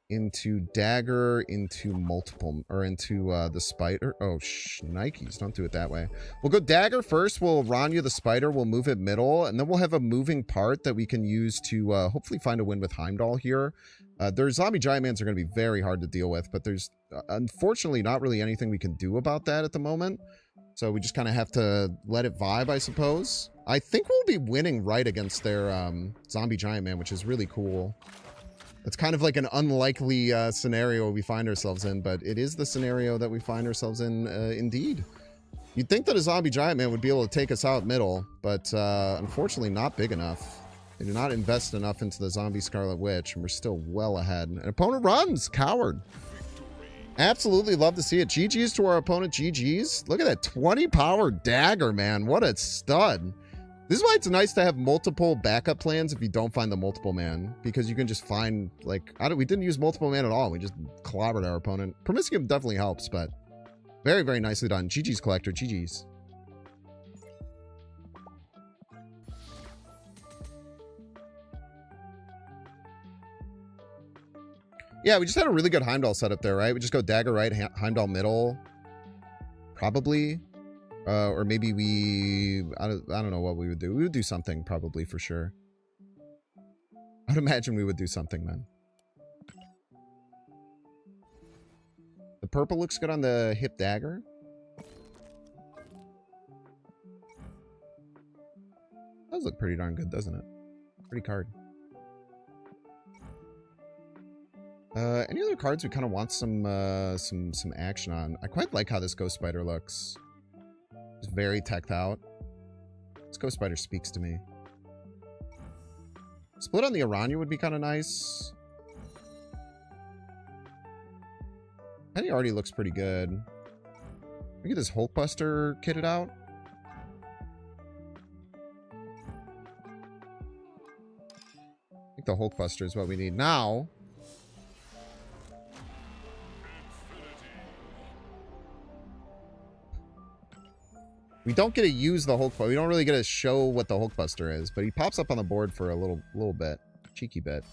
into Dagger into multiple, or into the Spider. Oh, Nikes, don't do it that way. We'll go Dagger first. We'll Aranya the Spider. We'll move it middle, and then we'll have a moving part that we can use to hopefully find a win with Heimdall here. Their Zombie Giant Mans are going to be very hard to deal with, but there's unfortunately not really anything we can do about that at the moment. So we just kind of have to let it vibe, I suppose. I think we'll be winning right against their Zombie Giant Man, which is really cool. It's kind of like an unlikely scenario we find ourselves in, but it is the scenario that we find ourselves in indeed. You'd think that a Zombie Giant Man would be able to take us out middle, but unfortunately not big enough. They do not invest enough into the Zombie Scarlet Witch, and we're still well ahead. An opponent runs! Coward! Absolutely love to see it. GG's to our opponent. GG's. Look at that 20 power Dagger, man. What a stud. This is why it's nice to have multiple backup plans if you don't find the multiple man, because you can just find, like, we didn't use multiple man at all. We just clobbered our opponent. Promisium definitely helps, but very, very nicely done. GG's, Collector. GG's. Yeah, we just had a really good Heimdall setup there, right? We just go Dagger right, Heimdall middle. Probably. Or maybe I don't know what we would do. We would do something probably for sure. I'd imagine we would do something, man. The purple looks good on the hip Dagger. Does look pretty darn good, doesn't it? Pretty card. Any other cards we kind of want some action on? I quite like how this Ghost Spider looks. It's very teched out. This Ghost Spider speaks to me. Split on the Aranya would be kind of nice. I think it already looks pretty good. Look at this Hulkbuster kitted out. I think the Hulkbuster is what we need now. We don't get to use the Hulkbuster. We don't really get to show what the Hulkbuster is, but he pops up on the board for a little bit. Cheeky bit.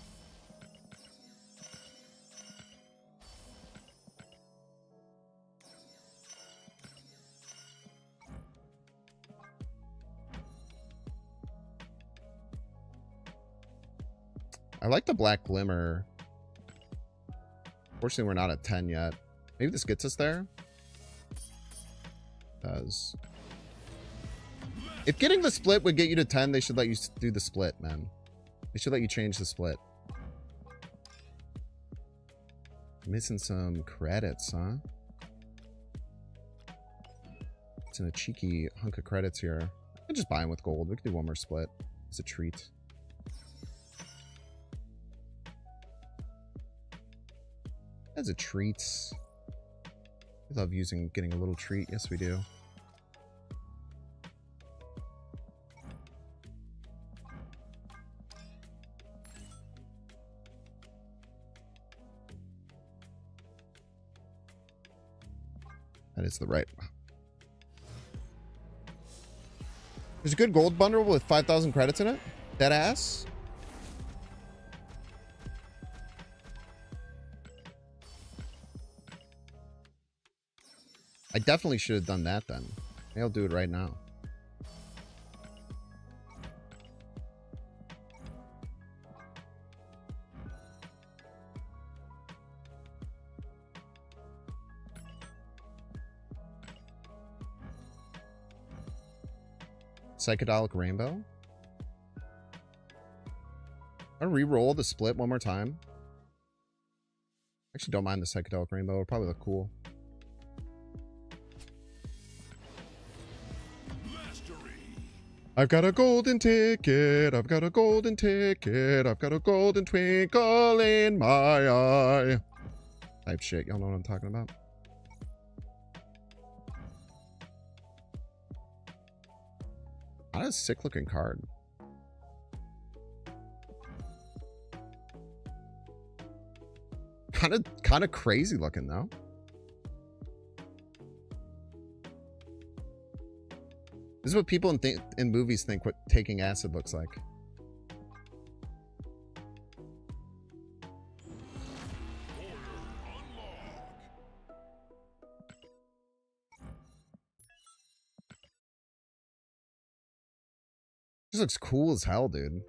I like the black glimmer. Fortunately, we're not at 10 yet. Maybe this gets us there. It does. If getting the split would get you to 10, they should let you do the split, man. They should let you change the split. Missing some credits, huh? It's in a cheeky hunk of credits here. I can just buy them with gold. We can do one more split. It's a treat. As a treat. We love getting a little treat. Yes, we do. That is the right. There's a good gold bundle with 5,000 credits in it. That ass. I definitely should have done that then. Maybe I'll do it right now. Psychedelic Rainbow. I'll re-roll the split one more time. Actually, don't mind the Psychedelic Rainbow. It'll probably look cool. I've got a golden ticket. I've got a golden ticket. I've got a golden twinkle in my eye. Type shit. Y'all know what I'm talking about. Not a sick looking card. Kind of crazy looking though. This is what people in movies think what taking acid looks like. This looks cool as hell, dude.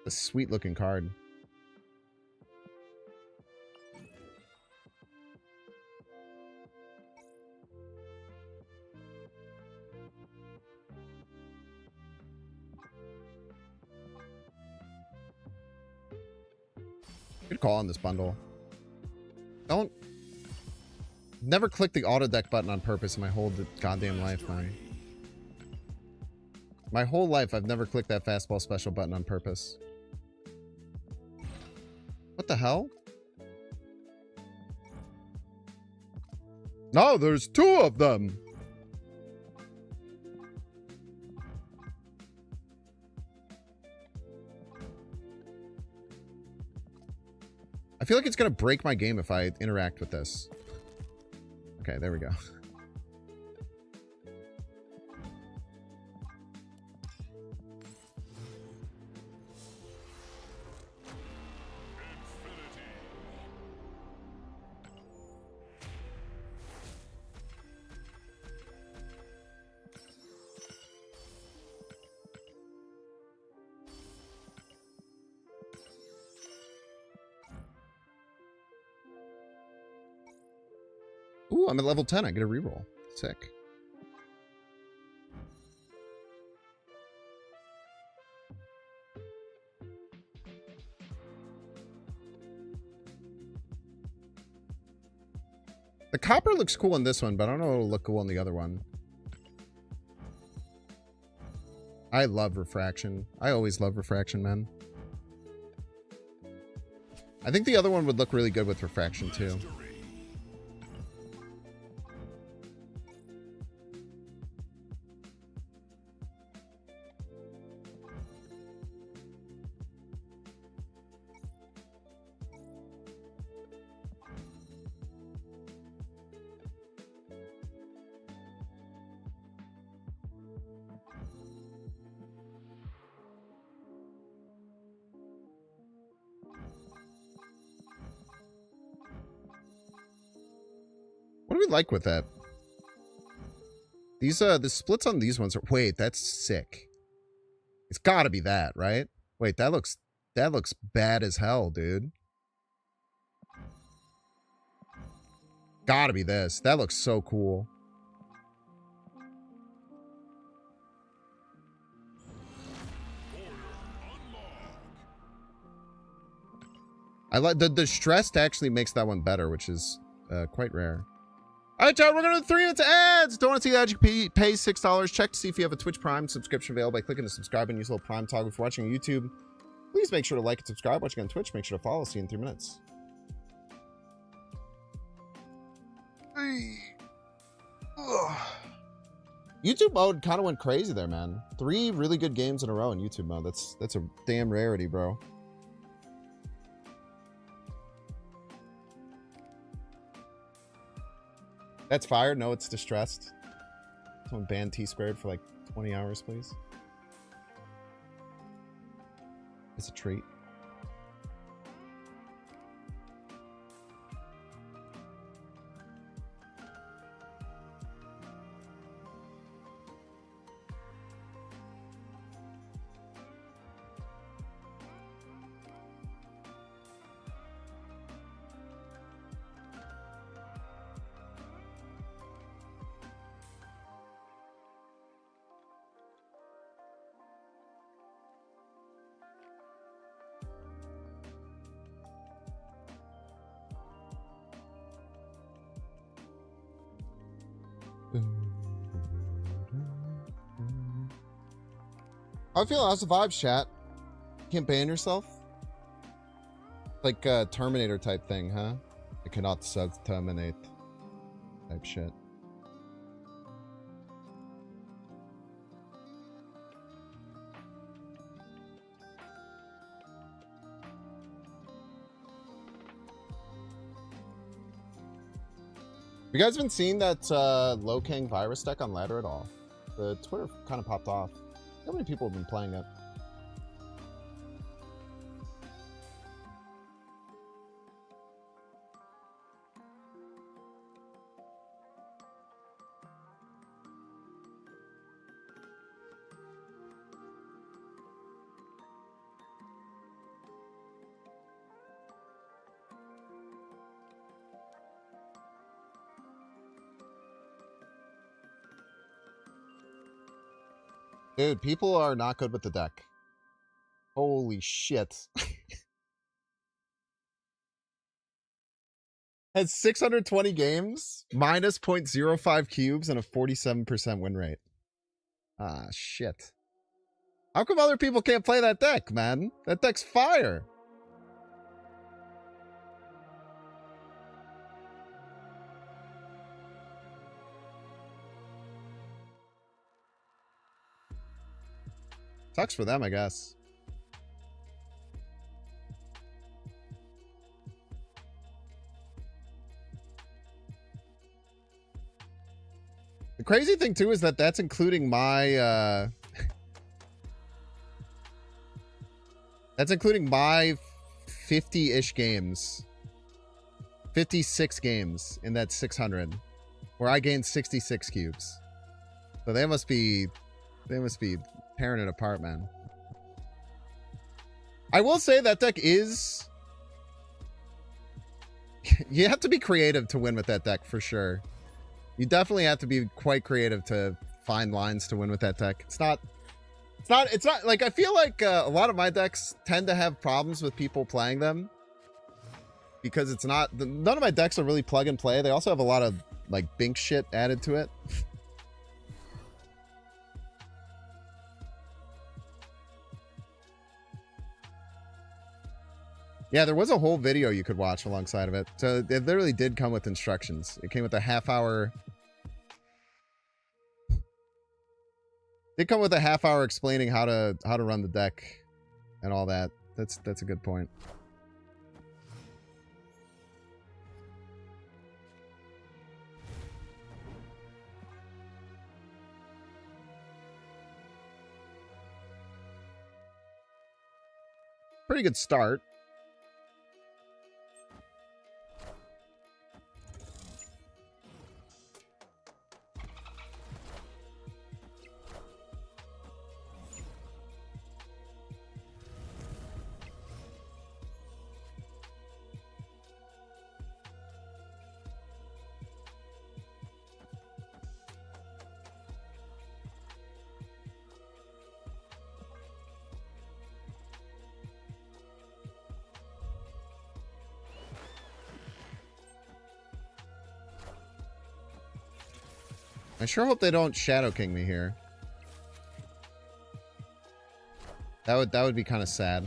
A sweet looking card. Good call on this bundle. Never click the auto deck button on purpose in my whole goddamn life, man. My whole life, I've never clicked that fastball special button on purpose. What the hell? No, there's two of them. I feel like it's going to break my game if I interact with this. Okay, there we go. Ooh, I'm at level 10. I get a reroll. Sick. The copper looks cool in this one, but I don't know if it'll look cool in the other one. I love refraction. I always love refraction, man. I think the other one would look really good with refraction, too. do we like with that? These the splits on these ones are, wait, that's sick. It's gotta be that, right? Wait, that looks bad as hell, dude. Gotta be this. That looks so cool. I like the stressed actually makes that one better, which is quite rare. All right, John, we're going to 3 minutes of ads. Don't want to see that? You can pay $6. Check to see if you have a Twitch Prime subscription available by clicking the subscribe and use a little Prime toggle. If you're watching on YouTube, please make sure to like and subscribe. Watching on Twitch, make sure to follow. See you in 3 minutes. YouTube mode kind of went crazy there, man. 3 really good games in a row in YouTube mode. That's a damn rarity, bro. That's fire. No, it's distressed. Someone ban T-Squared for like 20 hours, please. It's a treat. I feel how's the vibes, chat? Can't ban yourself? Like a Terminator type thing, huh? I cannot self-terminate type shit. You guys been seeing that Lokang virus deck on ladder at all? The Twitter kind of popped off. How many people have been playing it? Dude, people are not good with the deck. Holy shit. Has 620 games, minus 0.05 cubes, and a 47% win rate. Ah, shit. How come other people can't play that deck, man? That deck's fire. Sucks for them, I guess. The crazy thing, too, is that that's including my, that's including my 50-ish games. 56 games in that 600, where I gained 66 cubes. So they must be tearing it apart, man. I will say that deck is... you have to be creative to win with that deck, for sure. You definitely have to be quite creative to find lines to win with that deck. It's not like, I feel like a lot of my decks tend to have problems with people playing them. Because it's not... none of my decks are really plug and play. They also have a lot of, like, bink shit added to it. Yeah, there was a whole video you could watch alongside of it. So it literally did come with instructions. It came with a half-hour... It come with a half-hour explaining how to run the deck and all that. That's a good point. Pretty good start. I sure hope they don't Shadow King me here. That would be kind of sad.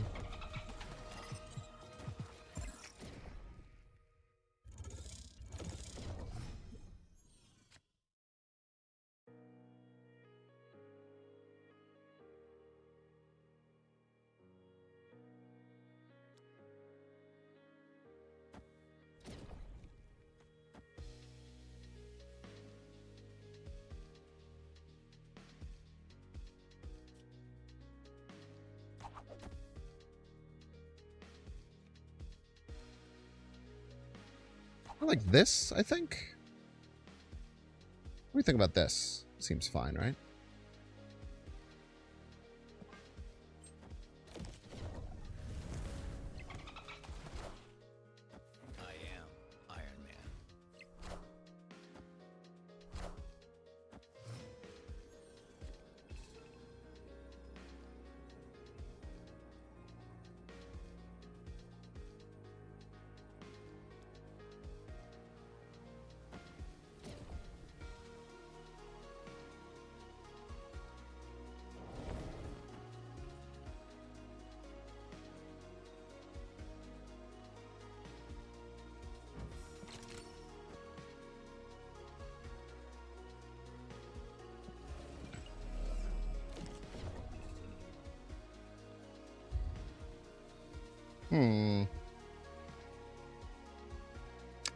I like this, I think. What do you think about this? Seems fine, right? I am Iron Man.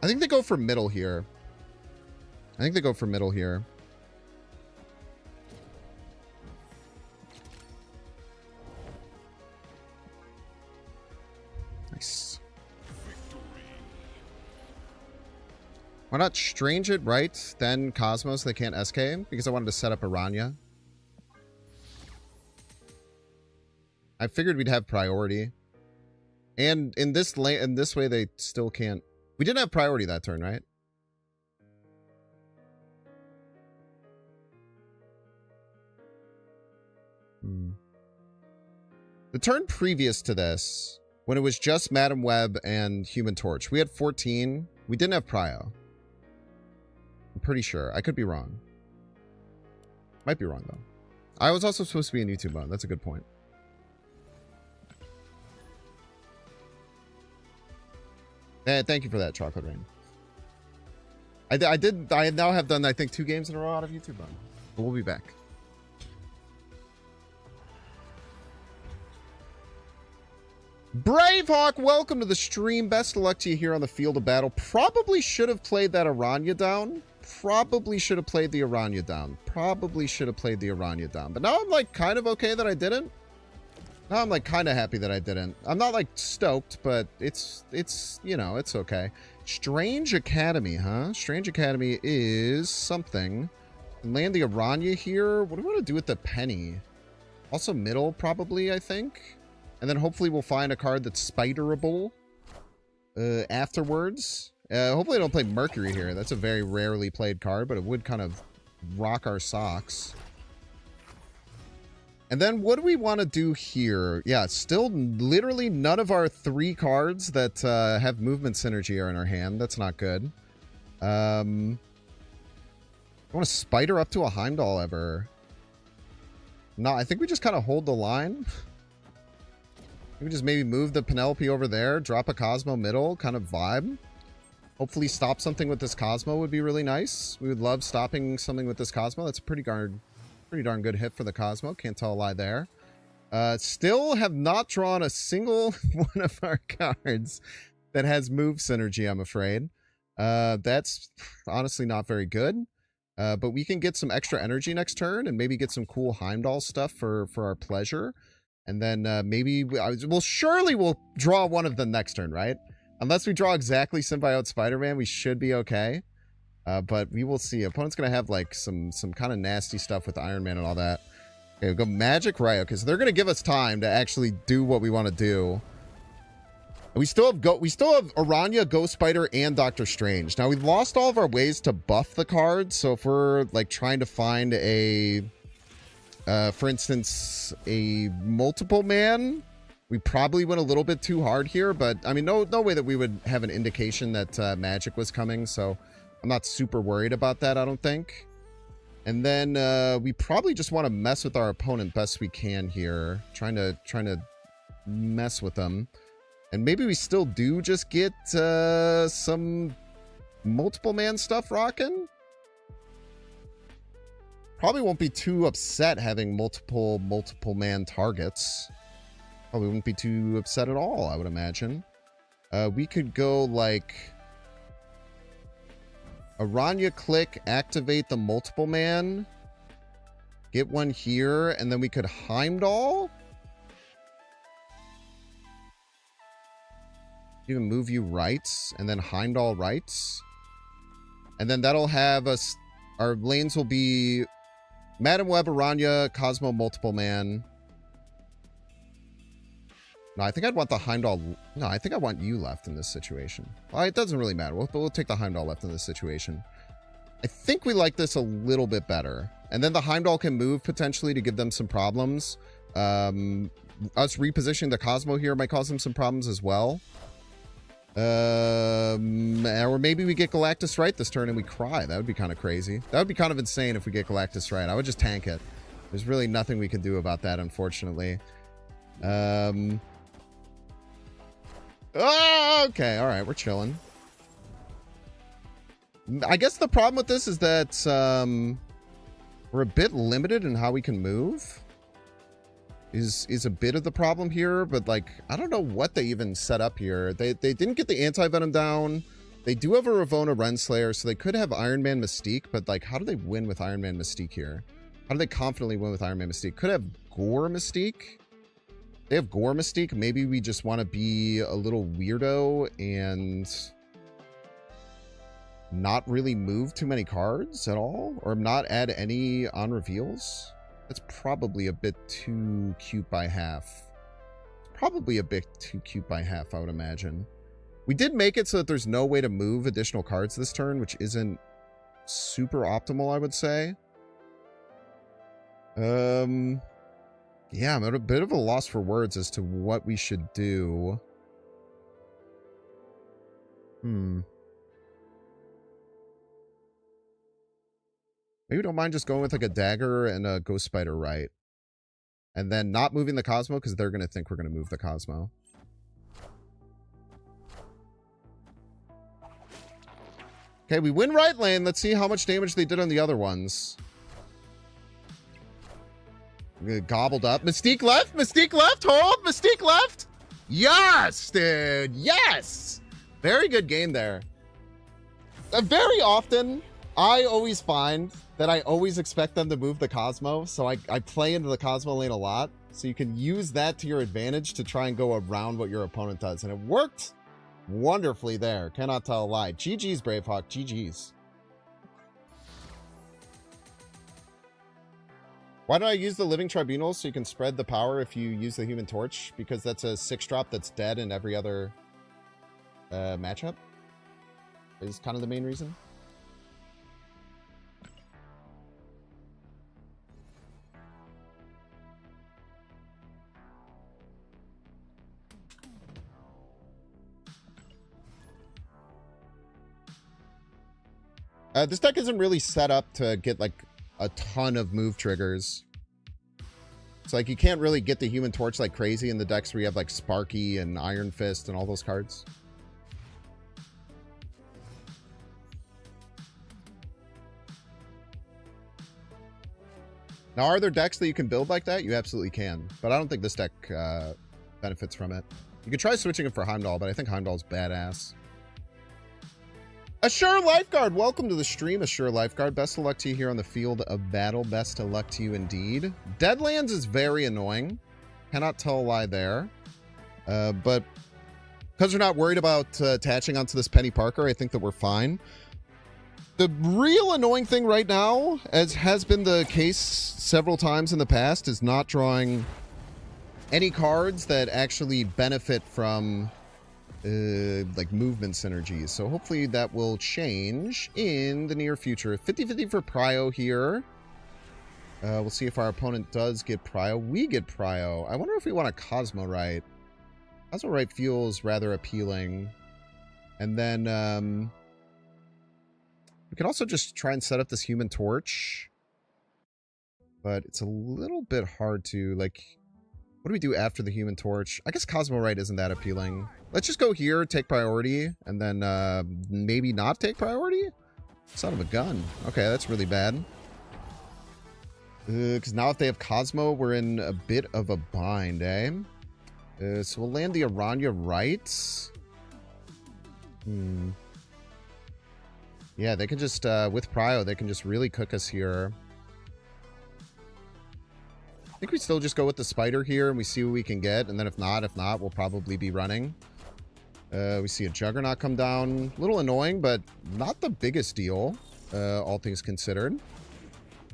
I think they go for middle here. Nice. Why not Strange it right, then Cosmos, they can't SK? Because I wanted to set up Aranya. I figured we'd have priority. And in this way, they still can't. We didn't have priority that turn, right? The turn previous to this, when it was just Madam Web and Human Torch, we had 14. We didn't have Prio. I'm pretty sure. I could be wrong. Might be wrong, though. I was also supposed to be in YouTube mode. That's a good point. Thank you for that, Chocolate Rain. I now have done, I think, 2 games in a row out of YouTube mode. But we'll be back. Bravehawk, welcome to the stream. Best of luck to you here on the field of battle. Probably should have played that Aranya down. Probably should have played the Aranya down. But now I'm like kind of okay that I didn't. Now I'm like kind of happy that I didn't. I'm not like stoked, but it's you know, it's okay. Strange Academy, huh? Strange Academy is something. Land the Aranya here. What do we want to do with the Penny? Also middle, probably, I think. And then hopefully we'll find a card that's spiderable afterwards. Hopefully I don't play Mercury here. That's a very rarely played card, but it would kind of rock our socks. And then what do we want to do here? Yeah, still literally none of our 3 cards that have movement synergy are in our hand. That's not good. I want to spider up to a Heimdall ever. No, I think we just kind of hold the line. We just maybe move the Penelope over there, drop a Cosmo middle, kind of vibe. Hopefully stop something with this Cosmo would be really nice. We would love stopping something with this Cosmo. That's a pretty darn good hit for the Cosmo. Can't tell a lie there. Still have not drawn a single one of our cards that has move synergy, I'm afraid. That's honestly not very good. But we can get some extra energy next turn and maybe get some cool Heimdall stuff for our pleasure. And then maybe we'll draw one of them next turn, right? Unless we draw exactly Symbiote Spider-Man, we should be okay. But we will see. Opponent's going to have like some kind of nasty stuff with Iron Man and all that. Okay, we'll go Magic Ryo, because they're going to give us time to actually do what we want to do. We still have Aranya, Ghost Spider, and Doctor Strange. Now, we've lost all of our ways to buff the cards. So if we're like trying to find a, for instance, a multiple man, we probably went a little bit too hard here. But I mean, no way that we would have an indication that magic was coming. So I'm not super worried about that, I don't think. And then we probably just want to mess with our opponent best we can here. Trying to mess with them. And maybe we still do just get some multiple man stuff rocking. Probably won't be too upset having multiple man targets. Probably wouldn't be too upset at all, I would imagine. We could go like Aranya click, activate the multiple man, get one here, and then we could Heimdall. Even move you right, and then Heimdall right. And then that'll have us, our lanes will be Madam Web, Aranya, Cosmo, multiple man. No, I think I'd want the Heimdall. No, I think I want you left in this situation. Well, it doesn't really matter. We'll take the Heimdall left in this situation. I think we like this a little bit better. And then the Heimdall can move potentially to give them some problems. Us repositioning the Cosmo here might cause them some problems as well. Or maybe we get Galactus right this turn and we cry. That would be kind of crazy. That would be kind of insane if we get Galactus right. I would just tank it. There's really nothing we can do about that, unfortunately. Oh, okay, all right, we're chilling. I guess the problem with this is that we're a bit limited in how we can move. Is a bit of the problem here, but like I don't know what they even set up here. They didn't get the anti-venom down. They do have a Ravonna Renslayer, so they could have Iron Man Mystique, but like how do they win with Iron Man Mystique here? How do they confidently win with Iron Man Mystique? Could have Gore Mystique. They have Gore Mystique. Maybe we just want to be a little weirdo and not really move too many cards at all, or not add any on reveals. That's probably a bit too cute by half. Probably a bit too cute by half, I would imagine. We did make it so that there's no way to move additional cards this turn, which isn't super optimal, I would say. Yeah, I'm at a bit of a loss for words as to what we should do. Maybe we don't mind just going with like a dagger and a ghost spider right. And then not moving the Cosmo because they're going to think we're going to move the Cosmo. Okay, we win right lane. Let's see how much damage they did on the other ones. Gobbled up. Mystique left. Mystique left. Hold. Mystique left. Yes, dude. Yes. Very good game there. Very often, I always find that I always expect them to move the Cosmo. So I play into the Cosmo lane a lot. So you can use that to your advantage to try and go around what your opponent does. And it worked wonderfully there. Cannot tell a lie. GG's, Bravehawk. GG's. Why don't I use the Living Tribunal so you can spread the power if you use the Human Torch? Because that's a 6-drop that's dead in every other matchup. Is kind of the main reason. This deck isn't really set up to get like a ton of move triggers. It's like you can't really get the Human Torch like crazy in the decks where you have like Sparky and Iron Fist and all those cards. Now, are there decks that you can build like that? You absolutely can, but I don't think this deck benefits from it. You could try switching it for Heimdall, but I think Heimdall's badass. Assure Lifeguard, welcome to the stream, Assure Lifeguard. Best of luck to you here on the field of battle. Best of luck to you indeed. Deadlands is very annoying. Cannot tell a lie there. But because we're not worried about attaching onto this Penny Parker, I think that we're fine. The real annoying thing right now, as has been the case several times in the past, is not drawing any cards that actually benefit from like movement synergies. So hopefully that will change in the near future. 50-50 for Prio here. We'll see if our opponent does get Prio. We get Prio. I wonder if we want a Cosmo Right. Cosmo Right feels rather appealing. And then we can also just try and set up this Human Torch. but it's a little bit hard to, like, what do we do after the Human Torch? I guess Cosmorite isn't that appealing. Let's just go here, take priority, and then maybe not take priority? Son of a gun. Okay, that's really bad. Because now if they have Cosmo, we're in a bit of a bind, eh? So we'll land the Aranya right. Yeah, they can just, with Prio, they can just really cook us here. I think we still just go with the Spider here and we see what we can get. And then if not, we'll probably be running. We see a Juggernaut come down. A little annoying, but not the biggest deal, all things considered.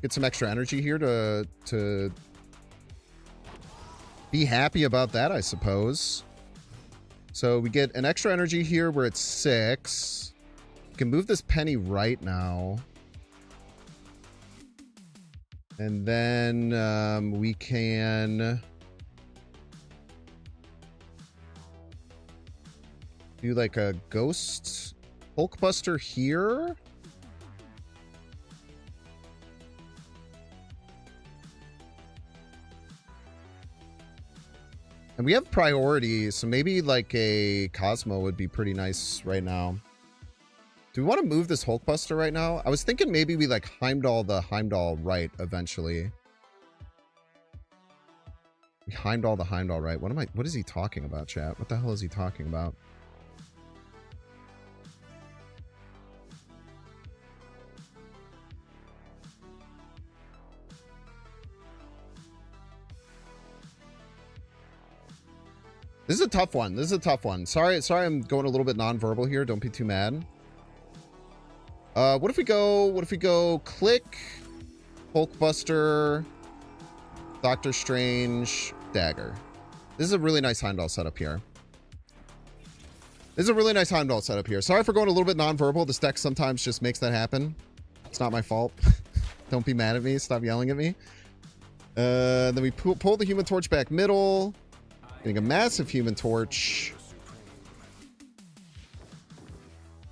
Get some extra energy here to be happy about that, I suppose. So we get an extra energy here. We're at 6. We can move this penny right now. And then we can do like a Ghost Hulkbuster here. And we have priority, so maybe like a Cosmo would be pretty nice right now. Do we want to move this Hulkbuster right now? I was thinking maybe we like Heimdall the Heimdall right eventually. We Heimdall the Heimdall right. What is he talking about, chat? What the hell is he talking about? This is a tough one. This is a tough one. Sorry I'm going a little bit non-verbal here. Don't be too mad. What if we go click, Hulkbuster, Doctor Strange, Dagger. This is a really nice Heimdall setup here. Sorry for going a little bit non-verbal. This deck sometimes just makes that happen. It's not my fault. Don't be mad at me. Stop yelling at me. Then we pull the Human Torch back middle. Getting a massive Human Torch.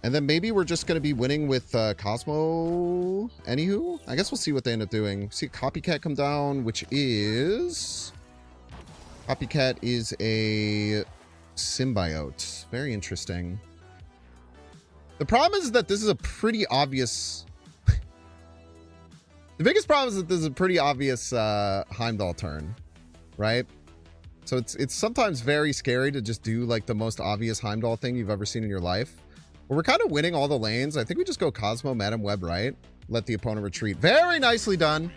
And then maybe we're just going to be winning with Cosmo. Anywho, I guess we'll see what they end up doing. See a Copycat come down, which is... Copycat is a Symbiote. Very interesting. The problem is that this is a pretty obvious... The biggest problem is that this is a pretty obvious Heimdall turn, right? So it's sometimes very scary to just do like the most obvious Heimdall thing you've ever seen in your life. But we're kind of winning all the lanes. I think we just go Cosmo, Madam Web, right? Let the opponent retreat. Very nicely done.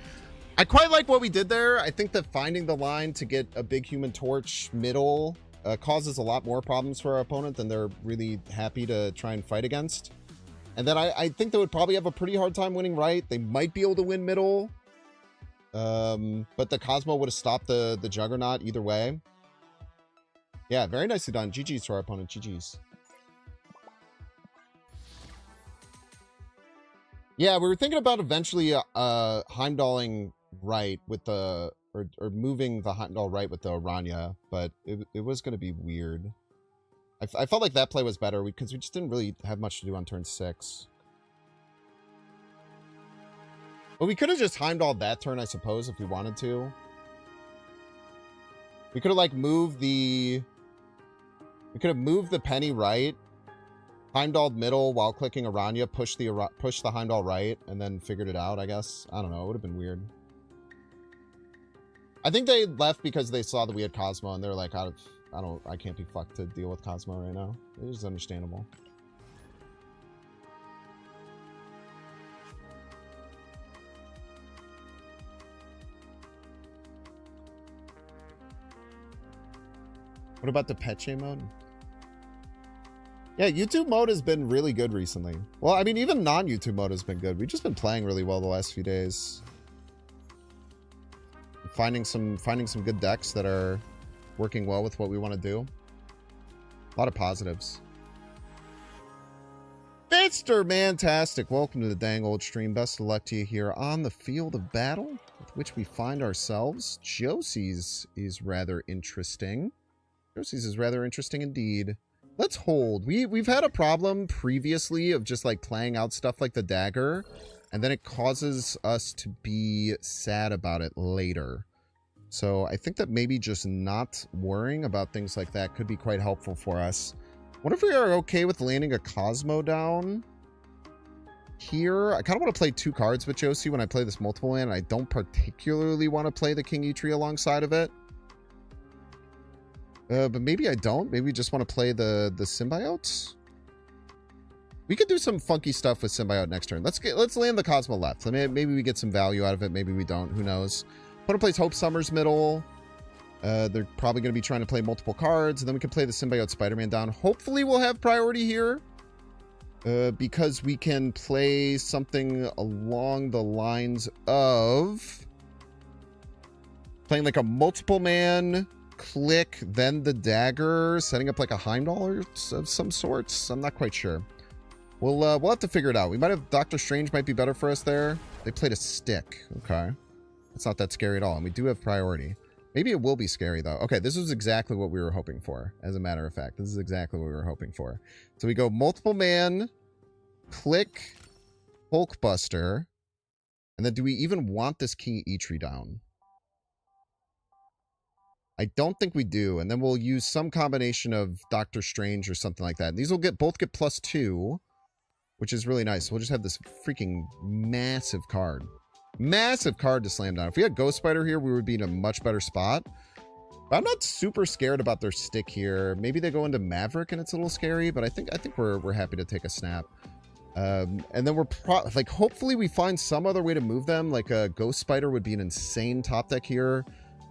I quite like what we did there. I think that finding the line to get a big Human Torch middle causes a lot more problems for our opponent than they're really happy to try and fight against. And then I think they would probably have a pretty hard time winning right. They might be able to win middle. But the Cosmo would have stopped the Juggernaut either way. Yeah, very nicely done. GG's to our opponent. GG's. Yeah, we were thinking about eventually Heimdalling right with the... Or moving the Heimdall right with the Aranya, but it was going to be weird. I felt like that play was better because we just didn't really have much to do on turn 6. But we could have just Heimdalled that turn, I suppose, if we wanted to. We could have, like, moved the... We could have moved the penny right, Heimdalled middle while clicking Aranya, push the Heimdall right, and then figured it out, I guess. I don't know. It would have been weird. I think they left because they saw that we had Cosmo, and they're like, I can't be fucked to deal with Cosmo right now. It is understandable. What about the Peche mode? Yeah, YouTube mode has been really good recently. Well, I mean, even non-YouTube mode has been good. We've just been playing really well the last few days. Finding some good decks that are working well with what we want to do. A lot of positives. Mr. Mantastic, welcome to the dang old stream. Best of luck to you here on the field of battle with which we find ourselves. Josie's is rather interesting. Josie's is rather interesting indeed. Let's hold. We've had a problem previously of just like playing out stuff like the dagger and then it causes us to be sad about it later. So I think that maybe just not worrying about things like that could be quite helpful for us. What if we are okay with landing a Cosmo down here? I kind of want to play 2 cards with Josie when I play this multiple land, and I don't particularly want to play the King Eitri alongside of it. But maybe I don't. Maybe we just want to play the symbiotes. We could do some funky stuff with symbiote next turn. Let's land the Cosmo left. Maybe we get some value out of it. Maybe we don't. Who knows? Opponent plays Hope Summers middle. They're probably going to be trying to play multiple cards, and then we can play the symbiote Spider-Man down. Hopefully we'll have priority here, because we can play something along the lines of playing like a multiple man, click, then the dagger, setting up like a Heimdall of some sorts. I'm not quite sure. We'll have to figure it out. We might have Doctor Strange might be better for us there. They played a stick. Okay. It's not that scary at all. And we do have priority. Maybe it will be scary though. Okay, this is exactly what we were hoping for. As a matter of fact, this is exactly what we were hoping for. So we go multiple man, click, Hulkbuster, and then do we even want this King Eitri down? I don't think we do. And then we'll use some combination of Doctor Strange or something like that. And these will both get +2, which is really nice. We'll just have this freaking massive card. Massive card to slam down. If we had Ghost Spider here, we would be in a much better spot. But I'm not super scared about their stick here. Maybe they go into Maverick and it's a little scary, but I think we're happy to take a snap. And then we're like, hopefully we find some other way to move them. Like a Ghost Spider would be an insane top deck here.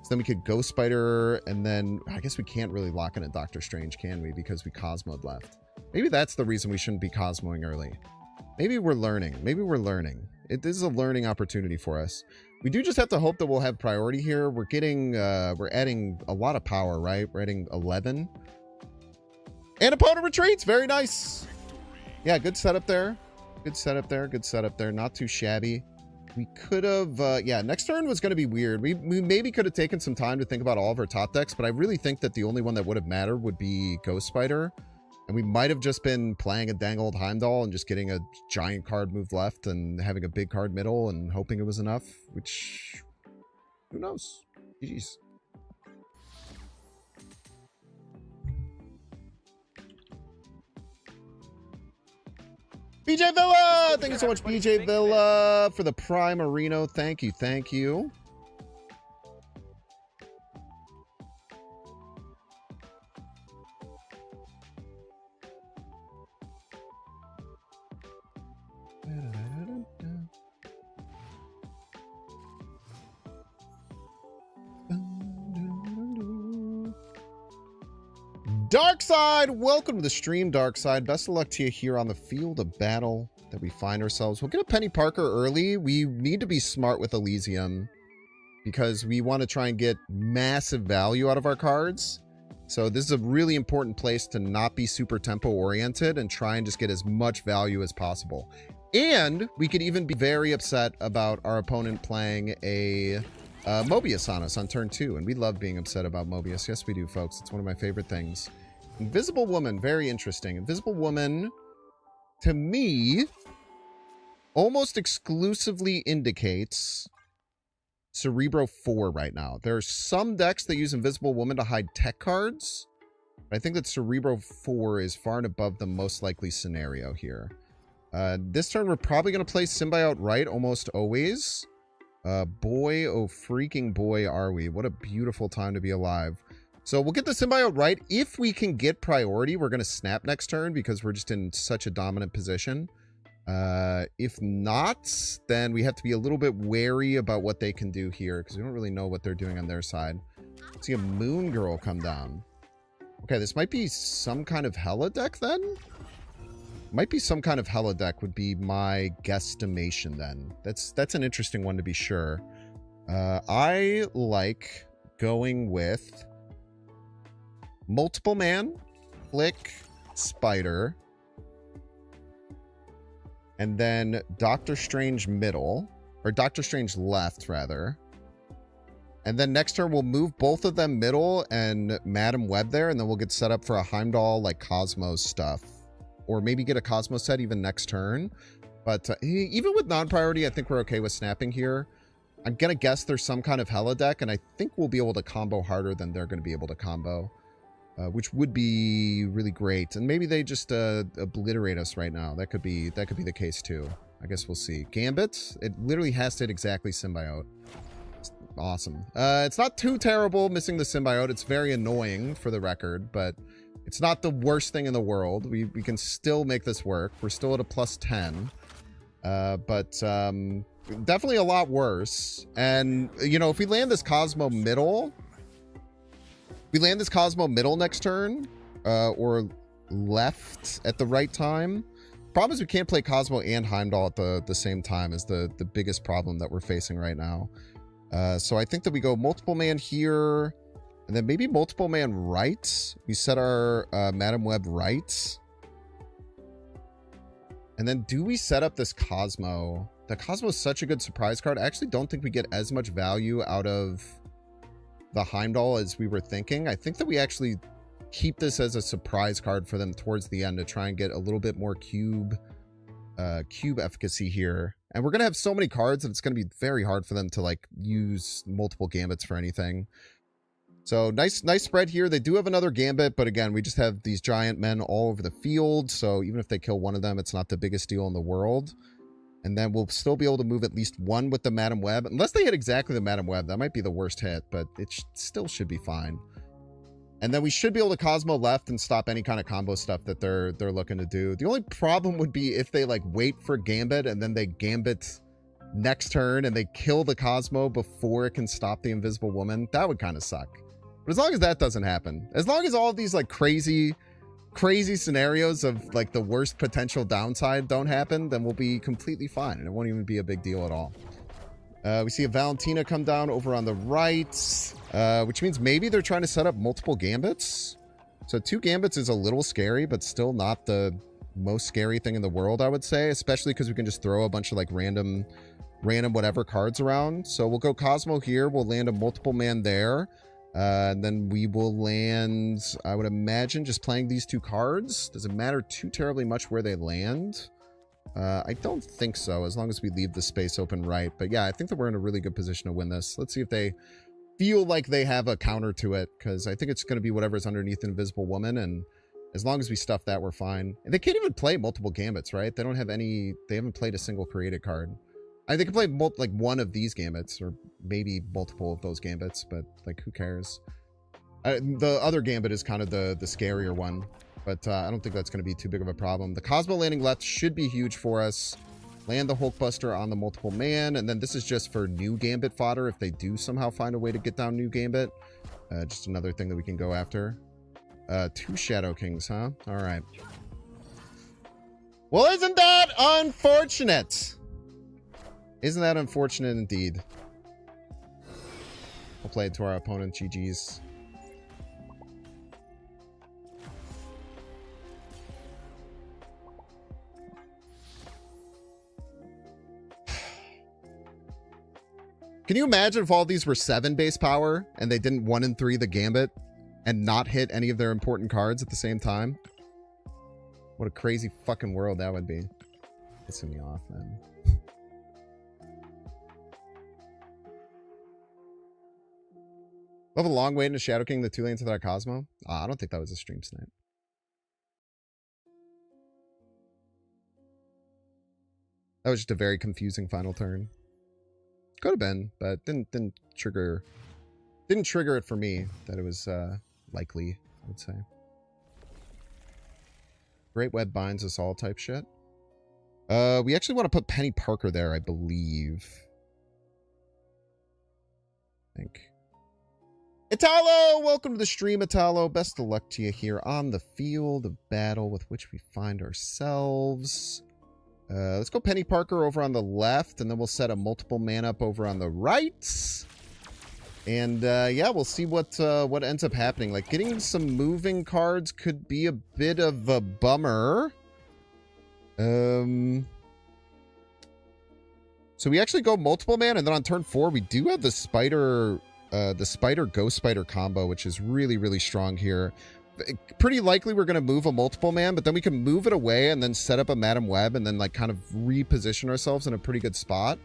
So then we could Ghost Spider, and then I guess we can't really lock in a Doctor Strange, can we? Because we Cosmo'd left. Maybe that's the reason we shouldn't be Cosmoing early. Maybe we're learning. Maybe we're learning. This is a learning opportunity for us. We do just have to hope that we'll have priority here. We're adding a lot of power, right? We're adding 11. And opponent retreats. Very nice. Yeah, good setup there. Good setup there. Good setup there. Not too shabby. We could have, yeah, next turn was going to be weird. We maybe could have taken some time to think about all of our top decks, but I really think that the only one that would have mattered would be Ghost Spider. And we might have just been playing a dang old Heimdall and just getting a giant card move left and having a big card middle and hoping it was enough, which, who knows? GG's. BJ Villa! Thank you so much, BJ Villa, for the Prime Areno. Thank you, thank you. Darkside, welcome to the stream, Darkside. Best of luck to you here on the field of battle that we find ourselves. We'll get a Penny Parker early. We need to be smart with Elysium because we want to try and get massive value out of our cards. So this is a really important place to not be super tempo oriented and try and just get as much value as possible. And we could even be very upset about our opponent playing a Mobius on us on turn 2. And we love being upset about Mobius. Yes, we do, folks. It's one of my favorite things. Invisible Woman, very interesting. Invisible Woman, to me, almost exclusively indicates Cerebro 4 right now. There are some decks that use Invisible Woman to hide tech cards. But I think that Cerebro 4 is far and above the most likely scenario here. This turn, we're probably going to play Symbiote right almost always. Boy, oh freaking boy, are we. What a beautiful time to be alive. So we'll get the Symbiote right. If we can get priority, we're going to snap next turn because we're just in such a dominant position. If not, then we have to be a little bit wary about what they can do here because we don't really know what they're doing on their side. Let's see a Moon Girl come down. Okay, this might be some kind of Hela deck then? Might be some kind of Hela deck would be my guesstimation then. That's an interesting one to be sure. I like going with Multiple Man, Click, Spider, and then Doctor Strange middle, or Doctor Strange left rather. And then next turn we'll move both of them middle and Madam Web there, and then we'll get set up for a Heimdall like Cosmos stuff. Or maybe get a Cosmos set even next turn. But even with non-priority, I think we're okay with snapping here. I'm going to guess there's some kind of Hela deck, and I think we'll be able to combo harder than they're going to be able to combo, which would be really great. And maybe they just obliterate us right now. That could be the case too. I guess we'll see. Gambit, it literally has to hit exactly Symbiote. It's awesome. It's not too terrible missing the Symbiote. It's very annoying for the record, but it's not the worst thing in the world. We can still make this work. We're still at a plus 10. But definitely a lot worse. And, you know, if we land this Cosmo middle, next turn, or left at the right time. Problem is we can't play Cosmo and Heimdall at the same time is the biggest problem that we're facing right now. So I think that we go multiple man here, and then maybe multiple man right. We set our Madam Web right. And then do we set up this Cosmo? The Cosmo is such a good surprise card. I actually don't think we get as much value out of the Heimdall as we were thinking. I think that we actually keep this as a surprise card for them towards the end to try and get a little bit more cube efficacy here. And we're going to have so many cards that it's going to be very hard for them to like use multiple gambits for anything. So nice spread here. They do have another gambit, but again, we just have these giant men all over the field. So even if they kill one of them, it's not the biggest deal in the world. And then we'll still be able to move at least one with the Madam Web. Unless they hit exactly the Madam Web, that might be the worst hit, but it still should be fine. And then we should be able to Cosmo left and stop any kind of combo stuff that they're looking to do. The only problem would be if they like wait for Gambit and then they Gambit next turn and they kill the Cosmo before it can stop the Invisible Woman. That would kind of suck. But as long as that doesn't happen, as long as all of these like crazy scenarios of like the worst potential downside don't happen, then we'll be completely fine and it won't even be a big deal at all. We see a Valentina come down over on the right, which means maybe they're trying to set up multiple gambits. So 2 gambits is a little scary, but still not the most scary thing in the world, I would say, especially because we can just throw a bunch of like random whatever cards around. So we'll go Cosmo here. We'll land a multiple man there. And then we will land, I would imagine, just playing these 2 cards. Does it matter too terribly much where they land? I don't think so, as long as we leave the space open right. But yeah, I think that we're in a really good position to win this. Let's see if they feel like they have a counter to it, because I think it's going to be whatever's underneath Invisible Woman, and as long as we stuff that, we're fine. And they can't even play multiple gambits, right? They don't have any, they haven't played a single created card. They can play like one of these gambits, or maybe multiple of those gambits, but like who cares? The other gambit is kind of the scarier one, but I don't think that's going to be too big of a problem. The Cosmo landing left should be huge for us. Land the Hulkbuster on the multiple man, and then this is just for new gambit fodder if they do somehow find a way to get down new gambit. Just another thing that we can go after. 2 Shadow Kings, huh? All right. Well, isn't that unfortunate? Isn't that unfortunate indeed? We'll play it to our opponent. GG's. Can you imagine if all these were 7 base power and they didn't 1 and 3 the Gambit and not hit any of their important cards at the same time? What a crazy fucking world that would be. Pissing me off, man. We'll have a long wait in a Shadow King, the 2 lanes without Cosmo. I don't think that was a stream snipe. That was just a very confusing final turn. Could have been, but didn't trigger it for me that it was likely, I would say. Great Web binds us all type shit. We actually want to put Penny Parker there, I believe. I think. Italo! Welcome to the stream, Italo. Best of luck to you here on the field of battle with which we find ourselves. Let's go Penny Parker over on the left, and then we'll set a multiple man up over on the right. And yeah, we'll see what ends up happening. Like, getting some moving cards could be a bit of a bummer. So we actually go multiple man, and then on turn 4, we do have the Spider Ghost Spider combo, which is really, really strong here. pretty likely we're going to move a multiple man, but then we can move it away and then set up a Madam Web and then like kind of reposition ourselves in a pretty good spot.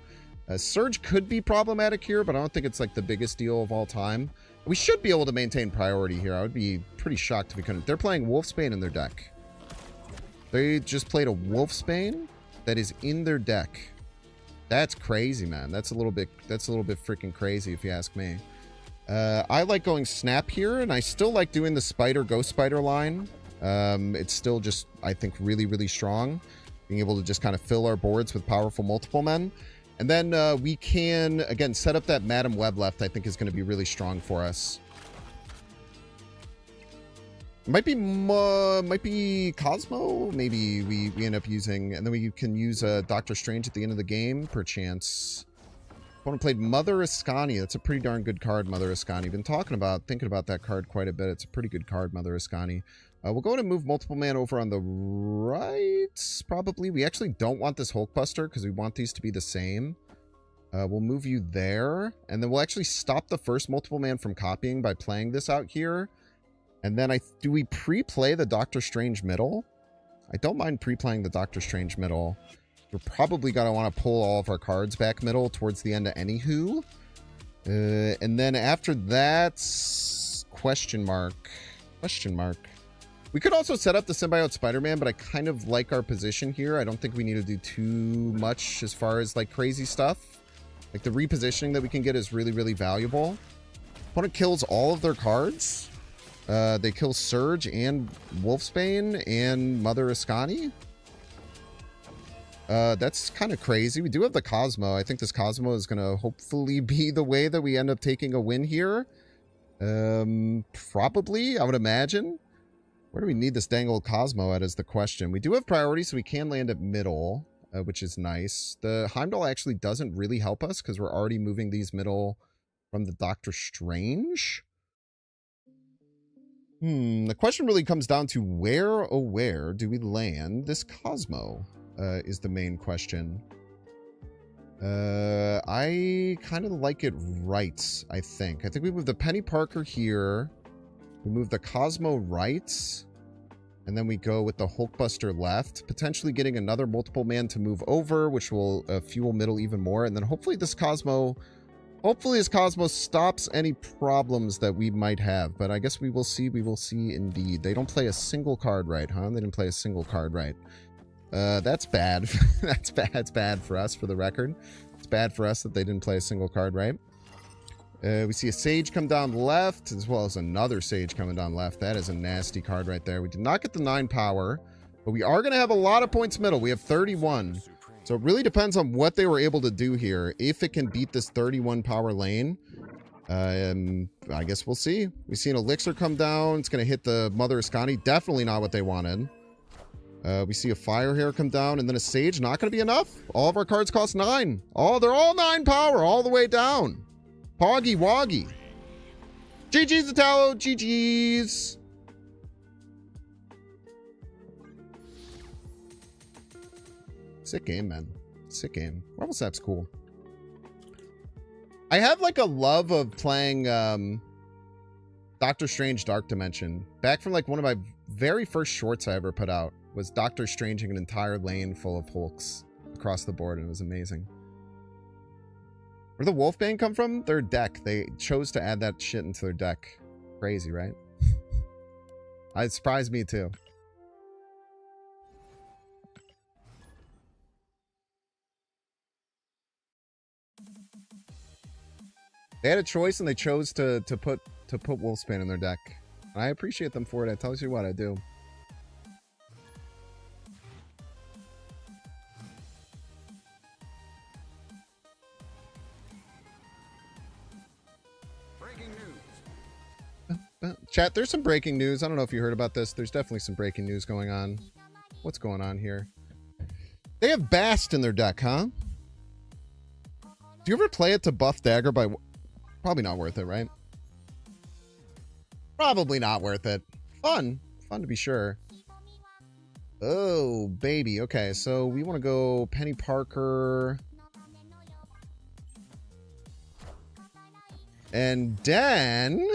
Surge could be problematic here, but I don't think it's like the biggest deal of all time. We should be able to maintain priority here. I would be pretty shocked if we couldn't. They're playing Wolfsbane in their deck. They just played a Wolfsbane that is in their deck. That's crazy, man. That's a little bit freaking crazy if you ask me. I like going Snap here, and I still like doing the Spider, Ghost Spider line. It's still just, I think, really, really strong. Being able to just kind of fill our boards with powerful multiple men. And then we can, again, set up that Madam Web left, I think is going to be really strong for us. Might be Cosmo, maybe we end up using, and then we can use Doctor Strange at the end of the game, perchance. Opponent played Mother Ascani. That's a pretty darn good card, Mother Ascani. Been thinking about that card quite a bit. It's a pretty good card, Mother Ascani. We'll go ahead and move multiple man over on the right, probably. We actually don't want this Hulkbuster because we want these to be the same. We'll move you there, and then we'll actually stop the first multiple man from copying by playing this out here. And then do we pre-play the Doctor Strange middle? I don't mind pre-playing the Doctor Strange middle. We're probably going to want to pull all of our cards back middle towards the end of anywho. And then after that, question mark. We could also set up the Symbiote Spider-Man, but I kind of like our position here. I don't think we need to do too much as far as like crazy stuff. Like the repositioning that we can get is really, really valuable. Opponent kills all of their cards. They kill Surge and Wolfsbane and Mother Ascani. That's kind of crazy. We do have the Cosmo. I think this Cosmo is going to hopefully be the way that we end up taking a win here. Probably, I would imagine. Where do we need this dang old Cosmo at is the question. We do have priority, so we can land at middle, which is nice. The Heimdall actually doesn't really help us because we're already moving these middle from the Doctor Strange. The question really comes down to where, oh where, do we land this Cosmo, is the main question. I kind of like it right, I think. I think we move the Penny Parker here. We move the Cosmo right. And then we go with the Hulkbuster left. Potentially getting another multiple man to move over, which will fuel middle even more. And then hopefully this Cosmo... Hopefully this Cosmo stops any problems that we might have. But I guess we will see. We will see indeed. They don't play a single card right, huh? They didn't play a single card right. That's bad. That's bad. It's bad for us, for the record. It's bad for us that they didn't play a single card right. We see a Sage come down left, as well as another Sage coming down left. That is a nasty card right there. We did not get the 9 power, but we are going to have a lot of points middle. We have 31. So it really depends on what they were able to do here. If it can beat this 31 power lane, I guess we'll see. We see an Elixir come down. It's going to hit the Mother Ascani. Definitely not what they wanted. We see a Fire Hair come down, and then a Sage. Not going to be enough. All of our cards cost 9. Oh, they're all 9 power all the way down. Poggy Woggy. GG's, Italo. GG's. Sick game, man. Sick game. Marvel Sap's cool. I have like a love of playing Doctor Strange Dark Dimension. Back from like one of my very first shorts I ever put out was Doctor Stranging an entire lane full of Hulks across the board, and it was amazing. Where did the Wolfbane come from? Their deck. They chose to add that shit into their deck. Crazy, right? It surprised me too. They had a choice and they chose to put Wolfsbane in their deck. I appreciate them for it. That tells you what I do. Breaking news. Chat, there's some breaking news. I don't know if you heard about this. There's definitely some breaking news going on. What's going on here? They have Bast in their deck, huh? Do you ever play it to buff Dagger by... Probably not worth it, right? Probably not worth it. Fun. Fun to be sure. Oh, baby. Okay, so we want to go Penny Parker. And then...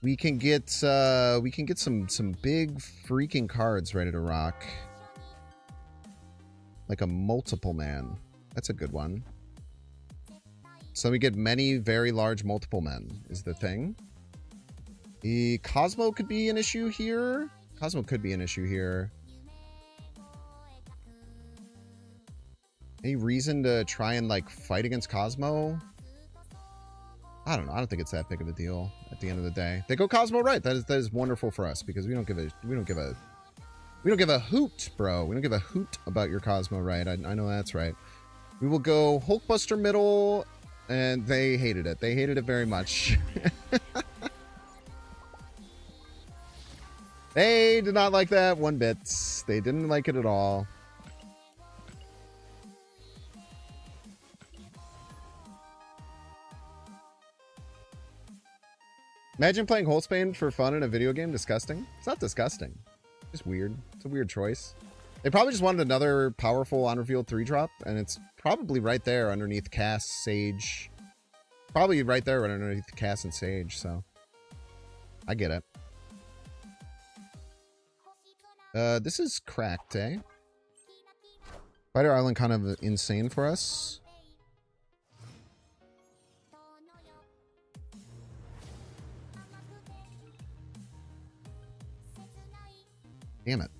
We can get some big freaking cards ready to rock. Like a multiple man. That's a good one. So we get many very large multiple men is the thing. The Cosmo could be an issue here. Cosmo could be an issue here. Any reason to try and like fight against Cosmo? I don't know. I don't think it's that big of a deal at the end of the day. They go Cosmo right. That is wonderful for us because we don't give a hoot, bro. We don't give a hoot about your Cosmo right. I know that's right. We will go Hulkbuster middle, and they hated it. They hated it very much. They did not like that one bit. They didn't like it at all. Imagine playing Holtzbane for fun in a video game. Disgusting. It's not disgusting. It's just weird. It's a weird choice. They probably just wanted another powerful on-revealed 3-drop, and it's probably right there underneath Cass, Sage. Probably right there underneath Cass and Sage, so I get it. This is cracked, eh? Spider Island kind of insane for us. Damn it.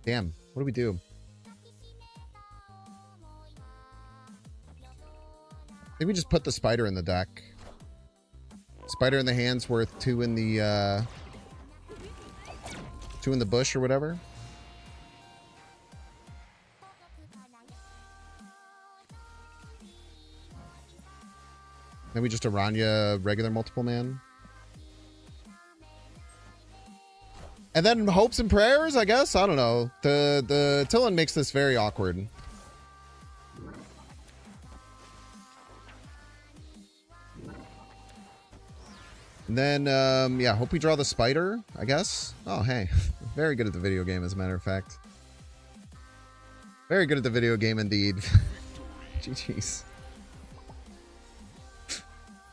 Damn. What do we do? I think we just put the spider in the deck. Spider in the hand's worth 2 in the 2 in the bush or whatever. Then we just Aranya regular multiple man. And then hopes and prayers, I guess. I don't know. The Tillin makes this very awkward. And then, yeah, hope we draw the spider, I guess. Oh, hey. Very good at the video game, as a matter of fact. Very good at the video game, indeed. GG's.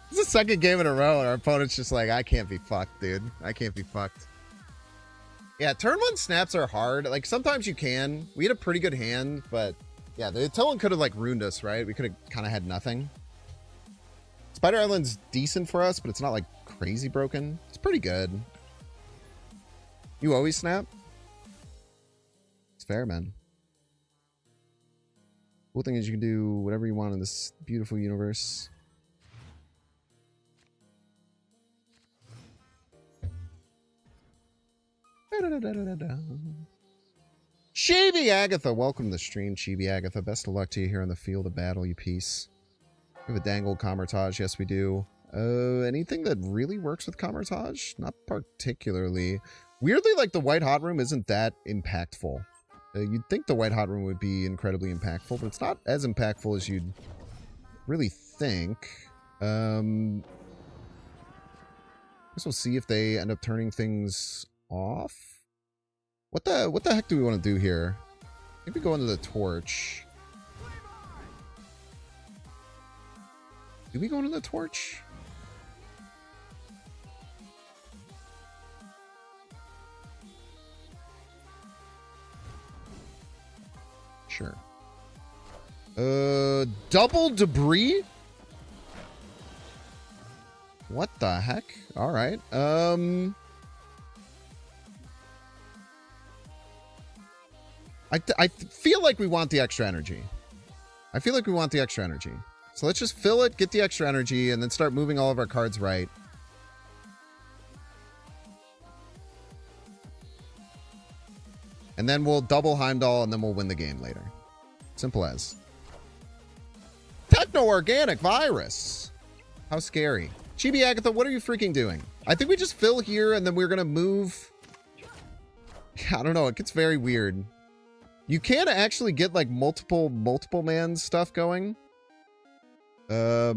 It's the second game in a row, and our opponent's just like, I can't be fucked, dude. I can't be fucked. Yeah, turn 1 snaps are hard. Like, sometimes you can. We had a pretty good hand, but yeah, the Tillin could have, like, ruined us, right? We could have kind of had nothing. Spider Island's decent for us, but it's not, like, crazy broken. It's pretty good. You always snap? It's fair, man. Cool thing is you can do whatever you want in this beautiful universe. Chibi Agatha, welcome to the stream, Chibi Agatha. Best of luck to you here on the field of battle, you piece. We have a dangled Comertage, yes we do. Anything that really works with Comertage? Not particularly. Weirdly, like, the White Hot Room isn't that impactful. You'd think the White Hot Room would be incredibly impactful, but it's not as impactful as you'd really think. I guess we'll see if they end up turning things off. What the heck do we want to do here? I think we go into the torch. Do we go into the torch? Sure. Double debris? What the heck? All right. I feel like we want the extra energy. I feel like we want the extra energy. So let's just fill it, get the extra energy, and then start moving all of our cards right. And then we'll double Heimdall, and then we'll win the game later. Simple as. Techno-organic virus. How scary. Chibi Agatha, what are you freaking doing? I think we just fill here, and then we're going to move. I don't know. It gets very weird. You can actually get, like, multiple man stuff going. So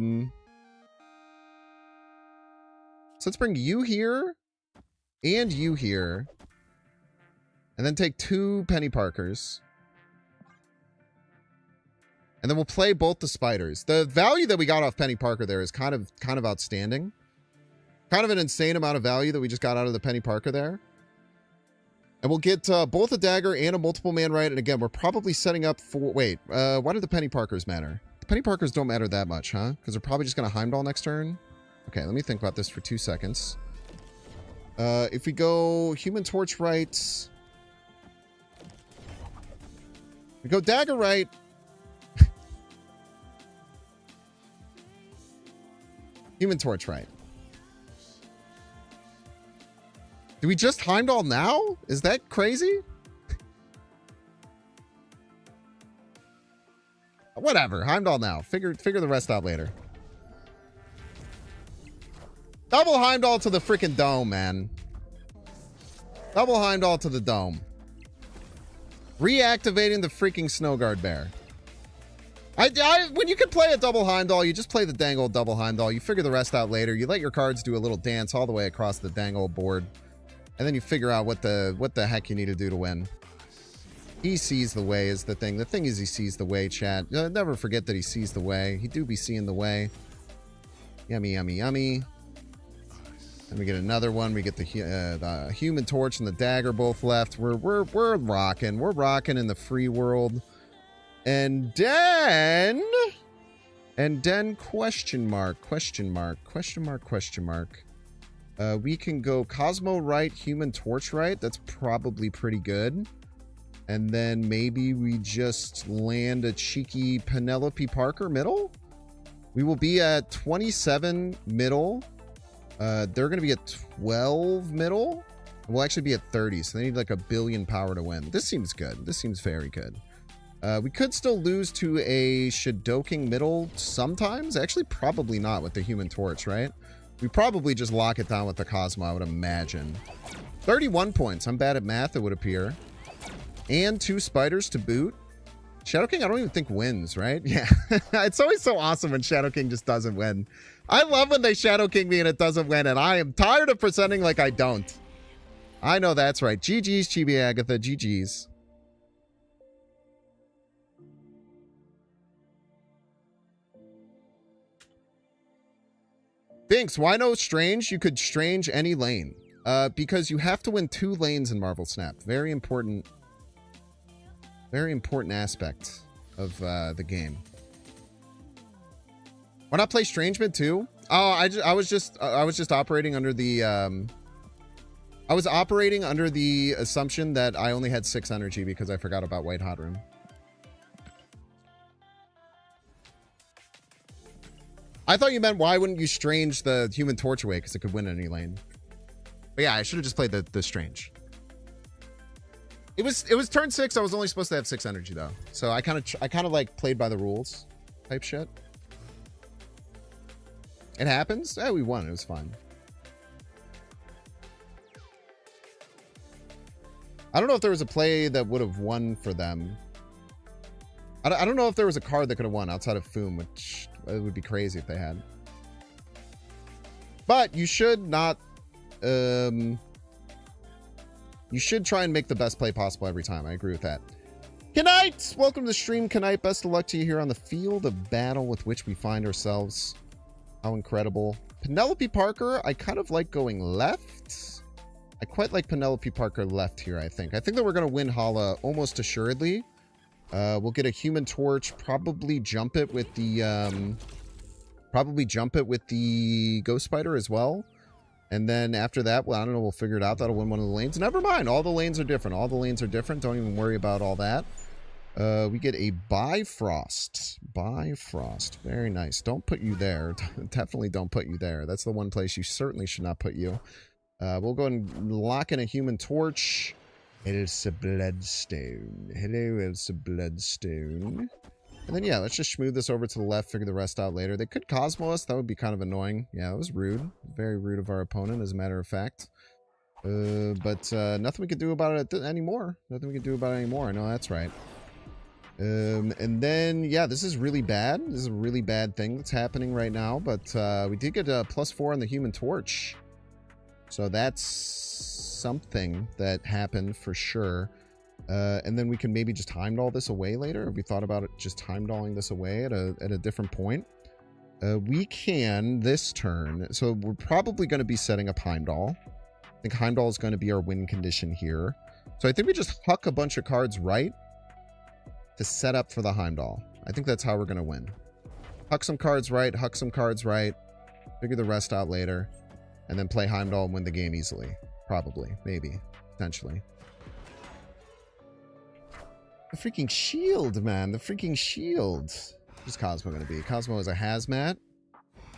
let's bring you here and you here. And then take 2 Penny Parkers. And then we'll play both the spiders. The value that we got off Penny Parker there is kind of outstanding. Kind of an insane amount of value that we just got out of the Penny Parker there. And we'll get both a dagger and a multiple man right. And again, we're probably setting up for... Wait, why do the Penny Parkers matter? The Penny Parkers don't matter that much, huh? Because they're probably just going to Heimdall next turn. Okay, let me think about this for 2 seconds. If we go Human Torch right... We go dagger right... Human Torch right. Do we just Heimdall now? Is that crazy? Whatever. Heimdall now. Figure the rest out later. Double Heimdall to the freaking dome, man. Double Heimdall to the dome. Reactivating the freaking Snowguard Bear. When you can play a double Heimdall, you just play the dang old double Heimdall. You figure the rest out later. You let your cards do a little dance all the way across the dang old board. And then you figure out what the heck you need to do to win. He sees the way is the thing. The thing is he sees the way, chat. Never forget that he sees the way. He do be seeing the way. Yummy, yummy, yummy. And we get another one. We get the Human Torch and the dagger both left. We're rocking. We're rocking in the free world. And then question mark. We can go Cosmo right, Human Torch right. That's probably pretty good. And then maybe we just land a cheeky Penelope Parker middle. We will be at 27 middle. They're going to be at 12 middle. We'll actually be at 30, so they need like 1 billion power to win. This seems good. This seems very good. We could still lose to a Shadoking middle sometimes. Actually, probably not with the Human Torch, right? We probably just lock it down with the Cosmo, I would imagine. 31 points. I'm bad at math, it would appear. And 2 spiders to boot. Shadow King, I don't even think wins, right? Yeah. It's always so awesome when Shadow King just doesn't win. I love when they Shadow King me and it doesn't win, and I am tired of pretending like I don't. I know that's right. GG's, Chibi Agatha. GG's. Binks, why no Strange? You could Strange any lane. Because you have to win 2 lanes in Marvel Snap. Very important aspect of the game. Why not play Strange Mid too? Oh, I was just operating under the I was operating under the assumption that I only had 6 energy because I forgot about White Hot Room. I thought you meant why wouldn't you Strange the Human Torch away because it could win any lane. But yeah, I should have just played the Strange. It was turn 6. I was only supposed to have 6 energy though, so I kind of like played by the rules type shit. It happens. Eh, we won. It was fine. I don't know if there was a play that would have won for them. I don't know if there was a card that could have won outside of Foom, which it would be crazy if they had. But you should not. You should try and make the best play possible every time. I agree with that. Knight! Welcome to the stream, Knight. Best of luck to you here on the field of battle with which we find ourselves. How incredible. Penelope Parker, I kind of like going left. I quite like Penelope Parker left here, I think. I think that we're going to win Hala almost assuredly. We'll get a Human Torch, probably jump it with the Ghost Spider as well. And then after that, well, I don't know, we'll figure it out. That'll win one of the lanes. Never mind. All the lanes are different. All the lanes are different. Don't even worry about all that. We get a Bifrost. Bifrost. Very nice. Don't put you there. Definitely don't put you there. That's the one place you certainly should not put you. We'll go and lock in a Human Torch. It is a Bloodstone. Hello, it's a Bloodstone. And then, yeah, let's just smooth this over to the left, figure the rest out later. They could Cosmo us. That would be kind of annoying. Yeah, it was rude. Very rude of our opponent, as a matter of fact. But nothing we can do about it anymore. Nothing we can do about it anymore. I know that's right. And then, yeah, this is really bad. This is a really bad thing that's happening right now. But we did get a +4 on the Human Torch. So that's something that happened for sure. And then we can maybe just Heimdall this away later. If we thought about it, just Heimdalling this away at a different point. We can this turn. So we're probably going to be setting up Heimdall. I think Heimdall is going to be our win condition here. So I think we just huck a bunch of cards right to set up for the Heimdall. I think that's how we're going to win. Huck some cards right, huck some cards right, figure the rest out later, and then play Heimdall and win the game easily. Probably, maybe, potentially. The freaking shield, man. The freaking shield. Who's Cosmo going to be? Cosmo is a hazmat.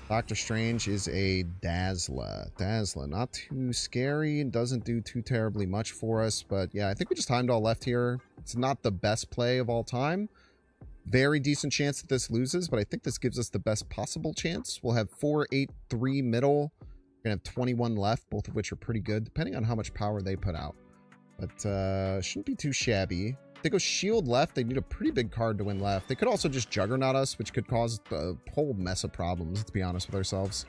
Doctor Strange is a Dazzler. Dazzler, not too scary and doesn't do too terribly much for us. But yeah, I think we just Heimdall left here. It's not the best play of all time. Very decent chance that this loses, but I think this gives us the best possible chance. We'll have 4, 8, 3 middle. We're going to have 21 left, both of which are pretty good, depending on how much power they put out. But shouldn't be too shabby. If they go shield left, they need a pretty big card to win left. They could also just Juggernaut us, which could cause a whole mess of problems, let's be honest with ourselves.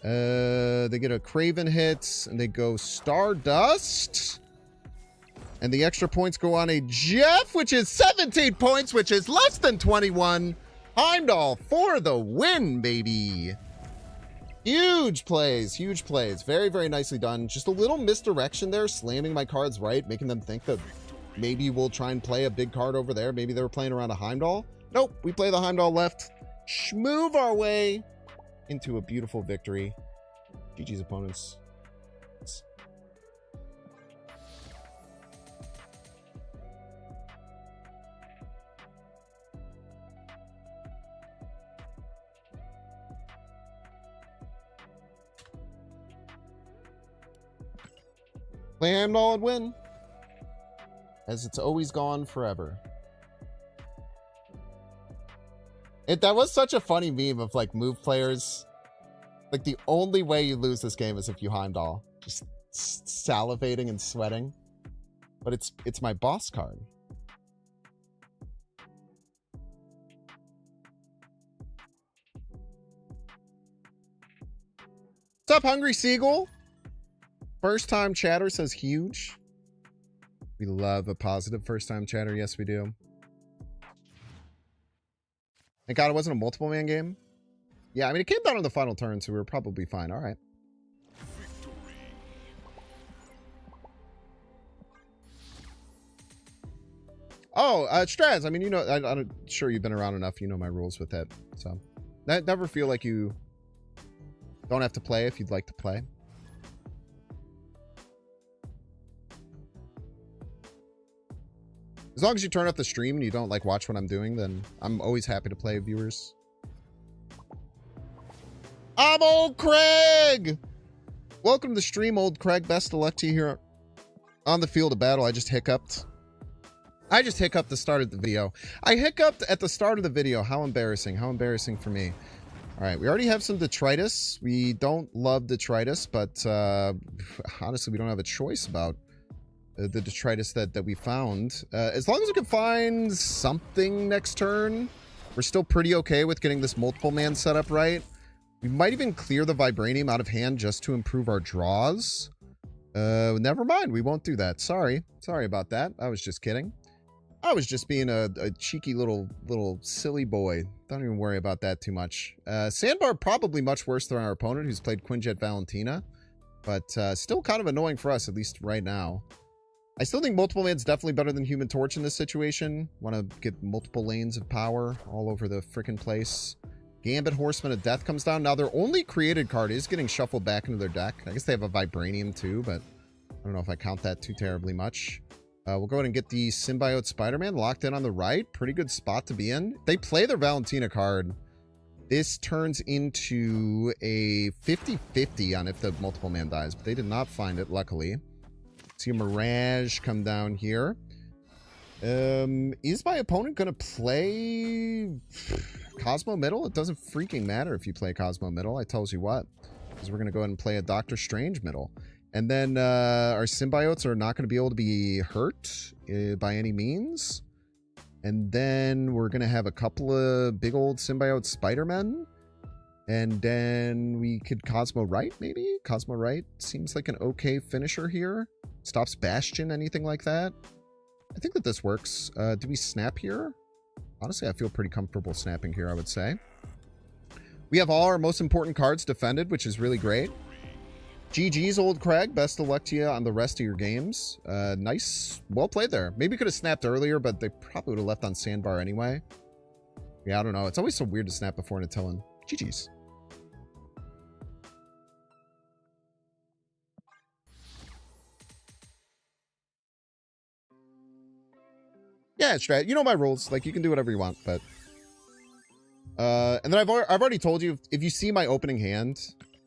They get a Craven hit, and they go Stardust. And the extra points go on a Jeff, which is 17 points, which is less than 21. Heimdall for the win, baby. Huge plays, huge plays. Very, very nicely done. Just a little misdirection there, slamming my cards right, making them think that maybe we'll try and play a big card over there. Maybe they were playing around a Heimdall. Nope, we play the Heimdall left. Schmoove our way into a beautiful victory. GG's opponents. Play Heimdall and win. As it's always gone forever. That was such a funny meme of like move players. Like the only way you lose this game is if you Heimdall. Just salivating and sweating. But it's my boss card. What's up, Hungry Seagull? First time chatter says huge. We love a positive first time chatter. Yes, we do. Thank God it wasn't a multiple man game. Yeah, I mean, it came down on the final turn, so we were probably fine. All right. Oh, Straz, I mean, you know, I'm sure you've been around enough. You know my rules with it. So, never feel like you don't have to play if you'd like to play. As long as you turn off the stream and you don't like watch what I'm doing, then I'm always happy to play, viewers. I'm Old Craig! Welcome to the stream, Old Craig. Best of luck to you here on the field of battle. I just hiccuped. The start of the video. I hiccuped at the start of the video. How embarrassing. How embarrassing for me. All right, we already have some detritus. We don't love detritus, but honestly, we don't have a choice about the detritus that we found. As long as we can find something next turn, we're still pretty okay with getting this multiple man setup right. We might even clear the Vibranium out of hand just to improve our draws. Never mind, we won't do that. Sorry about that. I was just kidding. I was just being a cheeky little silly boy. Don't even worry about that too much. Sandbar probably much worse than our opponent, who's played Quinjet Valentina, but still kind of annoying for us, at least right now. I still think multiple man's definitely better than Human Torch in this situation. Want to get multiple lanes of power all over the frickin' place. Gambit Horseman of Death comes down. Now, their only created card is getting shuffled back into their deck. I guess they have a Vibranium too, but I don't know if I count that too terribly much. We'll go ahead and get the Symbiote Spider-Man locked in on the right. Pretty good spot to be in. They play their Valentina card. This turns into a 50-50 on if the multiple man dies, but they did not find it, luckily. See a Mirage come down here. Is my opponent going to play Cosmo Middle? It doesn't freaking matter if you play Cosmo Middle. I tells you what. Because we're going to go ahead and play a Doctor Strange Middle. And then our symbiotes are not going to be able to be hurt by any means. And then we're going to have a couple of big old symbiote Spider-Men. And then we could Cosmo Right, maybe? Cosmo Right seems like an okay finisher here. Stops Bastion, anything like that. I think that this works. Do we snap here? Honestly, I feel pretty comfortable snapping here, I would say. We have all our most important cards defended, which is really great. GG's, old Craig. Best of luck to you on the rest of your games. Nice. Well played there. Maybe could have snapped earlier, but they probably would have left on sandbar anyway. Yeah, I don't know. It's always so weird to snap before Natilin. GG's. Yeah, Strat. You know my rules. Like, you can do whatever you want, but... and then I've already told you, if you see my opening hand,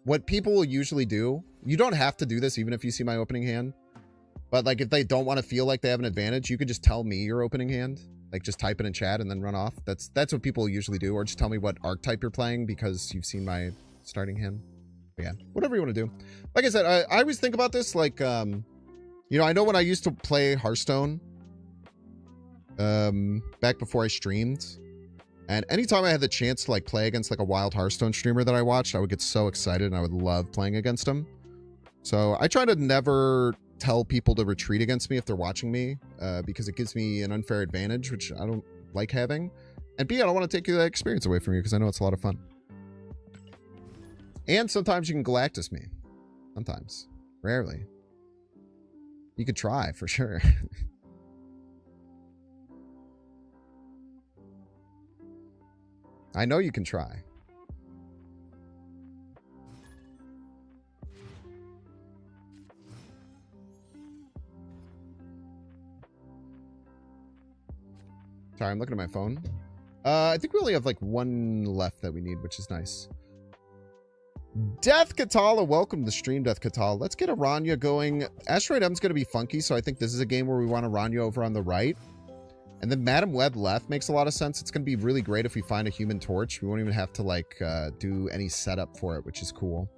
what people will usually do, you don't have to do this even if you see my opening hand, but like if they don't want to feel like they have an advantage, you could just tell me your opening hand, like just type it in chat and then run off. That's what people usually do, or just tell me what archetype you're playing because you've seen my starting hand. But yeah, whatever you want to do. Like I said, I always think about this like, you know, I know when I used to play Hearthstone, back before I streamed, and anytime I had the chance to like play against like a wild Hearthstone streamer that I watched, I would get so excited and I would love playing against him. So I try to never tell people to retreat against me if they're watching me, because it gives me an unfair advantage, which I don't like having. And B, I don't want to take that experience away from you because I know it's a lot of fun. And sometimes you can Galactus me. Sometimes. Rarely. You could try, for sure. I know you can try. Sorry, I'm looking at my phone. I think we only have like one left that we need, which is nice. Death Katala, welcome to the stream, Death Katala. Let's get a Ranya going. Asteroid M's going to be funky, so I think this is a game where we want a Ranya over on the right. And then Madam Web left makes a lot of sense. It's going to be really great if we find a Human Torch. We won't even have to like do any setup for it, which is cool.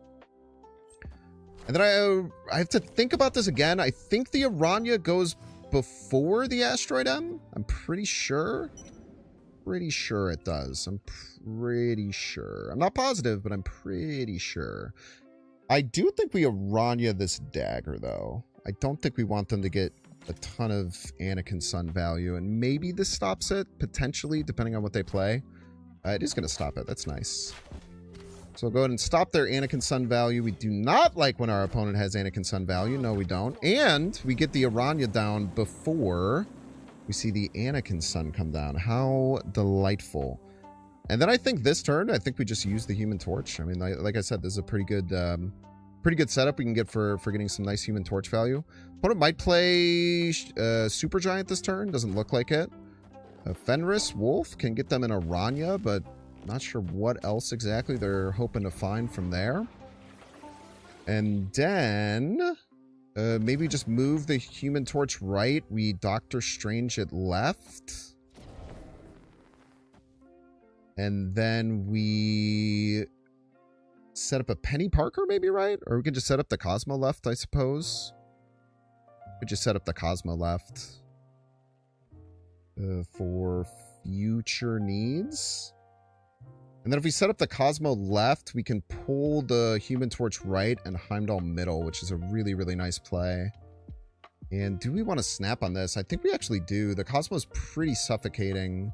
And then I have to think about this again. I think the Aranya goes before the Asteroid M. I'm pretty sure. Pretty sure it does. I'm pretty sure. I'm not positive, but I'm pretty sure. I do think we Aranya this dagger, though. I don't think we want them to get a ton of Anakin Sun value, and maybe this stops it, potentially, depending on what they play. It is going to stop it. That's nice. So we'll go ahead and stop their Anakin Sun value. We do not like when our opponent has Anakin Sun value. No, we don't. And we get the Aranya down before we see the Anakin Sun come down. How delightful. And then I think this turn, I think we just use the Human Torch. I mean, like I said, this is a pretty good setup we can get for getting some nice Human Torch value. Opponent might play Supergiant this turn. Doesn't look like it. Fenris Wolf can get them in Aranya, but not sure what else exactly they're hoping to find from there. And then maybe just move the Human Torch right. We Doctor Strange it left. And then we set up a Penny Parker, maybe, right? Or we can just set up the Cosmo left, I suppose. We just set up the Cosmo left for future needs. And then if we set up the Cosmo left, we can pull the Human Torch right and Heimdall middle, which is a really, really nice play. And do we want to snap on this? I think we actually do. The Cosmo's pretty suffocating.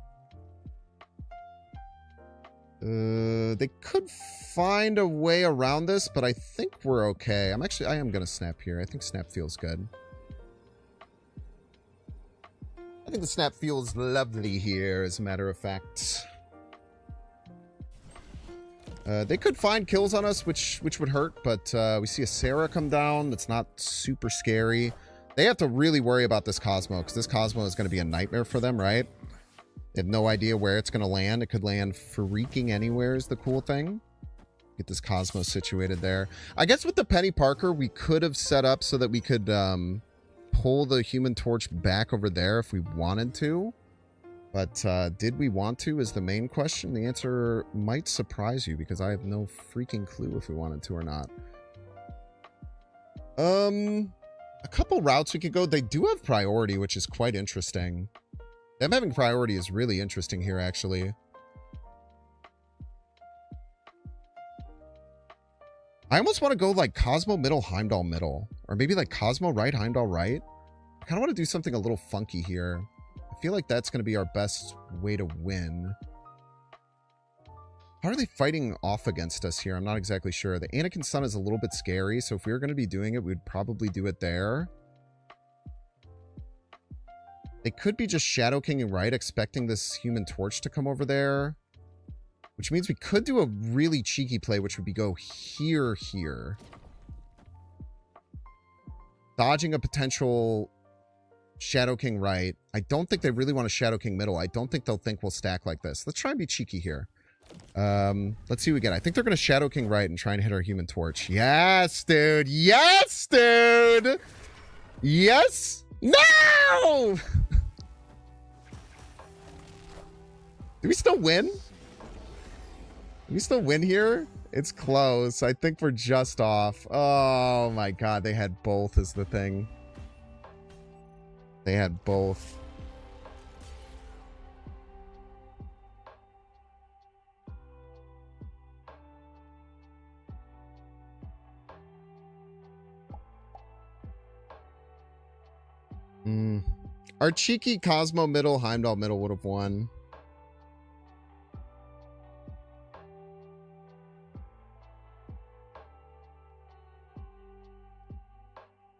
They could find a way around this, but I think we're okay. I am going to snap here. I think snap feels good. I think the snap feels lovely here, as a matter of fact. They could find kills on us, which would hurt, but we see a Sarah come down. That's not super scary. They have to really worry about this Cosmo, because this Cosmo is going to be a nightmare for them, right? They have no idea where it's going to land. It could land freaking anywhere is the cool thing. Get this Cosmo situated there. I guess with the Penny Parker, we could have set up so that we could pull the Human Torch back over there if we wanted to. But did we want to is the main question. The answer might surprise you because I have no freaking clue if we wanted to or not. A couple routes we could go. They do have priority, which is quite interesting. Them having priority is really interesting here, actually. I almost want to go like Cosmo middle, Heimdall middle. Or maybe like Cosmo right, Heimdall right. I kind of want to do something a little funky here. I feel like that's going to be our best way to win. How are they fighting off against us here? I'm not exactly sure. The Anakin Sun is a little bit scary, so if we were going to be doing it, we'd probably do it there. They could be just Shadow Kinging right, expecting this Human Torch to come over there. Which means we could do a really cheeky play, which would be go here. Dodging a potential Shadow King right. I don't think they really want a Shadow King middle. I don't think they'll think we'll stack like this. Let's try and be cheeky here. Let's see what we get. I think they're going to Shadow King right and try and hit our Human Torch. Yes, dude. Yes, dude. Yes. No! Do we still win? Do we still win here? It's close. I think we're just off. Oh my god, they had both is the thing. They had both. Our cheeky Cosmo middle, Heimdall middle would have won.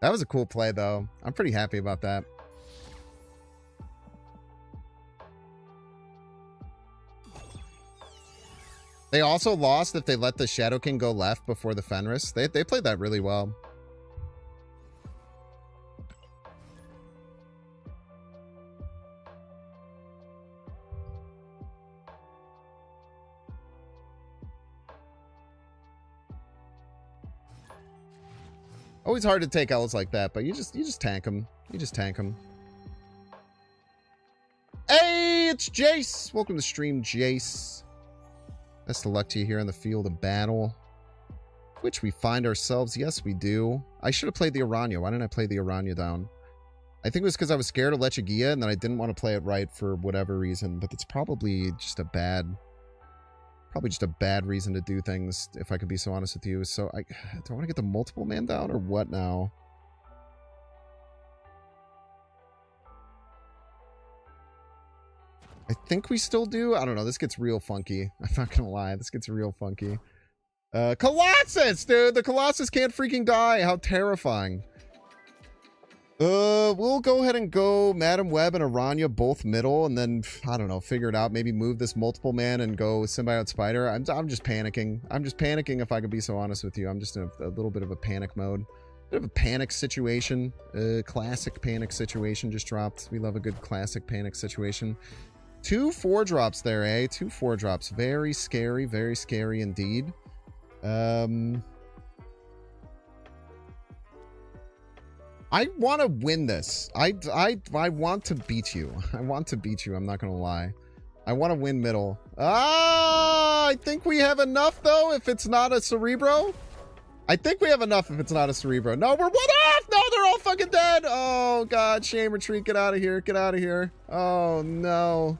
That was a cool play, though. I'm pretty happy about that. They also lost if they let the Shadow King go left before the Fenris. They played that really well. Always hard to take L's like that, but you just tank them. You just tank them. Hey, it's Jace. Welcome to stream, Jace. Best of luck to you here on the field of battle. Which we find ourselves. Yes, we do. I should have played the Aranya. Why didn't I play the Aranya down? I think it was because I was scared of Lechagia and then I didn't want to play it right for whatever reason. But it's probably just a bad reason to do things, if I could be so honest with you. So do I want to get the multiple man down or what now? I think we still do. I don't know. This gets real funky. I'm not gonna lie. This gets real funky. Colossus, dude. The Colossus can't freaking die. How terrifying. We'll go ahead and go Madam Web and Aranya both middle, and then I don't know, figure it out. Maybe move this multiple man and go Symbiote Spider. I'm just panicking. I'm just panicking, if I could be so honest with you. I'm just in a little bit of a panic mode. Bit of a panic situation. Classic panic situation just dropped. We love a good classic panic situation. 2 4-drops there, eh? 2 4-drops. Very scary indeed. I want to win this. I want to beat you. I want to beat you. I'm not going to lie. I want to win middle. Ah, I think we have enough, though, if it's not a Cerebro. I think we have enough if it's not a Cerebro. No, we're one off. No, they're all fucking dead. Oh, God. Shame retreat. Get out of here. Get out of here. Oh, no.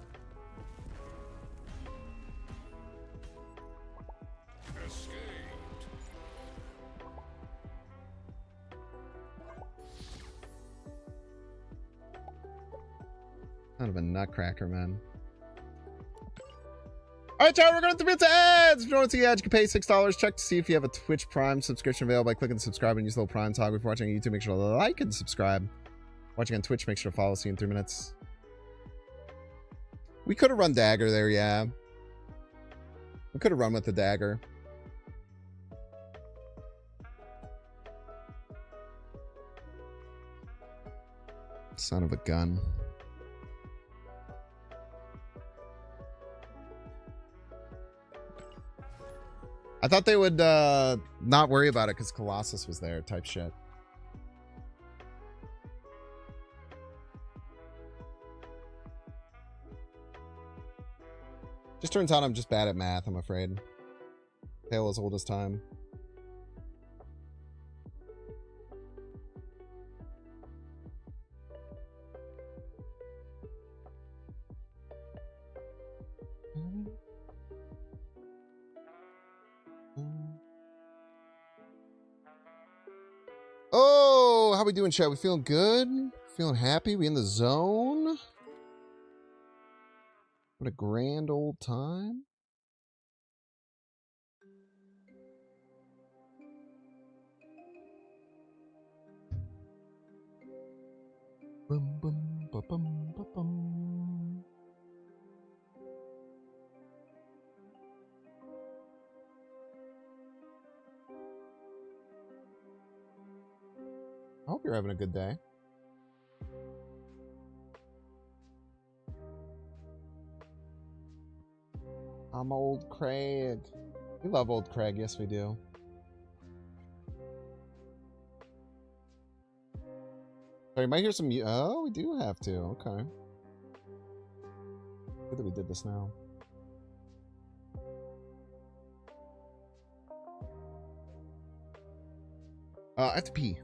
Kind of a nutcracker, man. All right, y'all, we're going to get to ads. If you want to see ads, you can pay $6. Check to see if you have a Twitch Prime subscription available by clicking subscribe and use the little Prime toggle. If you're watching on YouTube, make sure to like and subscribe. Watching on Twitch, make sure to follow. See you in 3 minutes. We could have run dagger there, yeah. We could have run with the dagger. Son of a gun. I thought they would not worry about it because Colossus was there type shit. Just turns out I'm just bad at math, I'm afraid. Tale as old as time. Oh, how we doing, chat? We feeling good? Feeling happy? We in the zone? What a grand old time. Bum, bum, ba, bum, ba, bum. I hope you're having a good day. I'm old Craig. We love old Craig, yes we do. So you might hear some. Oh, we do have to. Okay. Good that we did this now. I have to pee.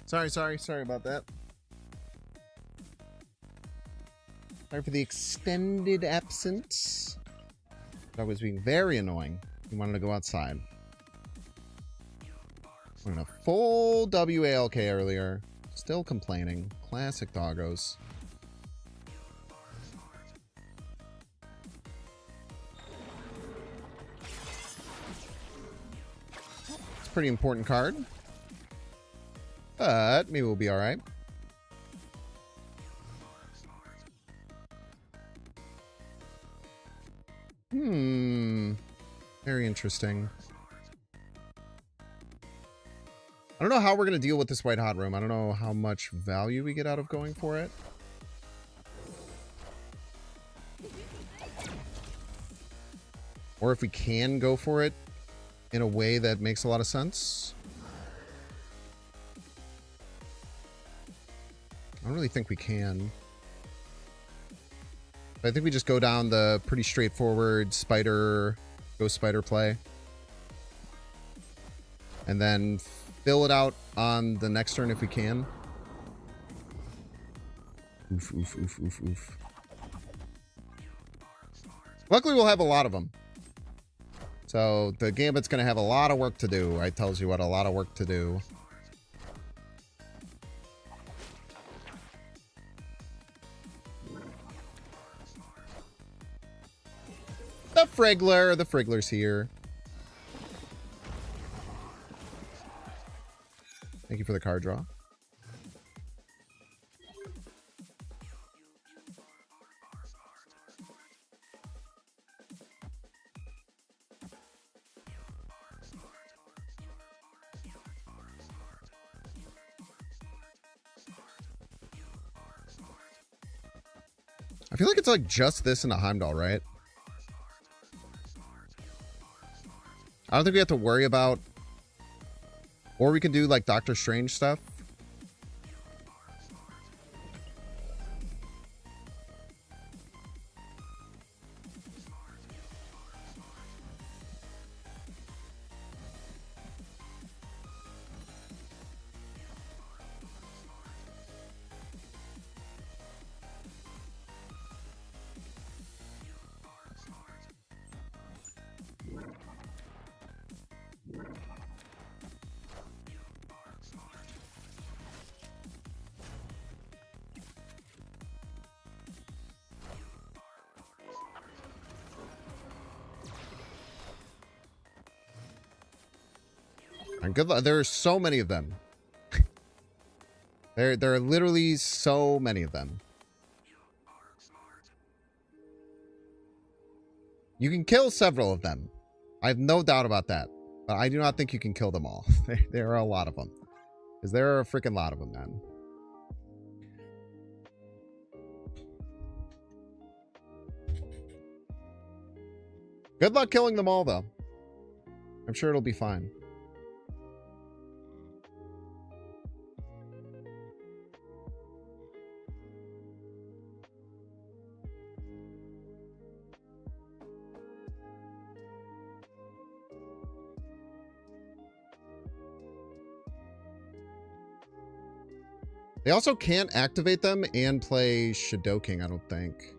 Sorry about that. Sorry for the extended absence. That was being very annoying. He wanted to go outside. Went a full WALK earlier. Still complaining. Classic doggos. It's a pretty important card. But maybe we'll be alright. Very interesting. I don't know how we're going to deal with this white hot room. I don't know how much value we get out of going for it. Or if we can go for it in a way that makes a lot of sense. I don't really think we can. I think we just go down the pretty straightforward ghost spider play. And then fill it out on the next turn if we can. Oof, oof, oof, oof, oof. Luckily, we'll have a lot of them. So the Gambit's going to have a lot of work to do. I tells you what, a lot of work to do. The Friggler's here. Thank you for the card draw. I feel like it's like just this in a Heimdall, right? I don't think we have to worry about... Or we can do like Doctor Strange stuff. And good luck. There are so many of them. There are literally so many of them. You can kill several of them. I have no doubt about that. But I do not think you can kill them all. There are a lot of them. Because there are a freaking lot of them, man. Good luck killing them all, though. I'm sure it'll be fine. They also can't activate them and play Shadoking, I don't think.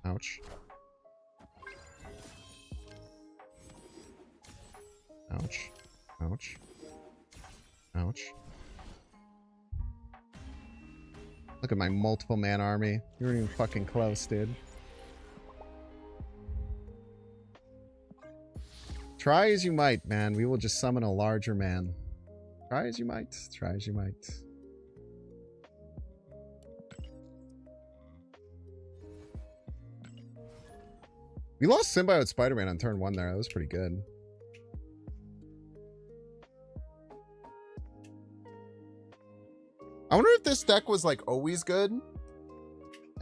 Ouch. Ouch. Ouch. Ouch. Look at my multiple man army. You weren't even fucking close, dude. Try as you might, man. We will just summon a larger man. Try as you might. Try as you might. We lost Symbiote Spider-Man on turn 1 there. That was pretty good. I wonder if this deck was like always good.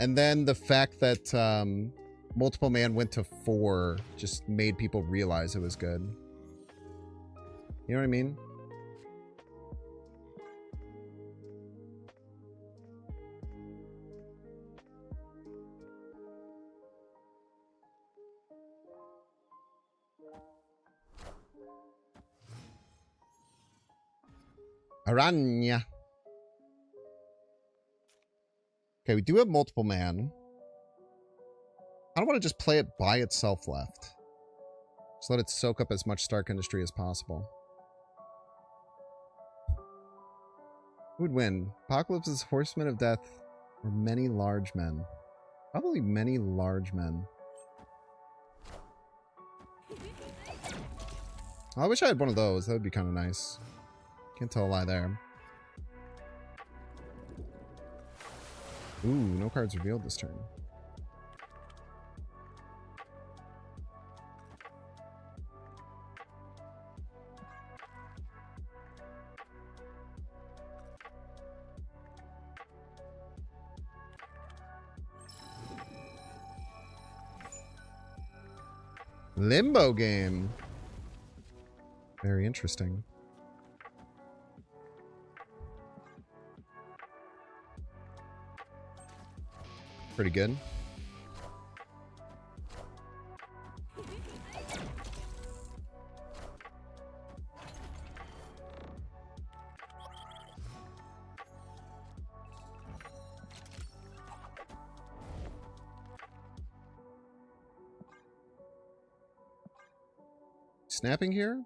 And then the fact that multiple man went to 4 just made people realize it was good. You know what I mean? Aranya. Okay, we do have multiple man. I don't want to just play it by itself left. Just let it soak up as much Stark Industry as possible. Who would win? Apocalypse's Horsemen of Death or Many Large Men? Probably Many Large Men. I wish I had one of those. That would be kind of nice. Can't tell a lie there. Ooh, no cards revealed this turn. Limbo game. Very interesting. Pretty good. Snapping here?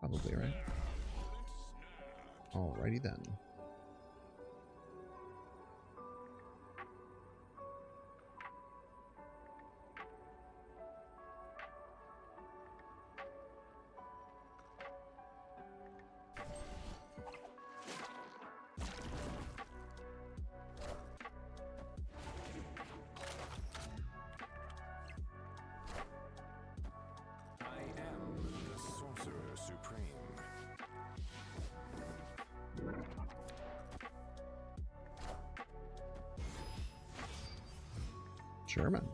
Probably, right? Alrighty then. German.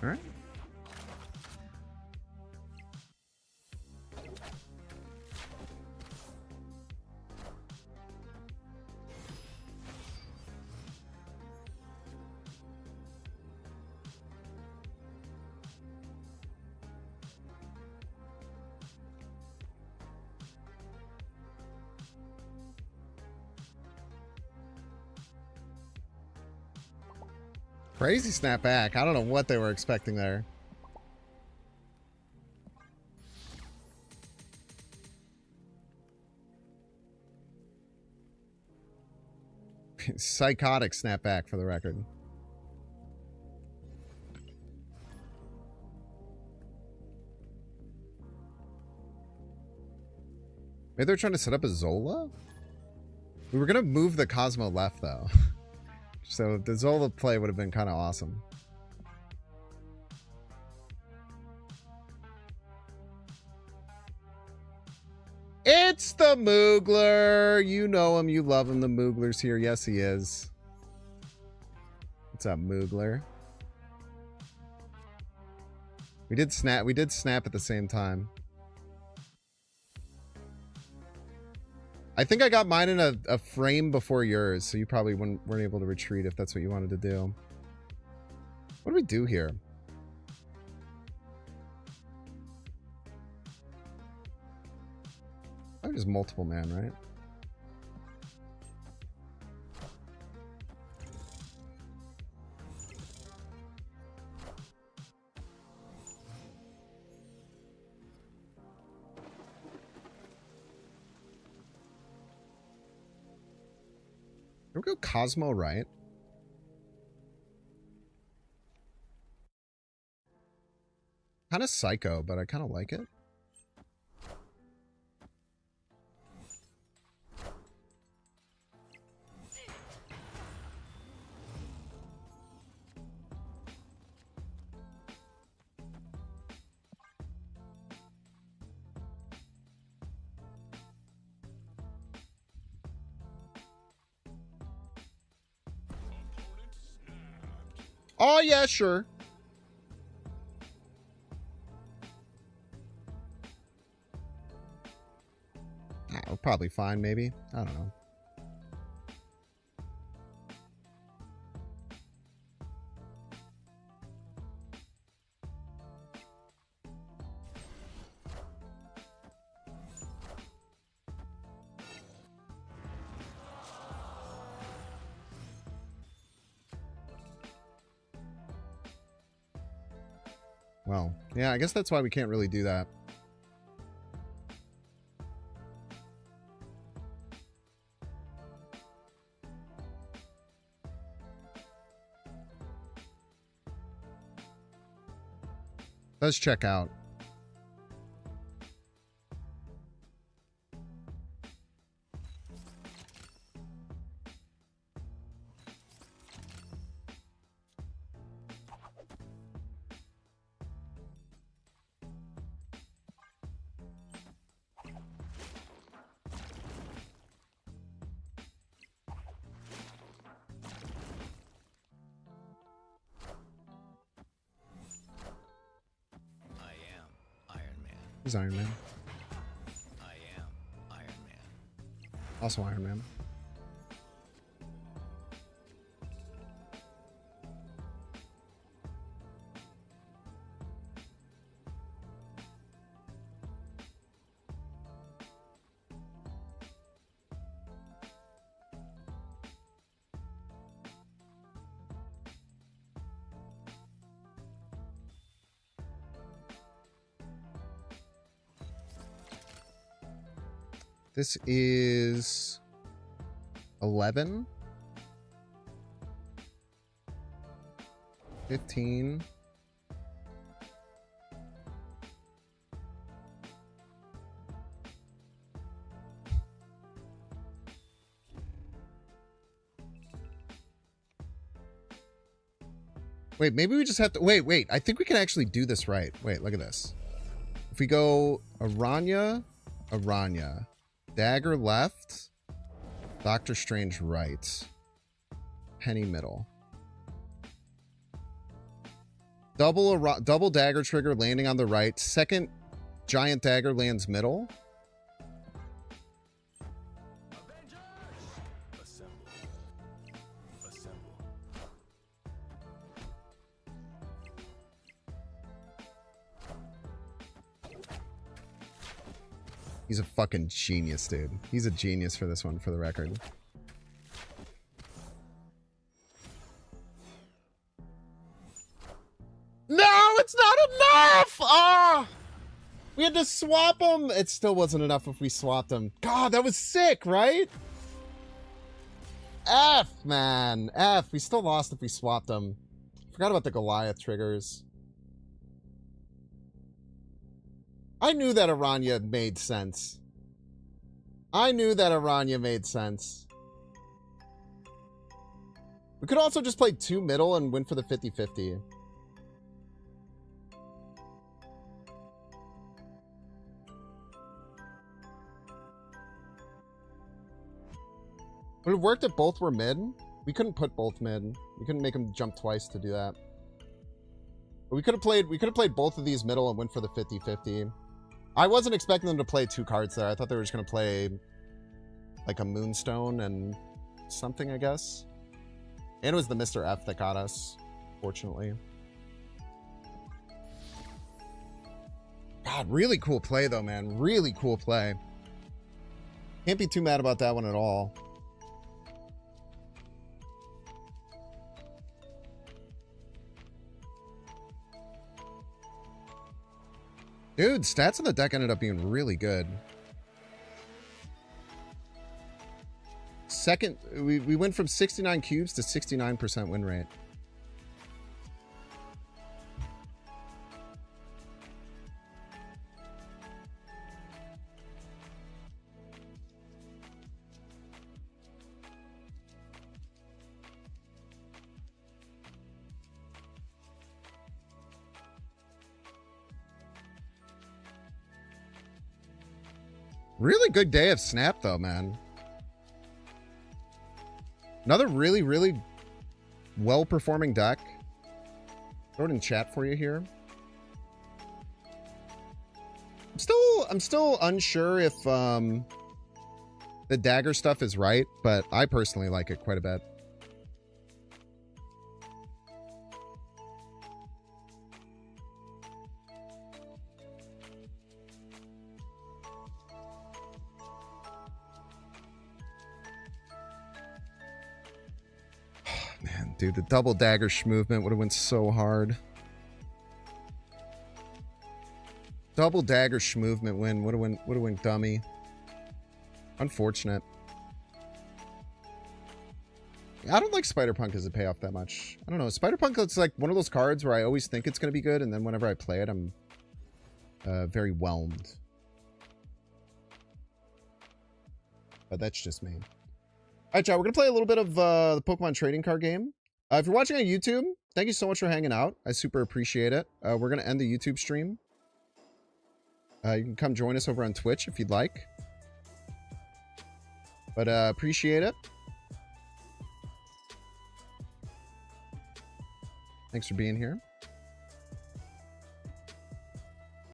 All right. Crazy snapback. I don't know what they were expecting there. Psychotic snapback for the record. Maybe they're trying to set up a Zola? We were going to move the Cosmo left, though. So the Zola play would have been kind of awesome. It's the Moogler. You know him. You love him. The Moogler's here. Yes, he is. What's up, Moogler? We did snap. We did snap at the same time. I think I got mine in a frame before yours, so you probably weren't able to retreat if that's what you wanted to do. What do we do here? I'm just multiple man, right? Can we go Cosmo right? Kind of psycho, but I kind of like it. Oh, yeah, sure. We're probably fine, maybe. I don't know. Well, yeah, I guess that's why we can't really do that. Does check out. He's Iron Man. I am Iron Man. Also Iron Man. This is 11. 15. Wait, maybe we just have to... Wait. I think we can actually do this right. Wait, look at this. If we go Aranya, Dagger left, Doctor Strange right, Penny middle. Double dagger trigger landing on the right. Second giant dagger lands middle. He's a fucking genius, dude. He's a genius for this one, for the record. No, it's not enough! Ah! We had to swap them. It still wasn't enough if we swapped them. God, that was sick, right? F, man. F. We still lost if we swapped them. Forgot about the Goliath triggers. I knew that Aranya made sense. We could also just play 2 middle and win for the 50-50. Would it have worked if both were mid? We couldn't put both mid. We couldn't make them jump twice to do that. But we could have played both of these middle and went for the 50-50. I wasn't expecting them to play 2 cards there. I thought they were just going to play like a Moonstone and something, I guess. And it was the Mr. F that got us, fortunately. God, really cool play though, man. Really cool play. Can't be too mad about that one at all. Dude, stats on the deck ended up being really good. Second, we went from 69 cubes to 69% win rate. Really good day of Snap, though, man. Another really, really well-performing deck. Throw it in chat for you here. I'm still unsure if the dagger stuff is right, but I personally like it quite a bit. Man, dude, the double dagger movement would have went so hard. Double dagger movement win would have went dummy. Unfortunate. I don't like Spider-Punk as a payoff that much. I don't know. Spider-Punk is like one of those cards where I always think it's going to be good, and then whenever I play it, I'm very whelmed. But that's just me. All right, y'all, we're going to play a little bit of the Pokemon trading card game. If you're watching on YouTube, thank you so much for hanging out. I super appreciate it. We're going to end the YouTube stream. You can come join us over on Twitch if you'd like. But appreciate it. Thanks for being here.